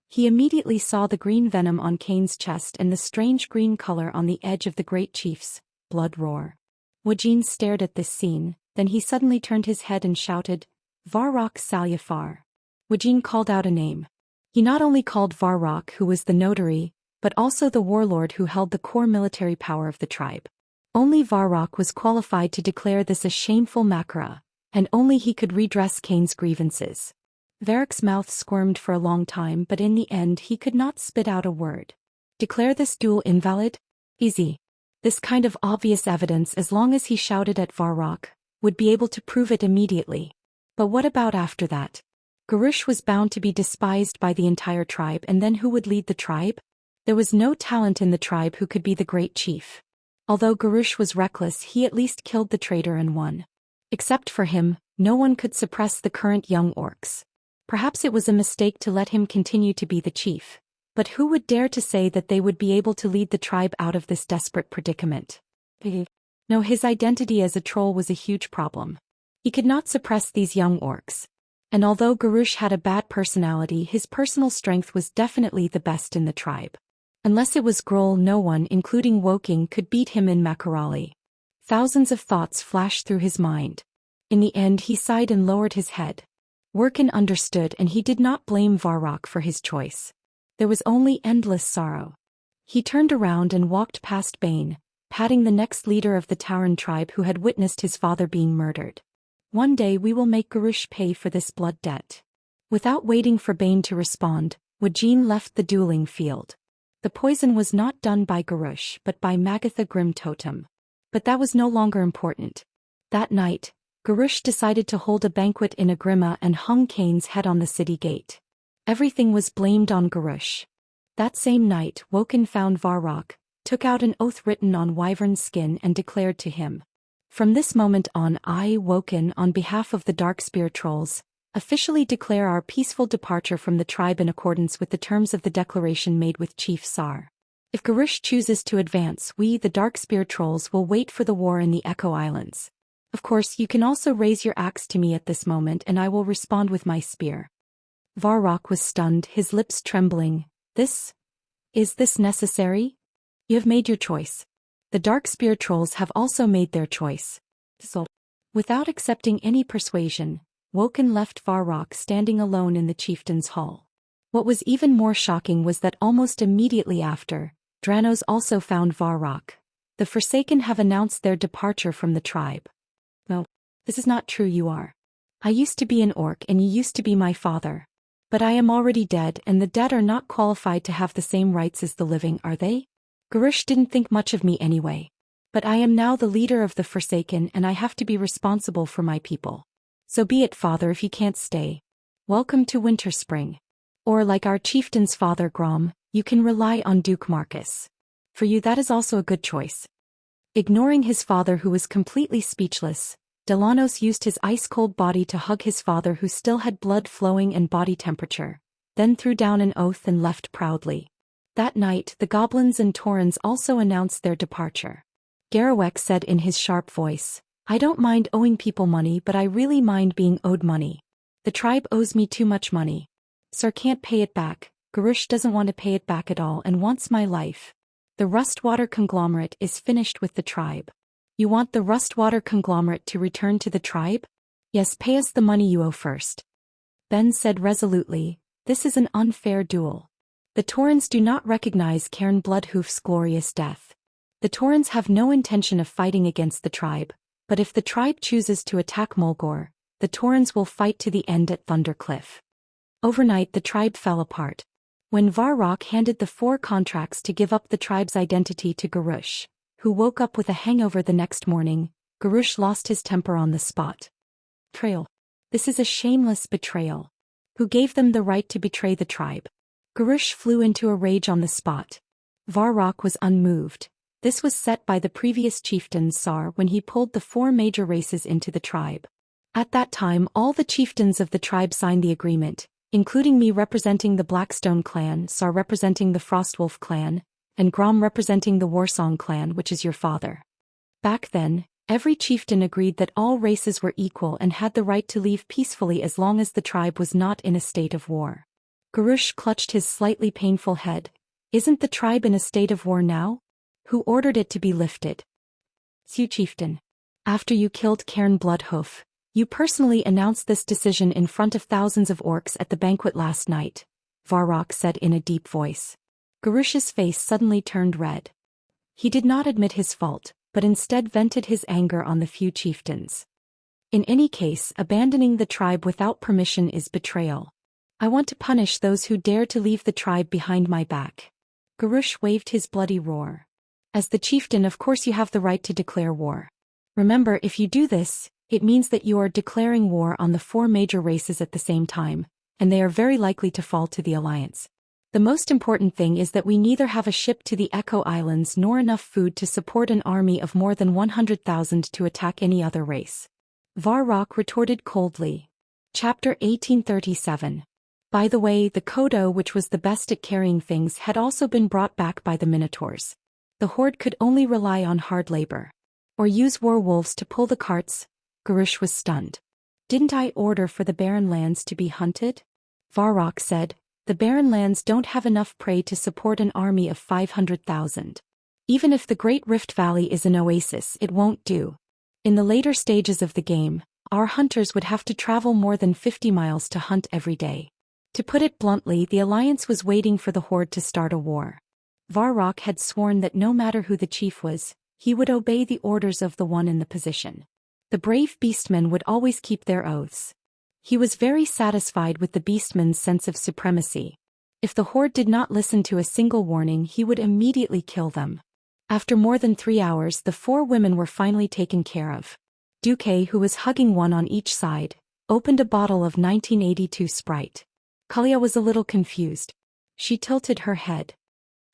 He immediately saw the green venom on Cain's chest and the strange green color on the edge of the great chief's blood roar. Wajin stared at this scene, then he suddenly turned his head and shouted, "Varrock Salyafar." Wajin called out a name. He not only called Varrock, who was the notary, but also the warlord who held the core military power of the tribe. Only Varrock was qualified to declare this a shameful makara, and only he could redress Cain's grievances. Varrock's mouth squirmed for a long time, but in the end he could not spit out a word. Declare this duel invalid? Easy. This kind of obvious evidence, as long as he shouted at Varrock, would be able to prove it immediately. But what about after that? Garush was bound to be despised by the entire tribe, and then who would lead the tribe? There was no talent in the tribe who could be the great chief. Although Garush was reckless, he at least killed the traitor and won. Except for him, no one could suppress the current young orcs. Perhaps it was a mistake to let him continue to be the chief. But who would dare to say that they would be able to lead the tribe out of this desperate predicament? No, his identity as a troll was a huge problem. He could not suppress these young orcs. And although Garush had a bad personality, his personal strength was definitely the best in the tribe. Unless it was Grohl, no one, including Woking, could beat him in Makarali. Thousands of thoughts flashed through his mind. In the end he sighed and lowered his head. Workin understood, and he did not blame Varrock for his choice. There was only endless sorrow. He turned around and walked past Bane, patting the next leader of the Tauren tribe who had witnessed his father being murdered. "One day we will make Garush pay for this blood debt." Without waiting for Bane to respond, Wajin left the dueling field. The poison was not done by Garush but by Magatha Grim Totem. But that was no longer important. That night, Garush decided to hold a banquet in Agrima and hung Cain's head on the city gate. Everything was blamed on Garush. That same night, Woken found Varrock, took out an oath written on wyvern's skin and declared to him, "From this moment on, I, Woken, on behalf of the Dark Spear Trolls, officially declare our peaceful departure from the tribe in accordance with the terms of the declaration made with Chief Sar. If Garush chooses to advance, we, the Dark Spear Trolls, will wait for the war in the Echo Islands. Of course, you can also raise your axe to me at this moment and I will respond with my spear." Varrock was stunned, his lips trembling. Is this necessary? You have made your choice. The Dark Spear Trolls have also made their choice. So, without accepting any persuasion, Woken left Varrock standing alone in the chieftain's hall. What was even more shocking was that almost immediately after, Dranos also found Varrock. The Forsaken have announced their departure from the tribe. No, this is not true. I used to be an orc and you used to be my father. But I am already dead and the dead are not qualified to have the same rights as the living, are they? Garush didn't think much of me anyway. But I am now the leader of the Forsaken and I have to be responsible for my people. So be it, father, if you can't stay. Welcome to Winter Spring. Or like our chieftain's father Grom, you can rely on Duke Marcus. For you that is also a good choice. Ignoring his father who was completely speechless, Delanos used his ice-cold body to hug his father who still had blood flowing and body temperature, then threw down an oath and left proudly. That night the goblins and Taurens also announced their departure. Garrawek said in his sharp voice, "I don't mind owing people money, but I really mind being owed money. The tribe owes me too much money. Sir can't pay it back, Garush doesn't want to pay it back at all and wants my life. The Rustwater conglomerate is finished with the tribe. You want the Rustwater conglomerate to return to the tribe? Yes, pay us the money you owe first." Ben said resolutely, "This is an unfair duel. The Taurens do not recognize Cairn Bloodhoof's glorious death. The Taurens have no intention of fighting against the tribe, but if the tribe chooses to attack Mulgore, the Taurens will fight to the end at Thundercliff." Overnight the tribe fell apart. When Varrock handed the 4 contracts to give up the tribe's identity to Garush, who woke up with a hangover the next morning, Garush lost his temper on the spot. "Betrayal. This is a shameless betrayal. Who gave them the right to betray the tribe?" Garush flew into a rage on the spot. Varrock was unmoved. This was set by the previous chieftain Sar when he pulled the 4 major races into the tribe. At that time all the chieftains of the tribe signed the agreement, including me representing the Blackstone clan, Sar representing the Frostwolf clan, and Grom representing the Warsong clan, which is your father. Back then, every chieftain agreed that all races were equal and had the right to leave peacefully as long as the tribe was not in a state of war. Garush clutched his slightly painful head. "Isn't the tribe in a state of war now? Who ordered it to be lifted?" "You, chieftain. After you killed Cairn Bloodhoof, you personally announced this decision in front of thousands of orcs at the banquet last night," Varrock said in a deep voice. Garush's face suddenly turned red. He did not admit his fault, but instead vented his anger on the few chieftains. "In any case, abandoning the tribe without permission is betrayal. I want to punish those who dare to leave the tribe behind my back." Garush waved his bloody roar. "As the chieftain, of course you have the right to declare war. Remember, if you do this, it means that you are declaring war on the 4 major races at the same time, and they are very likely to fall to the alliance. The most important thing is that we neither have a ship to the Echo Islands nor enough food to support an army of more than 100,000 to attack any other race." Varrock retorted coldly. Chapter 1837. By the way, the Kodo, which was the best at carrying things, had also been brought back by the Minotaurs. The Horde could only rely on hard labor. Or use werewolves to pull the carts. Garush was stunned. "Didn't I order for the barren lands to be hunted?" Varrock said, "The barren lands don't have enough prey to support an army of 500,000. Even if the Great Rift Valley is an oasis, it won't do. In the later stages of the game, our hunters would have to travel more than 50 miles to hunt every day." To put it bluntly, the Alliance was waiting for the Horde to start a war. Varrock had sworn that no matter who the chief was, he would obey the orders of the one in the position. The brave beastmen would always keep their oaths. He was very satisfied with the beastmen's sense of supremacy. If the Horde did not listen to a single warning, he would immediately kill them. After more than 3 hours, the 4 women were finally taken care of. Duque, who was hugging one on each side, opened a bottle of 1982 Sprite. Kalia was a little confused. She tilted her head.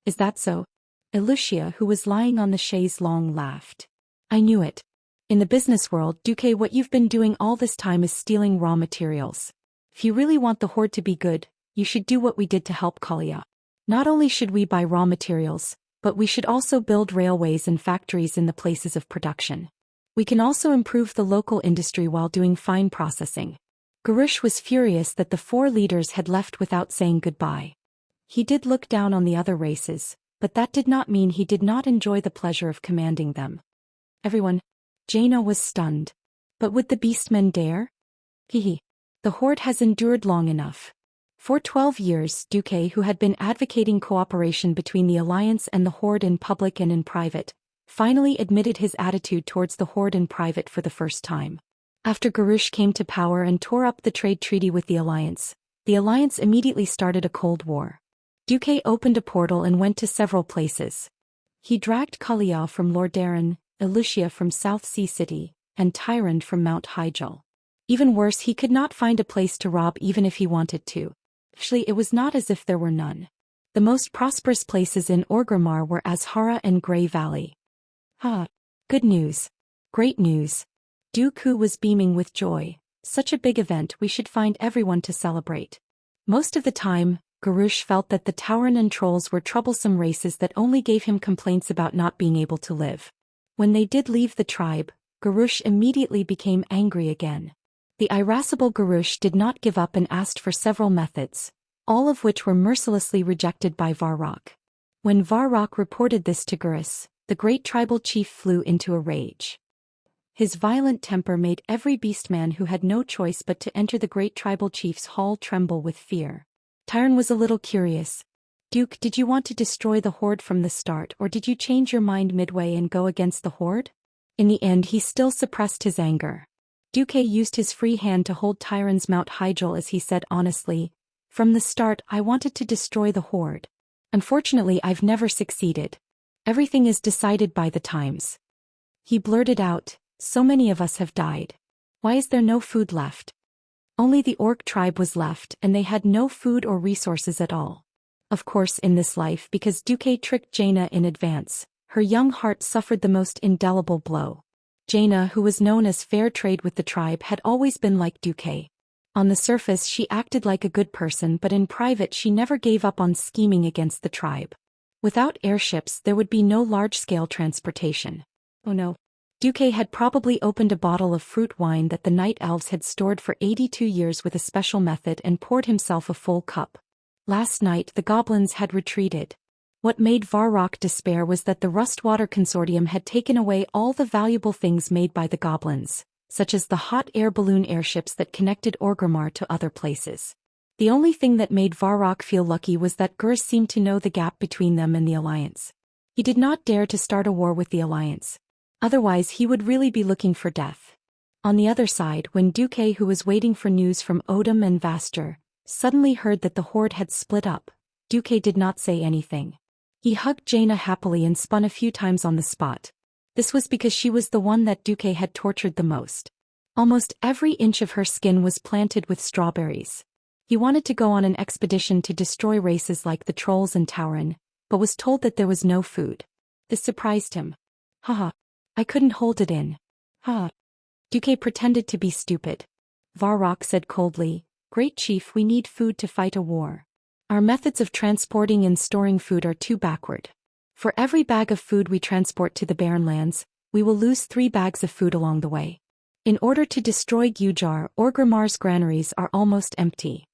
Is that so? Lucia, who was lying on the chaise longue, laughed. I knew it. In the business world, Duque, what you've been doing all this time is stealing raw materials. If you really want the horde to be good, you should do what we did to help Kalia. Not only should we buy raw materials, but we should also build railways and factories in the places of production. We can also improve the local industry while doing fine processing. Garush was furious that the 4 leaders had left without saying goodbye. He did look down on the other races, but that did not mean he did not enjoy the pleasure of commanding them. Everyone. Jaina was stunned. But would the beastmen dare? Hehe. The horde has endured long enough. For 12 years, Duque, who had been advocating cooperation between the alliance and the horde in public and in private, finally admitted his attitude towards the horde in private for the first time. After Garush came to power and tore up the trade treaty with the alliance immediately started a cold war. Duque opened a portal and went to several places. He dragged Kalia from Lordaeron, Lucia from South Sea City, and Tyrande from Mount Hyjal. Even worse, he could not find a place to rob even if he wanted to. Actually, it was not as if there were none. The most prosperous places in Orgrimmar were Azhara and Grey Valley. Good news. Great news. Dooku was beaming with joy. Such a big event, we should find everyone to celebrate. Most of the time, Garush felt that the Tauren and Trolls were troublesome races that only gave him complaints about not being able to live. When they did leave the tribe, Garush immediately became angry again. The irascible Garush did not give up and asked for several methods, all of which were mercilessly rejected by Varrock. When Varrock reported this to Garush, the great tribal chief flew into a rage. His violent temper made every beastman who had no choice but to enter the great tribal chief's hall tremble with fear. Tyrande was a little curious. Duke, did you want to destroy the horde from the start, or did you change your mind midway and go against the horde? In the end, he still suppressed his anger. Duque used his free hand to hold Tyrande's Mount Hyjal as he said honestly, from the start I wanted to destroy the horde. Unfortunately, I've never succeeded. Everything is decided by the times. He blurted out, so many of us have died. Why is there no food left? Only the orc tribe was left and they had no food or resources at all. Of course in this life because Duque tricked Jaina in advance, her young heart suffered the most indelible blow. Jaina, who was known as fair trade with the tribe, had always been like Duque. On the surface she acted like a good person, but in private she never gave up on scheming against the tribe. Without airships there would be no large-scale transportation. Oh no. Duque had probably opened a bottle of fruit wine that the night elves had stored for 82 years with a special method and poured himself a full cup. Last night the goblins had retreated. What made Varrock despair was that the Rustwater Consortium had taken away all the valuable things made by the goblins, such as the hot air balloon airships that connected Orgrimmar to other places. The only thing that made Varrock feel lucky was that Gurs seemed to know the gap between them and the Alliance. He did not dare to start a war with the Alliance. Otherwise he would really be looking for death. On the other side, when Duque, who was waiting for news from Odom and Vaster, suddenly heard that the horde had split up, Duque did not say anything. He hugged Jaina happily and spun a few times on the spot. This was because she was the one that Duque had tortured the most. Almost every inch of her skin was planted with strawberries. He wanted to go on an expedition to destroy races like the Trolls and Tauren, but was told that there was no food. This surprised him. Haha. I couldn't hold it in. Duque pretended to be stupid. Varrock said coldly, Great Chief, we need food to fight a war. Our methods of transporting and storing food are too backward. For every bag of food we transport to the barren lands, we will lose 3 bags of food along the way. In order to destroy Gujar, Orgrimmar's granaries are almost empty.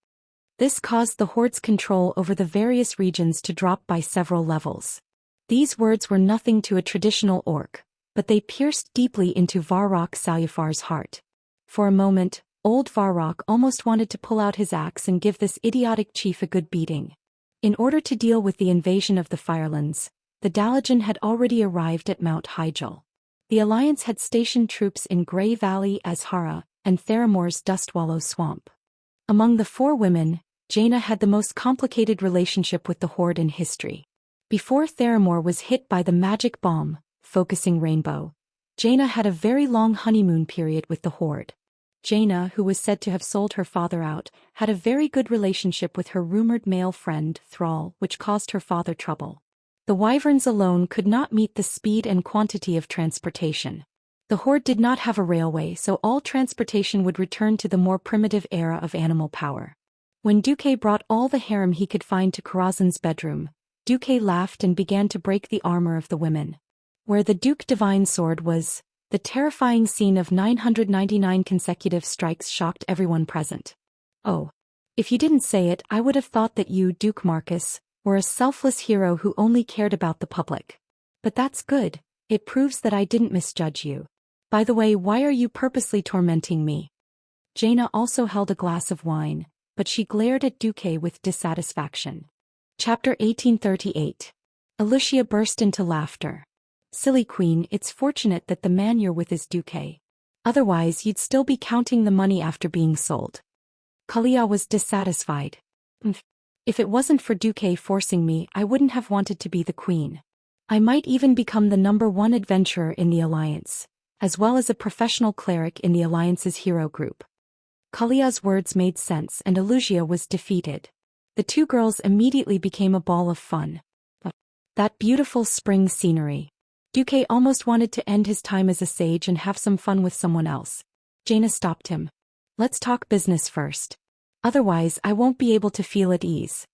This caused the horde's control over the various regions to drop by several levels. These words were nothing to a traditional orc, but they pierced deeply into Varrock Salufar's heart. For a moment, old Varrock almost wanted to pull out his axe and give this idiotic chief a good beating. In order to deal with the invasion of the Firelands, the Dalajan had already arrived at Mount Hyjal. The Alliance had stationed troops in Grey Valley, Azhara, and Theramore's Dustwallow Swamp. Among the 4 women, Jaina had the most complicated relationship with the Horde in history. Before Theramore was hit by the magic bomb, Focusing Rainbow, Jaina had a very long honeymoon period with the Horde. Jaina, who was said to have sold her father out, had a very good relationship with her rumored male friend, Thrall, which caused her father trouble. The Wyverns alone could not meet the speed and quantity of transportation. The Horde did not have a railway, so all transportation would return to the more primitive era of animal power. When Duque brought all the harem he could find to Corazon's bedroom, Duque laughed and began to break the armor of the women. Where the Duke Divine Sword was, the terrifying scene of 999 consecutive strikes shocked everyone present. Oh. If you didn't say it, I would have thought that you, Duke Marcus, were a selfless hero who only cared about the public. But that's good, it proves that I didn't misjudge you. By the way, why are you purposely tormenting me? Jaina also held a glass of wine, but she glared at Duque with dissatisfaction. Chapter 1838. Lucia burst into laughter. Silly queen, it's fortunate that the man you're with is Duque. Otherwise you'd still be counting the money after being sold. Kalia was dissatisfied. If it wasn't for Duque forcing me, I wouldn't have wanted to be the queen. I might even become the #1 adventurer in the Alliance, as well as a professional cleric in the Alliance's hero group. Kalia's words made sense and Lucia was defeated. The two girls immediately became a ball of fun. That beautiful spring scenery. Duque almost wanted to end his time as a sage and have some fun with someone else. Jaina stopped him. Let's talk business first. Otherwise I won't be able to feel at ease.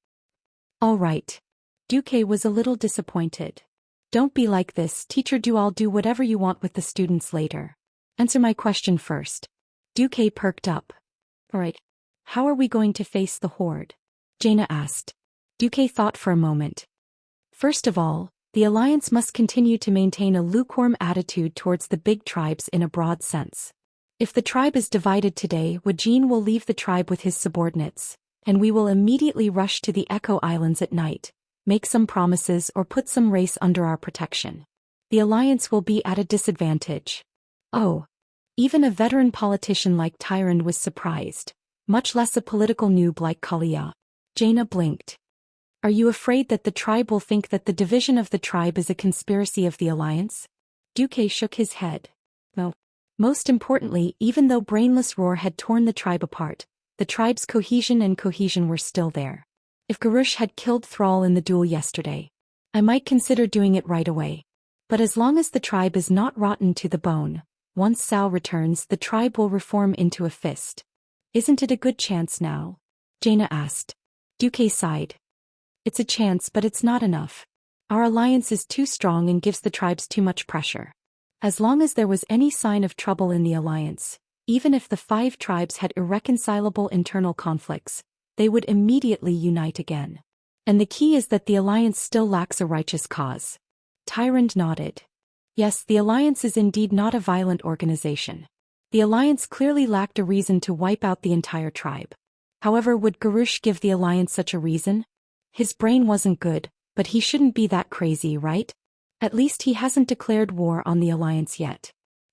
All right. Duque was a little disappointed. Don't be like this, teacher. I'll do whatever you want with the students later. Answer my question first. Duque perked up. Alright. How are we going to face the Horde? Jaina asked. Duque thought for a moment. First of all, the Alliance must continue to maintain a lukewarm attitude towards the big tribes in a broad sense. If the tribe is divided today, Wajin will leave the tribe with his subordinates, and we will immediately rush to the Echo Islands at night, make some promises or put some race under our protection. The Alliance will be at a disadvantage. Oh. Even a veteran politician like Tyrande was surprised, much less a political noob like Kalia. Jaina blinked. Are you afraid that the tribe will think that the division of the tribe is a conspiracy of the Alliance? Duque shook his head. No. Most importantly, even though Brainless Roar had torn the tribe apart, the tribe's cohesion were still there. If Garush had killed Thrall in the duel yesterday, I might consider doing it right away. But as long as the tribe is not rotten to the bone, once Sao returns, the tribe will reform into a fist. Isn't it a good chance now? Jaina asked. Duque sighed. It's a chance, but it's not enough. Our alliance is too strong and gives the tribes too much pressure. As long as there was any sign of trouble in the alliance, even if the 5 tribes had irreconcilable internal conflicts, they would immediately unite again. And the key is that the alliance still lacks a righteous cause. Tyrande nodded. Yes, the alliance is indeed not a violent organization. The alliance clearly lacked a reason to wipe out the entire tribe. However, would Garush give the alliance such a reason? His brain wasn't good, but he shouldn't be that crazy, right? At least he hasn't declared war on the alliance yet.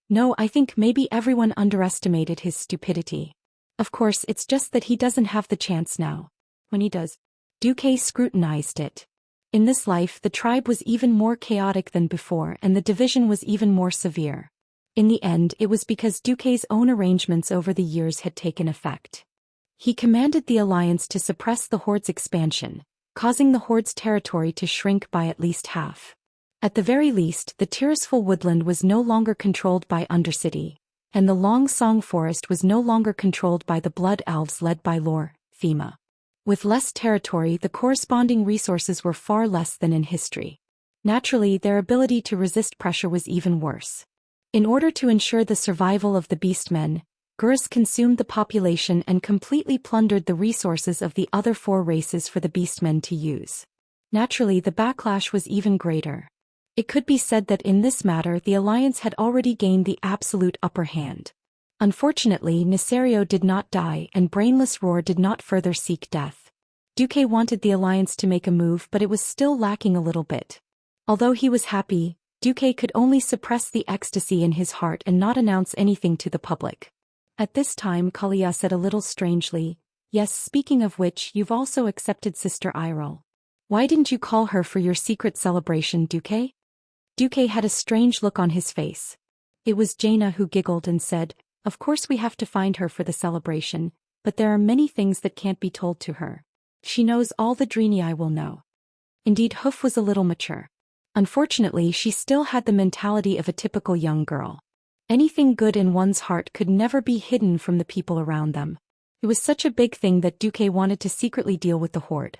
No, I think maybe everyone underestimated his stupidity. Of course, it's just that he doesn't have the chance now. When he does. Duque scrutinized it. In this life, the tribe was even more chaotic than before and the division was even more severe. In the end, it was because Duque's own arrangements over the years had taken effect. He commanded the alliance to suppress the Horde's expansion, causing the Horde's territory to shrink by at least half. At the very least, the Tirisful woodland was no longer controlled by Undercity, and the Long Song forest was no longer controlled by the Blood Elves led by Lore, Fema. With less territory, the corresponding resources were far less than in history. Naturally, their ability to resist pressure was even worse. In order to ensure the survival of the Beastmen, Gurus consumed the population and completely plundered the resources of the other 4 races for the Beastmen to use. Naturally, the backlash was even greater. It could be said that in this matter the alliance had already gained the absolute upper hand. Unfortunately, Nesario did not die and Brainless Roar did not further seek death. Duque wanted the alliance to make a move, but it was still lacking a little bit. Although he was happy, Duque could only suppress the ecstasy in his heart and not announce anything to the public. At this time Kalia said a little strangely, yes, speaking of which, you've also accepted Sister Irel. Why didn't you call her for your secret celebration, Duque? Duque had a strange look on his face. It was Jaina who giggled and said, "Of course we have to find her for the celebration, but there are many things that can't be told to her. She knows all the Drenii will know." Indeed, Hoof was a little mature. Unfortunately, she still had the mentality of a typical young girl. Anything good in one's heart could never be hidden from the people around them. It was such a big thing that Duque wanted to secretly deal with the horde.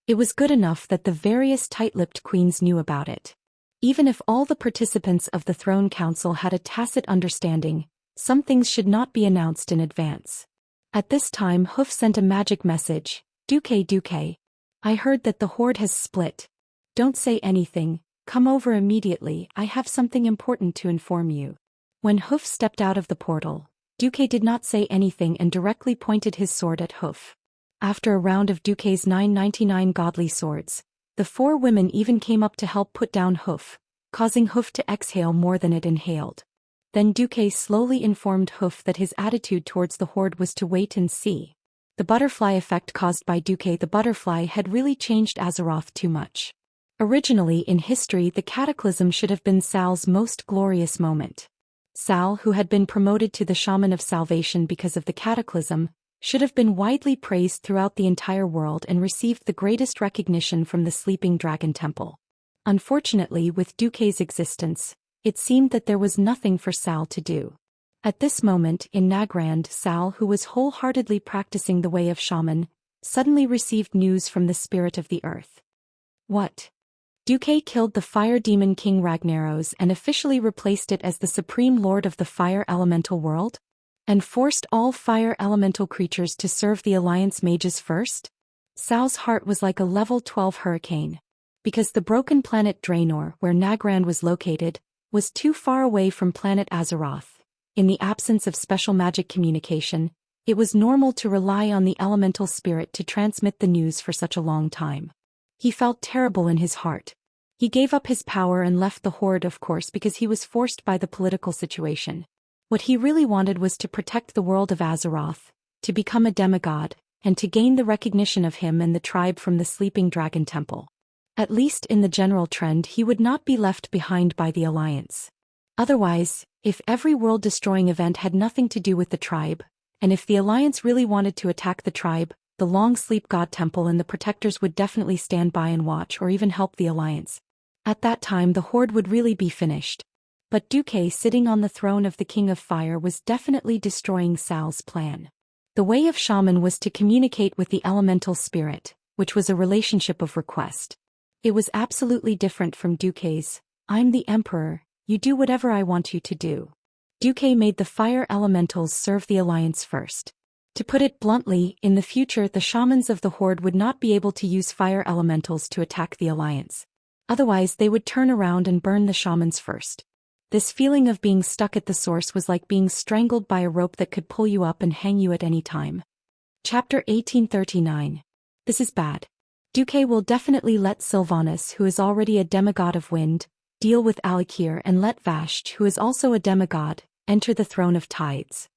It was good enough that the various tight-lipped queens knew about it. Even if all the participants of the Throne Council had a tacit understanding, some things should not be announced in advance. At this time, Hoof sent a magic message. Duque, I heard that the horde has split. Don't say anything, come over immediately, I have something important to inform you. When Hoof stepped out of the portal, Duque did not say anything and directly pointed his sword at Hoof. After a round of Duque's 999 godly swords, the four women even came up to help put down Hoof, causing Hoof to exhale more than it inhaled. Then Duque slowly informed Hoof that his attitude towards the horde was to wait and see. The butterfly effect caused by Duque the butterfly had really changed Azeroth too much. Originally in history, the cataclysm should have been Sal's most glorious moment. Sal, who had been promoted to the Shaman of Salvation because of the cataclysm, should have been widely praised throughout the entire world and received the greatest recognition from the Sleeping Dragon Temple. Unfortunately, with Duque's existence, it seemed that there was nothing for Sal to do. At this moment in Nagrand, Sal, who was wholeheartedly practicing the way of shaman, suddenly received news from the spirit of the earth. What? Duque killed the fire demon King Ragnaros and officially replaced it as the supreme lord of the fire elemental world? And forced all fire elemental creatures to serve the Alliance mages first? Sal's heart was like a level 12 hurricane. Because the broken planet Draenor, where Nagrand was located, was too far away from planet Azeroth. In the absence of special magic communication, it was normal to rely on the elemental spirit to transmit the news for such a long time. He felt terrible in his heart. He gave up his power and left the horde, of course, because he was forced by the political situation. What he really wanted was to protect the world of Azeroth, to become a demigod, and to gain the recognition of him and the tribe from the Sleeping Dragon Temple. At least in the general trend, he would not be left behind by the Alliance. Otherwise, if every world-destroying event had nothing to do with the tribe, and if the Alliance really wanted to attack the tribe, the Long Sleep God Temple and the Protectors would definitely stand by and watch or even help the Alliance. At that time the horde would really be finished. But Duque sitting on the throne of the King of Fire was definitely destroying Sal's plan. The way of shaman was to communicate with the elemental spirit, which was a relationship of request. It was absolutely different from Duque's, "I'm the Emperor, you do whatever I want you to do." Duque made the fire elementals serve the Alliance first. To put it bluntly, in the future the shamans of the horde would not be able to use fire elementals to attack the Alliance. Otherwise they would turn around and burn the shamans first. This feeling of being stuck at the source was like being strangled by a rope that could pull you up and hang you at any time. Chapter 1839. This is bad. Duque will definitely let Sylvanas, who is already a demigod of wind, deal with Alikir, and let Vashj, who is also a demigod, enter the throne of tides.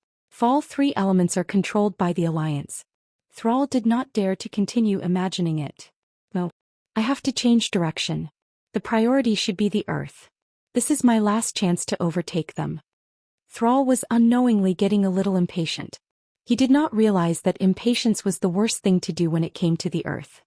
All three elements are controlled by the Alliance. Thrall did not dare to continue imagining it. No. I have to change direction. The priority should be the earth. This is my last chance to overtake them. Thrall was unknowingly getting a little impatient. He did not realize that impatience was the worst thing to do when it came to the earth.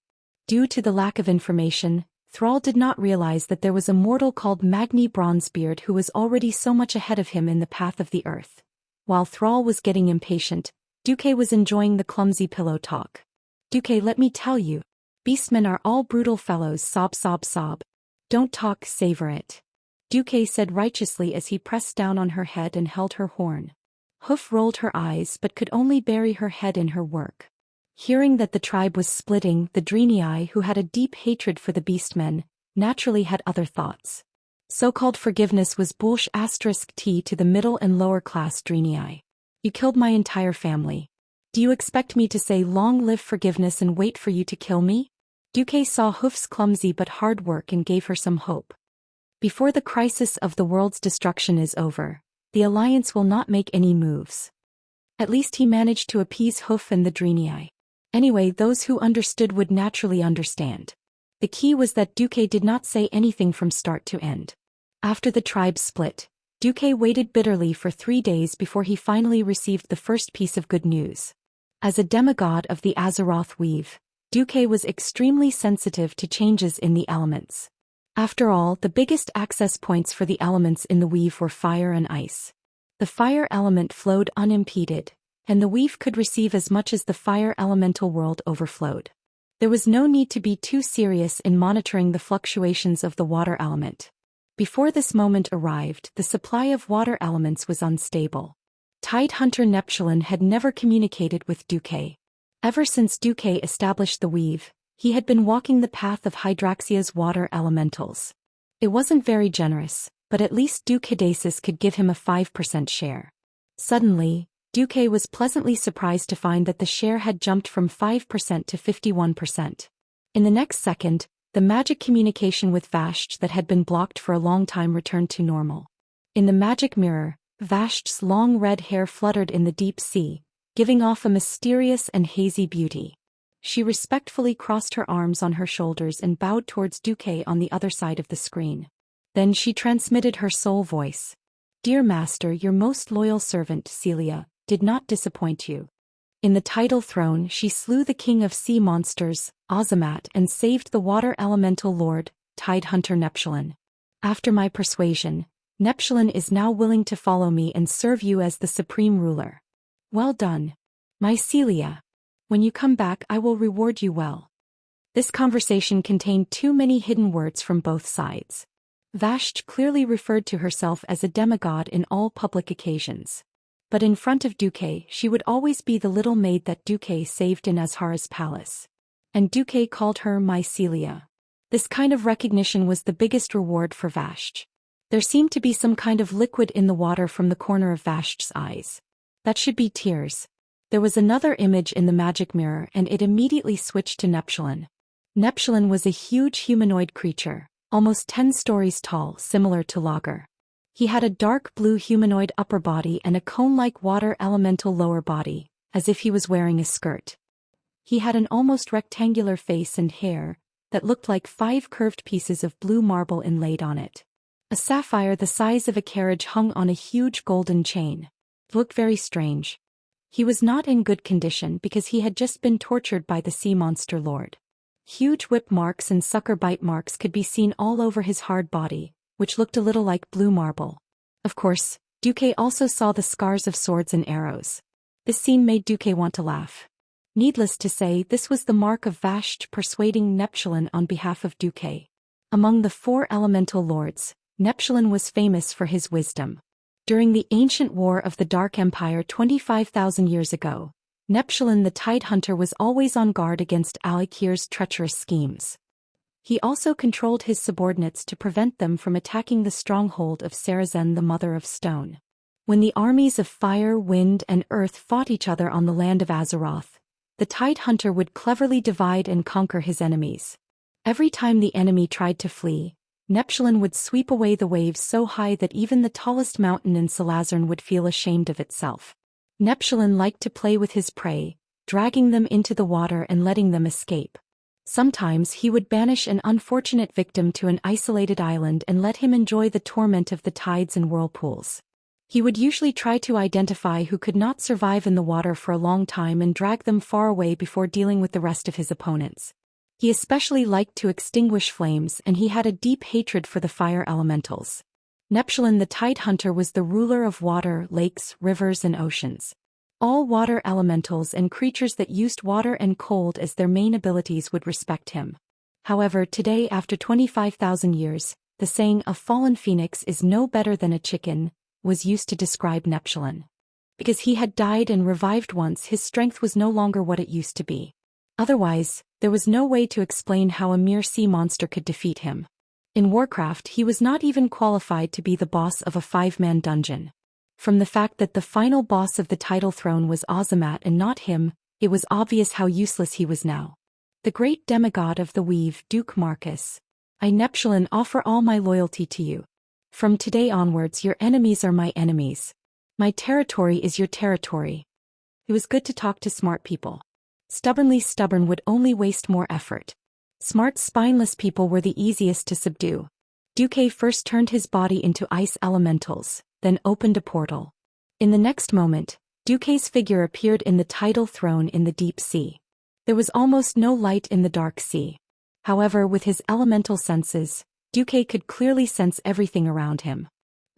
Due to the lack of information, Thrall did not realize that there was a mortal called Magni Bronzebeard who was already so much ahead of him in the path of the earth. While Thrall was getting impatient, Duque was enjoying the clumsy pillow talk. "Duque, let me tell you. Beastmen are all brutal fellows, sob sob sob. Don't talk, savor it." Duque said righteously as he pressed down on her head and held her horn. Hoof rolled her eyes but could only bury her head in her work. Hearing that the tribe was splitting, the Drenii, who had a deep hatred for the Beastmen, naturally had other thoughts. So-called forgiveness was bullsh *t to the middle and lower class Drenii. You killed my entire family. Do you expect me to say long live forgiveness and wait for you to kill me? Duque saw Hoof's clumsy but hard work and gave her some hope. Before the crisis of the world's destruction is over, the Alliance will not make any moves. At least he managed to appease Hoof and the Drenii. Anyway, those who understood would naturally understand. The key was that Duque did not say anything from start to end. After the tribe split, Duque waited bitterly for 3 days before he finally received the first piece of good news. As a demigod of the Azeroth weave, Duque was extremely sensitive to changes in the elements. After all, the biggest access points for the elements in the weave were fire and ice. The fire element flowed unimpeded, and the weave could receive as much as the fire elemental world overflowed. There was no need to be too serious in monitoring the fluctuations of the water element. Before this moment arrived, the supply of water elements was unstable. Tidehunter Neptulin had never communicated with Duque. Ever since Duque established the weave, he had been walking the path of Hydraxia's water elementals. It wasn't very generous, but at least Duque Hidasis could give him a 5% share. Suddenly, Duque was pleasantly surprised to find that the share had jumped from 5% to 51%. In the next second, the magic communication with Vasht that had been blocked for a long time returned to normal. In the magic mirror, Vasht's long red hair fluttered in the deep sea, giving off a mysterious and hazy beauty. She respectfully crossed her arms on her shoulders and bowed towards Duque on the other side of the screen. Then she transmitted her soul voice. "Dear Master, your most loyal servant, Celia, did not disappoint you. In the tidal throne she slew the king of sea monsters, Azamat, and saved the water elemental lord, Tidehunter Neptulin. After my persuasion, Neptulin is now willing to follow me and serve you as the supreme ruler. Well done, my Celia. When you come back I will reward you well." This conversation contained too many hidden words from both sides. Vasht clearly referred to herself as a demigod in all public occasions. But in front of Duque she would always be the little maid that Duque saved in Azhara's palace. And Duque called her my Celia. This kind of recognition was the biggest reward for Vasht. There seemed to be some kind of liquid in the water from the corner of Vasht's eyes. That should be tears. There was another image in the magic mirror and it immediately switched to Neptulin. Neptulin was a huge humanoid creature, almost 10 stories tall, similar to Lager. He had a dark blue humanoid upper body and a cone-like water elemental lower body, as if he was wearing a skirt. He had an almost rectangular face and hair that looked like 5 curved pieces of blue marble inlaid on it. A sapphire the size of a carriage hung on a huge golden chain. It looked very strange. He was not in good condition because he had just been tortured by the sea monster lord. Huge whip marks and sucker bite marks could be seen all over his hard body, which looked a little like blue marble. Of course, Duque also saw the scars of swords and arrows. This scene made Duque want to laugh. Needless to say, this was the mark of Vasht persuading Neptulin on behalf of Duque. Among the 4 elemental lords, Neptulin was famous for his wisdom. During the ancient war of the Dark Empire 25,000 years ago, Neptulin the Tidehunter was always on guard against Alikir's treacherous schemes. He also controlled his subordinates to prevent them from attacking the stronghold of Sarazen the Mother of Stone. When the armies of fire, wind, and earth fought each other on the land of Azeroth, the Tidehunter would cleverly divide and conquer his enemies. Every time the enemy tried to flee, Neptulin would sweep away the waves so high that even the tallest mountain in Salazarn would feel ashamed of itself. Neptulin liked to play with his prey, dragging them into the water and letting them escape. Sometimes he would banish an unfortunate victim to an isolated island and let him enjoy the torment of the tides and whirlpools. He would usually try to identify who could not survive in the water for a long time and drag them far away before dealing with the rest of his opponents. He especially liked to extinguish flames and he had a deep hatred for the fire elementals. Neptulin the Tidehunter was the ruler of water, lakes, rivers and oceans. All water elementals and creatures that used water and cold as their main abilities would respect him. However, today after 25,000 years, the saying "a fallen phoenix is no better than a chicken" was used to describe Neptulin. Because he had died and revived once, his strength was no longer what it used to be. Otherwise, there was no way to explain how a mere sea monster could defeat him. In Warcraft, he was not even qualified to be the boss of a 5-man dungeon. From the fact that the final boss of the title throne was Azamat and not him, it was obvious how useless he was now. The great demigod of the weave, Duke Marcus. I, Neptulin, offer all my loyalty to you. From today onwards your enemies are my enemies. My territory is your territory. It was good to talk to smart people. Stubbornly stubborn would only waste more effort. Smart spineless people were the easiest to subdue. Duque first turned his body into ice elementals, then opened a portal. In the next moment, Duque's figure appeared in the tidal throne in the deep sea. There was almost no light in the dark sea. However, with his elemental senses, Duque could clearly sense everything around him.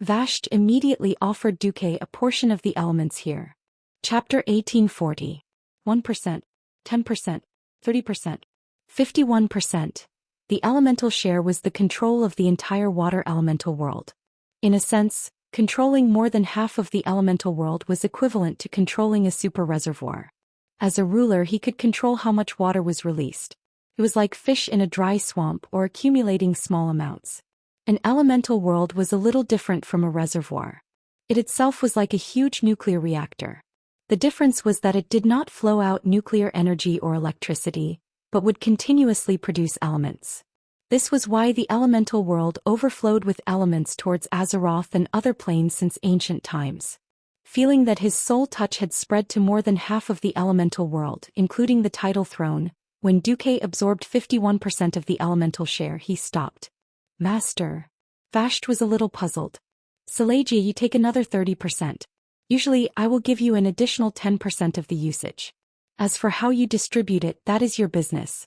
Vasht immediately offered Duque a portion of the elements here. Chapter 1840. 1%, 10%, 30%, 51%. The elemental share was the control of the entire water elemental world. In a sense, controlling more than half of the elemental world was equivalent to controlling a super reservoir. As a ruler, he could control how much water was released. It was like fish in a dry swamp or accumulating small amounts. An elemental world was a little different from a reservoir. It itself was like a huge nuclear reactor. The difference was that it did not flow out nuclear energy or electricity, but would continuously produce elements. This was why the elemental world overflowed with elements towards Azeroth and other planes since ancient times. Feeling that his soul touch had spread to more than half of the elemental world, including the tidal throne, when Duque absorbed 51% of the elemental share, he stopped. Master. Vasht was a little puzzled. Salagia, you take another 30%. Usually, I will give you an additional 10% of the usage. As for how you distribute it, that is your business.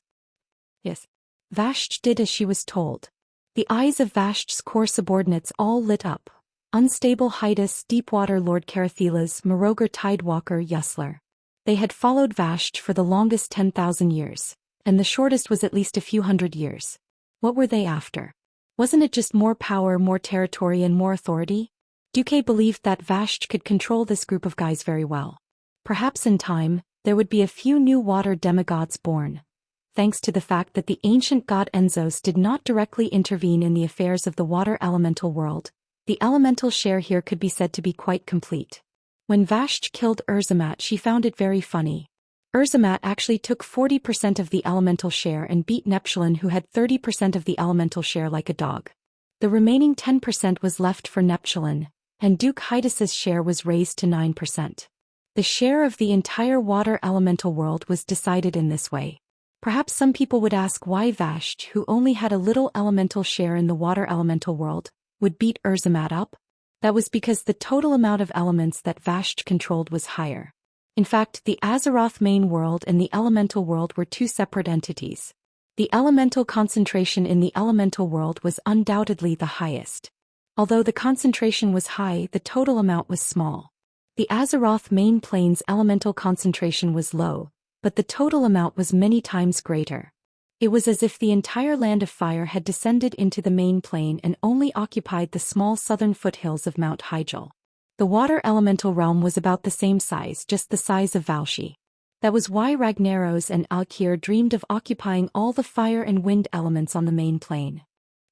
Yes. Vasht did as she was told. The eyes of Vasht's core subordinates all lit up. Unstable Hydas, Deepwater Lord Carathilas, Morogar Tidewalker Yusler. They had followed Vasht for the longest 10,000 years, and the shortest was at least a few hundred years. What were they after? Wasn't it just more power, more territory, and more authority? Duque believed that Vasht could control this group of guys very well. Perhaps in time, there would be a few new water demigods born. Thanks to the fact that the ancient god Enzos did not directly intervene in the affairs of the water elemental world, the elemental share here could be said to be quite complete. When Vasht killed Urzamat, she found it very funny. Urzamat actually took 40% of the elemental share and beat Neptulin, who had 30% of the elemental share, like a dog. The remaining 10% was left for Neptulin, and Duke Hydas's share was raised to 9%. The share of the entire water elemental world was decided in this way. Perhaps some people would ask why Vasht, who only had a little elemental share in the water elemental world, would beat Urzamat up? That was because the total amount of elements that Vasht controlled was higher. In fact, the Azeroth main world and the elemental world were two separate entities. The elemental concentration in the elemental world was undoubtedly the highest. Although the concentration was high, the total amount was small. The Azeroth main plane's elemental concentration was low, but the total amount was many times greater. It was as if the entire Land of Fire had descended into the main plane and only occupied the small southern foothills of Mount Hyjal. The water elemental realm was about the same size, just the size of Valshi. That was why Ragnaros and Alkir dreamed of occupying all the fire and wind elements on the main plane.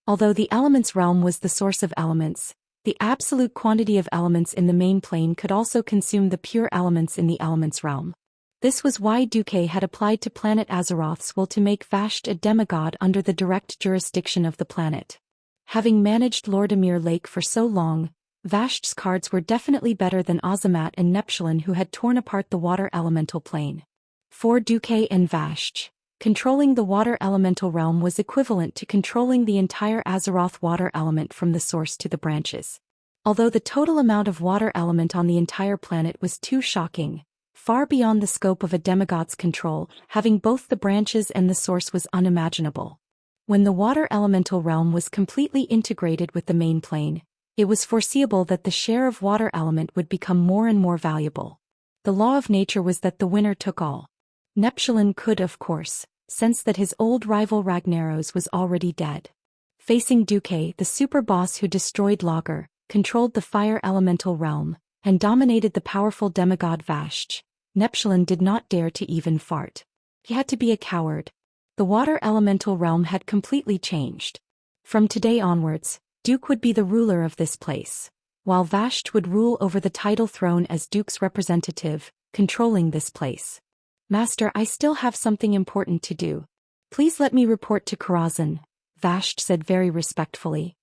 Although the elements realm was the source of elements, the absolute quantity of elements in the main plane could also consume the pure elements in the elements realm. This was why Duque had applied to planet Azeroth's will to make Vasht a demigod under the direct jurisdiction of the planet. Having managed Lordamir Lake for so long, Vasht's cards were definitely better than Azamat and Neptulin, who had torn apart the water elemental plane. For Duque and Vasht, controlling the water elemental realm was equivalent to controlling the entire Azeroth water element from the source to the branches. Although the total amount of water element on the entire planet was too shocking, far beyond the scope of a demigod's control, having both the branches and the source was unimaginable. When the water elemental realm was completely integrated with the main plane, it was foreseeable that the share of water element would become more and more valuable. The law of nature was that the winner took all. Neptulin could, of course, sense that his old rival Ragnaros was already dead. Facing Duque, the super boss who destroyed Lager, controlled the fire elemental realm, and dominated the powerful demigod Vasht, Neptulin did not dare to even fart. He had to be a coward. The water elemental realm had completely changed. From today onwards, Duke would be the ruler of this place, while Vasht would rule over the tidal throne as Duke's representative, controlling this place. Master, I still have something important to do. Please let me report to Karazhan, Vasht said very respectfully.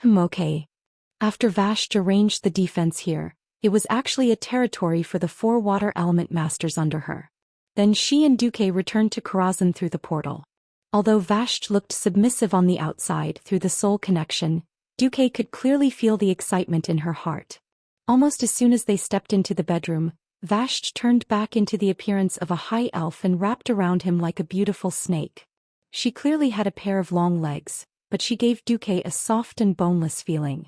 Okay. After Vasht arranged the defense here, it was actually a territory for the 4 water element masters under her. Then she and Duque returned to Karazhan through the portal. Although Vasht looked submissive on the outside through the soul connection, Duque could clearly feel the excitement in her heart. Almost as soon as they stepped into the bedroom, Vashj turned back into the appearance of a high elf and wrapped around him like a beautiful snake. She clearly had a pair of long legs, but she gave Duque a soft and boneless feeling.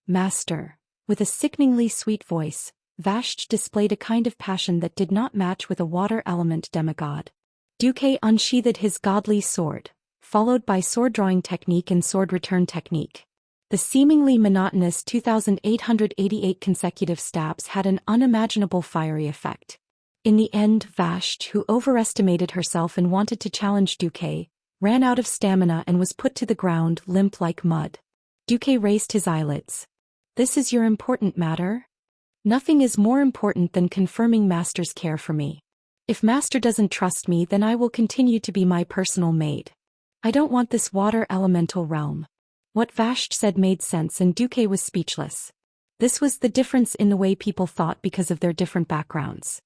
Master. With a sickeningly sweet voice, Vashj displayed a kind of passion that did not match with a water element demigod. Duque unsheathed his godly sword, followed by sword-drawing technique and sword return technique. The seemingly monotonous 2,888 consecutive stabs had an unimaginable fiery effect. In the end, Vashj, who overestimated herself and wanted to challenge Duque, ran out of stamina and was put to the ground limp like mud. Duque raised his eyelids. This is your important matter? Nothing is more important than confirming Master's care for me. If Master doesn't trust me, then I will continue to be my personal maid. I don't want this water elemental realm. What Vashj said made sense and Duque was speechless. This was the difference in the way people thought because of their different backgrounds.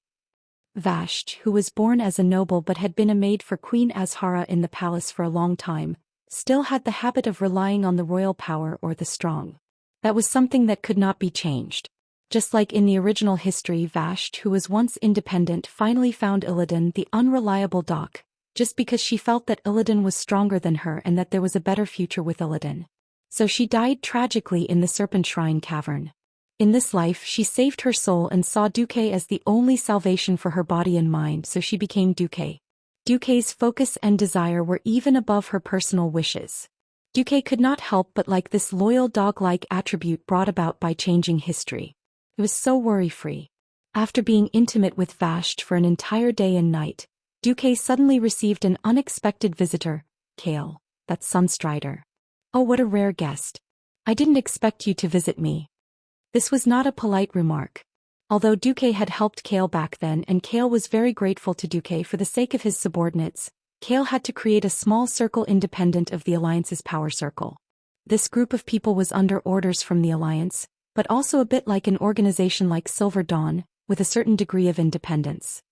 Vashj, who was born as a noble but had been a maid for Queen Azhara in the palace for a long time, still had the habit of relying on the royal power or the strong. That was something that could not be changed. Just like in the original history, Vashj, who was once independent, finally found Illidan the unreliable doc, just because she felt that Illidan was stronger than her and that there was a better future with Illidan. So she died tragically in the Serpent Shrine cavern. In this life she saved her soul and saw Duque as the only salvation for her body and mind, so she became Duque. Duque's focus and desire were even above her personal wishes. Duque could not help but like this loyal dog-like attribute brought about by changing history. It was so worry-free. After being intimate with Vashj for an entire day and night, Duque suddenly received an unexpected visitor, Kale, that Sunstrider. Oh, what a rare guest. I didn't expect you to visit me. This was not a polite remark. Although Duque had helped Kale back then and Kale was very grateful to Duque for the sake of his subordinates, Kale had to create a small circle independent of the Alliance's power circle. This group of people was under orders from the Alliance, but also a bit like an organization like Silver Dawn, with a certain degree of independence.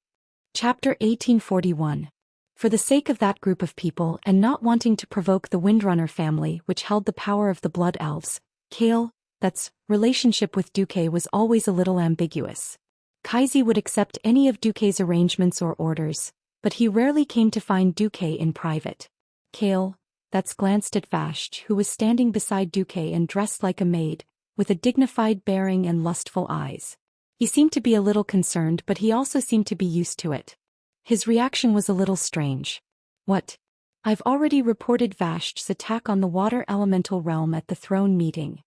Chapter 1841. For the sake of that group of people and not wanting to provoke the Windrunner family which held the power of the Blood Elves, Kale, that's relationship with Duque was always a little ambiguous. Kaizi would accept any of Duque's arrangements or orders, but he rarely came to find Duque in private. Kale, that's glanced at Vashj, who was standing beside Duque and dressed like a maid, with a dignified bearing and lustful eyes. He seemed to be a little concerned, but he also seemed to be used to it. His reaction was a little strange. What? I've already reported Vashj's attack on the water elemental realm at the throne meeting.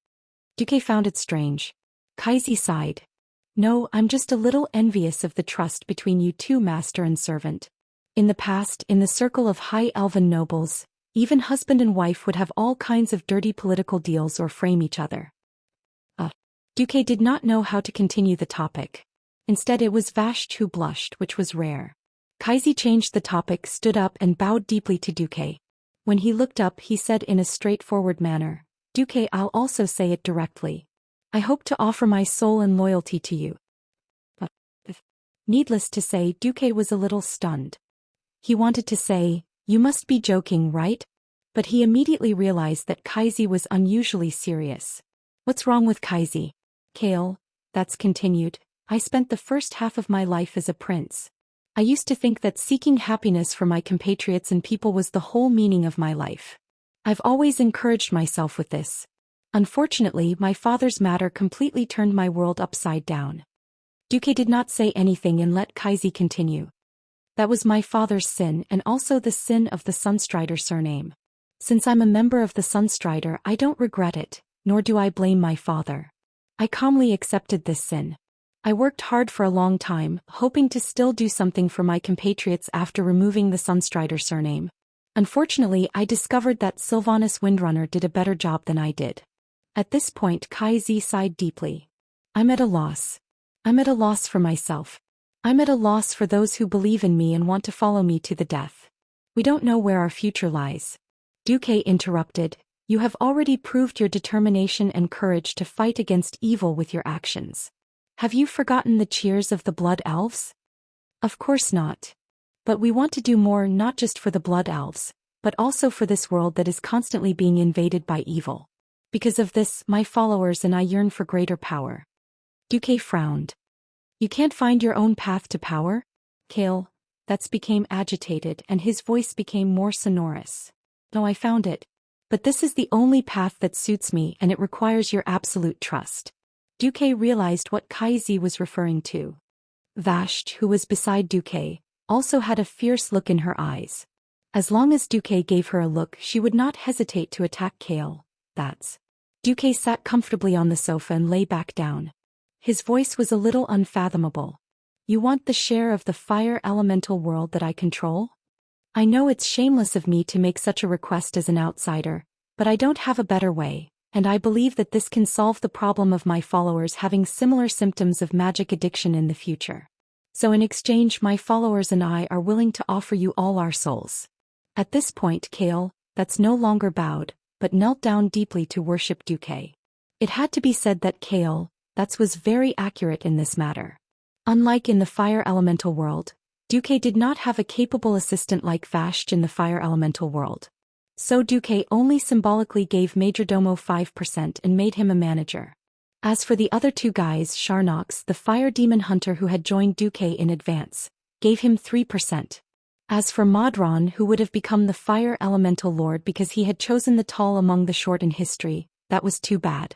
Duque found it strange. Kaizi sighed. No, I'm just a little envious of the trust between you two, master and servant. In the past, in the circle of high elven nobles, even husband and wife would have all kinds of dirty political deals or frame each other. Duque did not know how to continue the topic. Instead it was Vashj who blushed, which was rare. Kaizi changed the topic, stood up and bowed deeply to Duque. When he looked up he said in a straightforward manner, Duque, I'll also say it directly. I hope to offer my soul and loyalty to you. Needless to say, Duque was a little stunned. He wanted to say, you must be joking, right? But he immediately realized that Kaizi was unusually serious. What's wrong with Kaizi? Kale, that's continued, I spent the first half of my life as a prince. I used to think that seeking happiness for my compatriots and people was the whole meaning of my life. I've always encouraged myself with this. Unfortunately, my father's matter completely turned my world upside down. Duque did not say anything and let Kaizi continue. That was my father's sin and also the sin of the Sunstrider surname. Since I'm a member of the Sunstrider, I don't regret it, nor do I blame my father. I calmly accepted this sin. I worked hard for a long time, hoping to still do something for my compatriots after removing the Sunstrider surname. Unfortunately, I discovered that Sylvanas Windrunner did a better job than I did. At this point, Kaizi sighed deeply. I'm at a loss. I'm at a loss for myself. I'm at a loss for those who believe in me and want to follow me to the death. We don't know where our future lies. Duque interrupted. You have already proved your determination and courage to fight against evil with your actions. Have you forgotten the cheers of the Blood Elves? Of course not. But we want to do more, not just for the Blood Elves, but also for this world that is constantly being invaded by evil. Because of this, my followers and I yearn for greater power. Duque frowned. You can't find your own path to power? Kale, that's became agitated and his voice became more sonorous. No, I found it. But this is the only path that suits me and it requires your absolute trust. Duque realized what Kaizi was referring to. Vashti, who was beside Duque, also had a fierce look in her eyes. As long as Duque gave her a look, she would not hesitate to attack Kale. That's. Duque sat comfortably on the sofa and lay back down. His voice was a little unfathomable. You want the share of the fire elemental world that I control? I know it's shameless of me to make such a request as an outsider, but I don't have a better way, and I believe that this can solve the problem of my followers having similar symptoms of magic addiction in the future. So in exchange, my followers and I are willing to offer you all our souls. At this point, Kale, that's no longer bowed, but knelt down deeply to worship Duque. It had to be said that Kale, that was very accurate in this matter. Unlike in the fire elemental world, Duque did not have a capable assistant like Vashti in the fire elemental world. So Duque only symbolically gave Majordomo 5% and made him a manager. As for the other two guys, Sharnox, the fire demon hunter who had joined Duque in advance, gave him 3%. As for Modron, who would have become the fire elemental lord because he had chosen the tall among the short in history, that was too bad.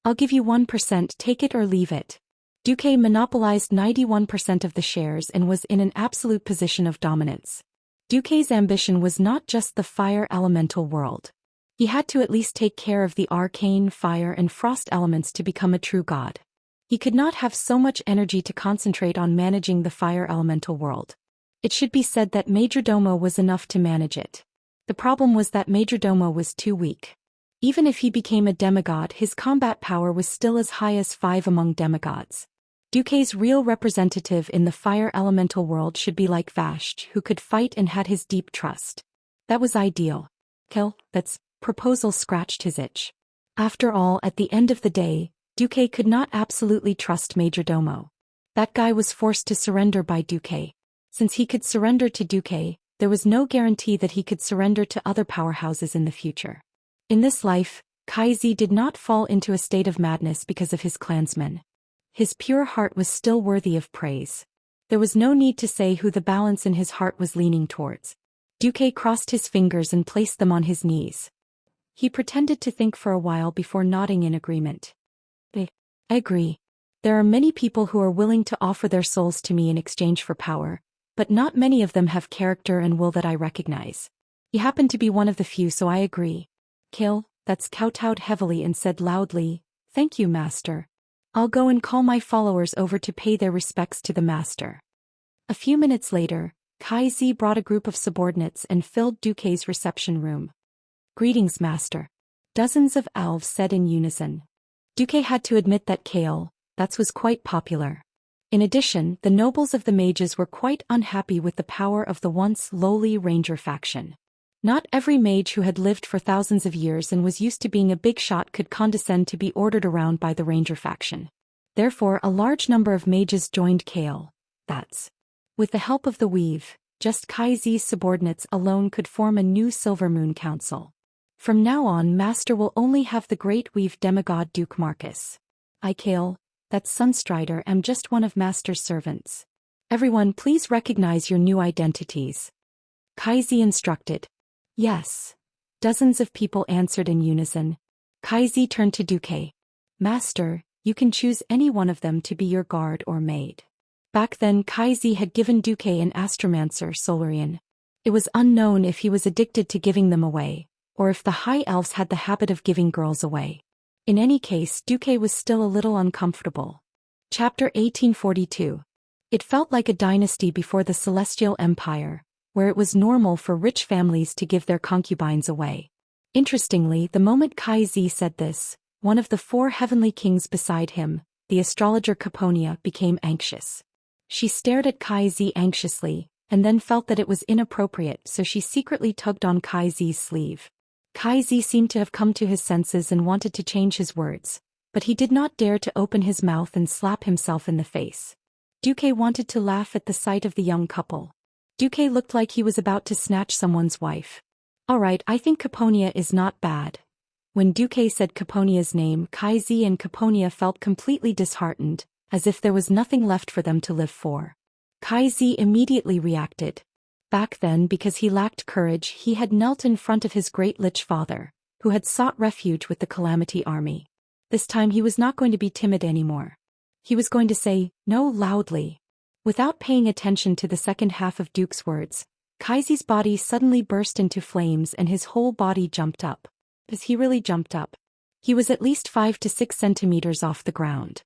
I'll give you 1%, take it or leave it. Duque monopolized 91% of the shares and was in an absolute position of dominance. Duque's ambition was not just the fire elemental world. He had to at least take care of the arcane fire and frost elements to become a true god. He could not have so much energy to concentrate on managing the fire elemental world. It should be said that Majordomo was enough to manage it. The problem was that Majordomo was too weak. Even if he became a demigod, his combat power was still as high as 5 among demigods. Duque's real representative in the fire elemental world should be like Vashti, who could fight and had his deep trust. That was ideal. That's proposal scratched his itch. After all, at the end of the day, Duque could not absolutely trust Majordomo. That guy was forced to surrender by Duque. Since he could surrender to Duque, there was no guarantee that he could surrender to other powerhouses in the future. In this life, Kaizi did not fall into a state of madness because of his clansmen. His pure heart was still worthy of praise. There was no need to say who the balance in his heart was leaning towards. Duque crossed his fingers and placed them on his knees. He pretended to think for a while before nodding in agreement. I agree. There are many people who are willing to offer their souls to me in exchange for power, but not many of them have character and will that I recognize. He happened to be one of the few, so I agree. That's kowtowed heavily and said loudly, "Thank you, master. I'll go and call my followers over to pay their respects to the master." A few minutes later, Kaizi brought a group of subordinates and filled Duque's reception room. "Greetings, master," dozens of elves said in unison. Duque had to admit that that was quite popular. In addition, the nobles of the mages were quite unhappy with the power of the once lowly ranger faction. Not every mage who had lived for thousands of years and was used to being a big shot could condescend to be ordered around by the ranger faction. Therefore, a large number of mages joined that's. With the help of the weave, just Kaizi's subordinates alone could form a new Silver Moon Council. From now on, Master will only have the great weave demigod Duke Marcus. I that's Sunstrider, am just one of Master's servants. Everyone, please recognize your new identities. Kaizi instructed. Yes. Dozens of people answered in unison. Kaizi turned to Duque. Master, you can choose any one of them to be your guard or maid. Back then, Kaizi had given Duque an astromancer, Solarian. It was unknown if he was addicted to giving them away, or if the high elves had the habit of giving girls away. In any case, Duque was still a little uncomfortable. Chapter 1842. It felt like a dynasty before the Celestial Empire, where it was normal for rich families to give their concubines away. Interestingly, the moment Kaizi said this, one of the 4 heavenly kings beside him, the astrologer Caponia, became anxious. She stared at Kaizi anxiously, and then felt that it was inappropriate, so she secretly tugged on Kaizi's sleeve. Kaizi seemed to have come to his senses and wanted to change his words, but he did not dare to open his mouth and slap himself in the face. Duque wanted to laugh at the sight of the young couple. Duque looked like he was about to snatch someone's wife. Alright, I think Caponia is not bad. When Duque said Caponia's name, Kaizi and Caponia felt completely disheartened, as if there was nothing left for them to live for. Kaizi immediately reacted. Back then, because he lacked courage, he had knelt in front of his great lich father, who had sought refuge with the Calamity Army. This time he was not going to be timid anymore. He was going to say, "No," loudly. Without paying attention to the second half of Duke's words, Kaizi's body suddenly burst into flames and his whole body jumped up. As he really jumped up. He was at least 5 to 6 centimeters off the ground.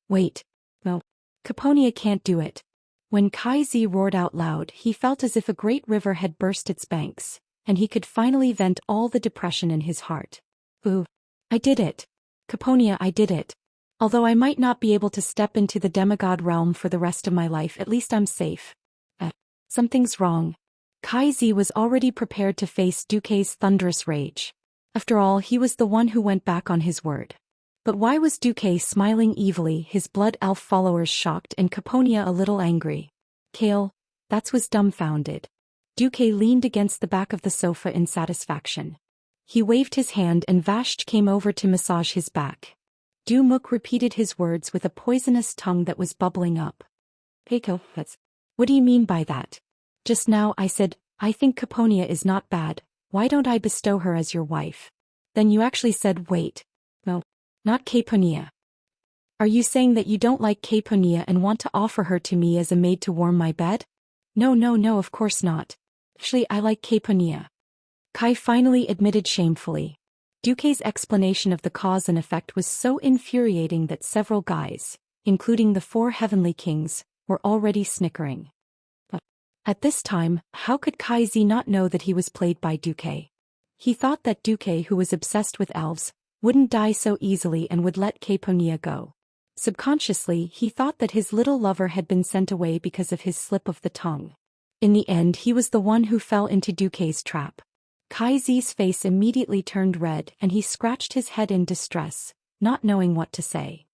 Wait. No. Caponia can't do it. When Kaizi roared out loud, he felt as if a great river had burst its banks, and he could finally vent all the depression in his heart. Ooh. I did it. Caponia, I did it. Although I might not be able to step into the demigod realm for the rest of my life, at least I'm safe. Something's wrong. Kaizi was already prepared to face Duke's thunderous rage. After all, he was the one who went back on his word. But why was Duke smiling evilly, his blood elf followers shocked and Caponia a little angry? Kale, that was dumbfounded. Duke leaned against the back of the sofa in satisfaction. He waved his hand and Vasht came over to massage his back. Dumuk repeated his words with a poisonous tongue that was bubbling up. Keiko, what do you mean by that? Just now I said, I think Caponia is not bad, why don't I bestow her as your wife? Then you actually said wait. No, not Caponia. Are you saying that you don't like Caponia and want to offer her to me as a maid to warm my bed? No, of course not. Actually, I like Caponia. Kai finally admitted shamefully. Duke's explanation of the cause and effect was so infuriating that several guys, including the 4 heavenly kings, were already snickering. But at this time, how could Kaizi not know that he was played by Duke? He thought that Duke, who was obsessed with elves, wouldn't die so easily and would let Caponia go. Subconsciously, he thought that his little lover had been sent away because of his slip of the tongue. In the end, he was the one who fell into Duke's trap. Kaizi's face immediately turned red and he scratched his head in distress, not knowing what to say.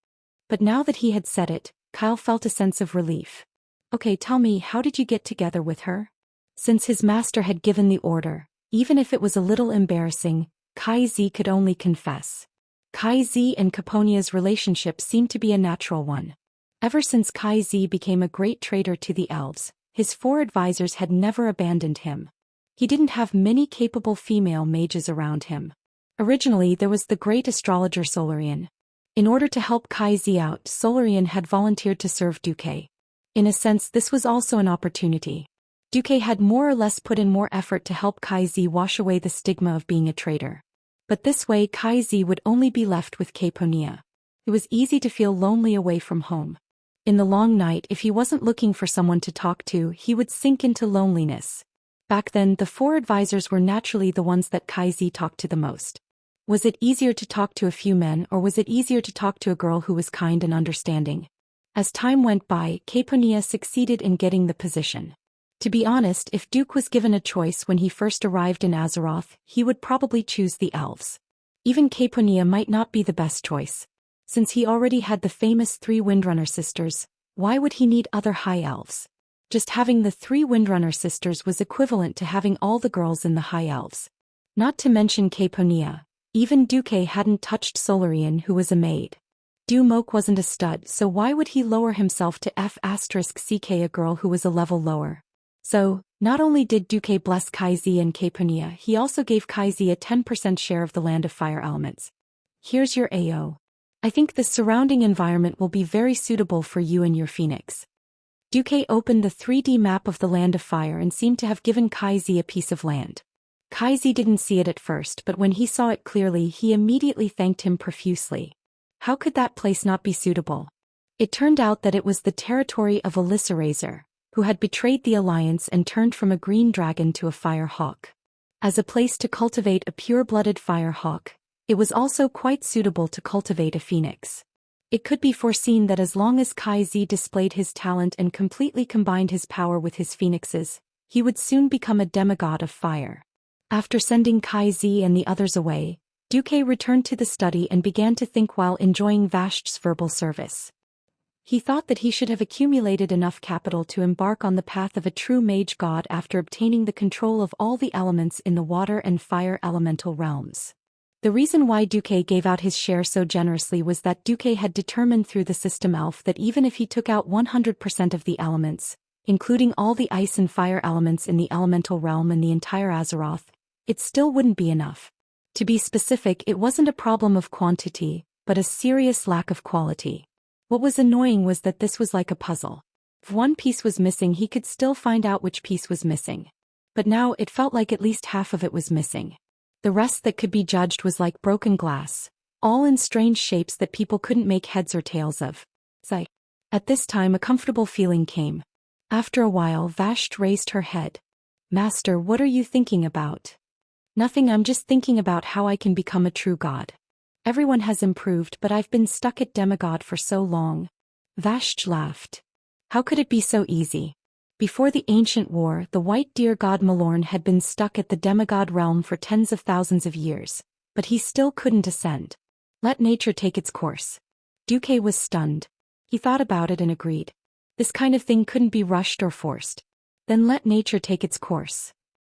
But now that he had said it, Kyle felt a sense of relief. Okay, tell me, how did you get together with her? Since his master had given the order, even if it was a little embarrassing, Kaizi could only confess. Kaizi and Caponia's relationship seemed to be a natural one. Ever since Kaizi became a great traitor to the elves, his 4 advisors had never abandoned him. He didn't have many capable female mages around him. Originally there was the great astrologer Solarian. In order to help Kaizi out, Solarian had volunteered to serve Duke. In a sense, this was also an opportunity. Duke had more or less put in more effort to help Kaizi wash away the stigma of being a traitor. But this way Kaizi would only be left with Caponia. It was easy to feel lonely away from home. In the long night, if he wasn't looking for someone to talk to, he would sink into loneliness. Back then, the 4 advisors were naturally the ones that Kaizi talked to the most. Was it easier to talk to a few men or was it easier to talk to a girl who was kind and understanding? As time went by, Caponia succeeded in getting the position. To be honest, if Duke was given a choice when he first arrived in Azeroth, he would probably choose the elves. Even Caponia might not be the best choice. Since he already had the famous 3 Windrunner sisters, why would he need other high elves? Just having the 3 Windrunner sisters was equivalent to having all the girls in the high elves. Not to mention Caponia, even Duke hadn't touched Solarian, who was a maid. Dumok wasn't a stud, so why would he lower himself to F***ck a girl who was a level lower? So, not only did Duke bless Kaizi and Caponia, he also gave Kaizi a 10% share of the Land of Fire elements. Here's your AO. I think the surrounding environment will be very suitable for you and your phoenix. Duke opened the 3D map of the Land of Fire and seemed to have given Kaizi a piece of land. Kaizi didn't see it at first, but when he saw it clearly, he immediately thanked him profusely. How could that place not be suitable? It turned out that it was the territory of Alyssa Razor, who had betrayed the Alliance and turned from a green dragon to a fire hawk. As a place to cultivate a pure-blooded fire hawk, it was also quite suitable to cultivate a phoenix. It could be foreseen that as long as Kaizi displayed his talent and completely combined his power with his phoenixes, he would soon become a demigod of fire. After sending Kaizi and the others away, Duke returned to the study and began to think while enjoying Vasht's verbal service. He thought that he should have accumulated enough capital to embark on the path of a true mage god after obtaining the control of all the elements in the water and fire elemental realms. The reason why Duque gave out his share so generously was that Duque had determined through the system elf that even if he took out 100% of the elements, including all the ice and fire elements in the elemental realm and the entire Azeroth, it still wouldn't be enough. To be specific, it wasn't a problem of quantity, but a serious lack of quality. What was annoying was that this was like a puzzle. If one piece was missing, he could still find out which piece was missing. But now it felt like at least half of it was missing. The rest that could be judged was like broken glass, all in strange shapes that people couldn't make heads or tails of. Sigh. At this time a comfortable feeling came. After a while Vashti raised her head. Master, what are you thinking about? Nothing, I'm just thinking about how I can become a true god. Everyone has improved, but I've been stuck at demigod for so long. Vashti laughed. How could it be so easy? Before the ancient war, the white deer god Malorn had been stuck at the demigod realm for tens of thousands of years, but he still couldn't ascend. Let nature take its course. Duque was stunned. He thought about it and agreed. This kind of thing couldn't be rushed or forced. Then let nature take its course.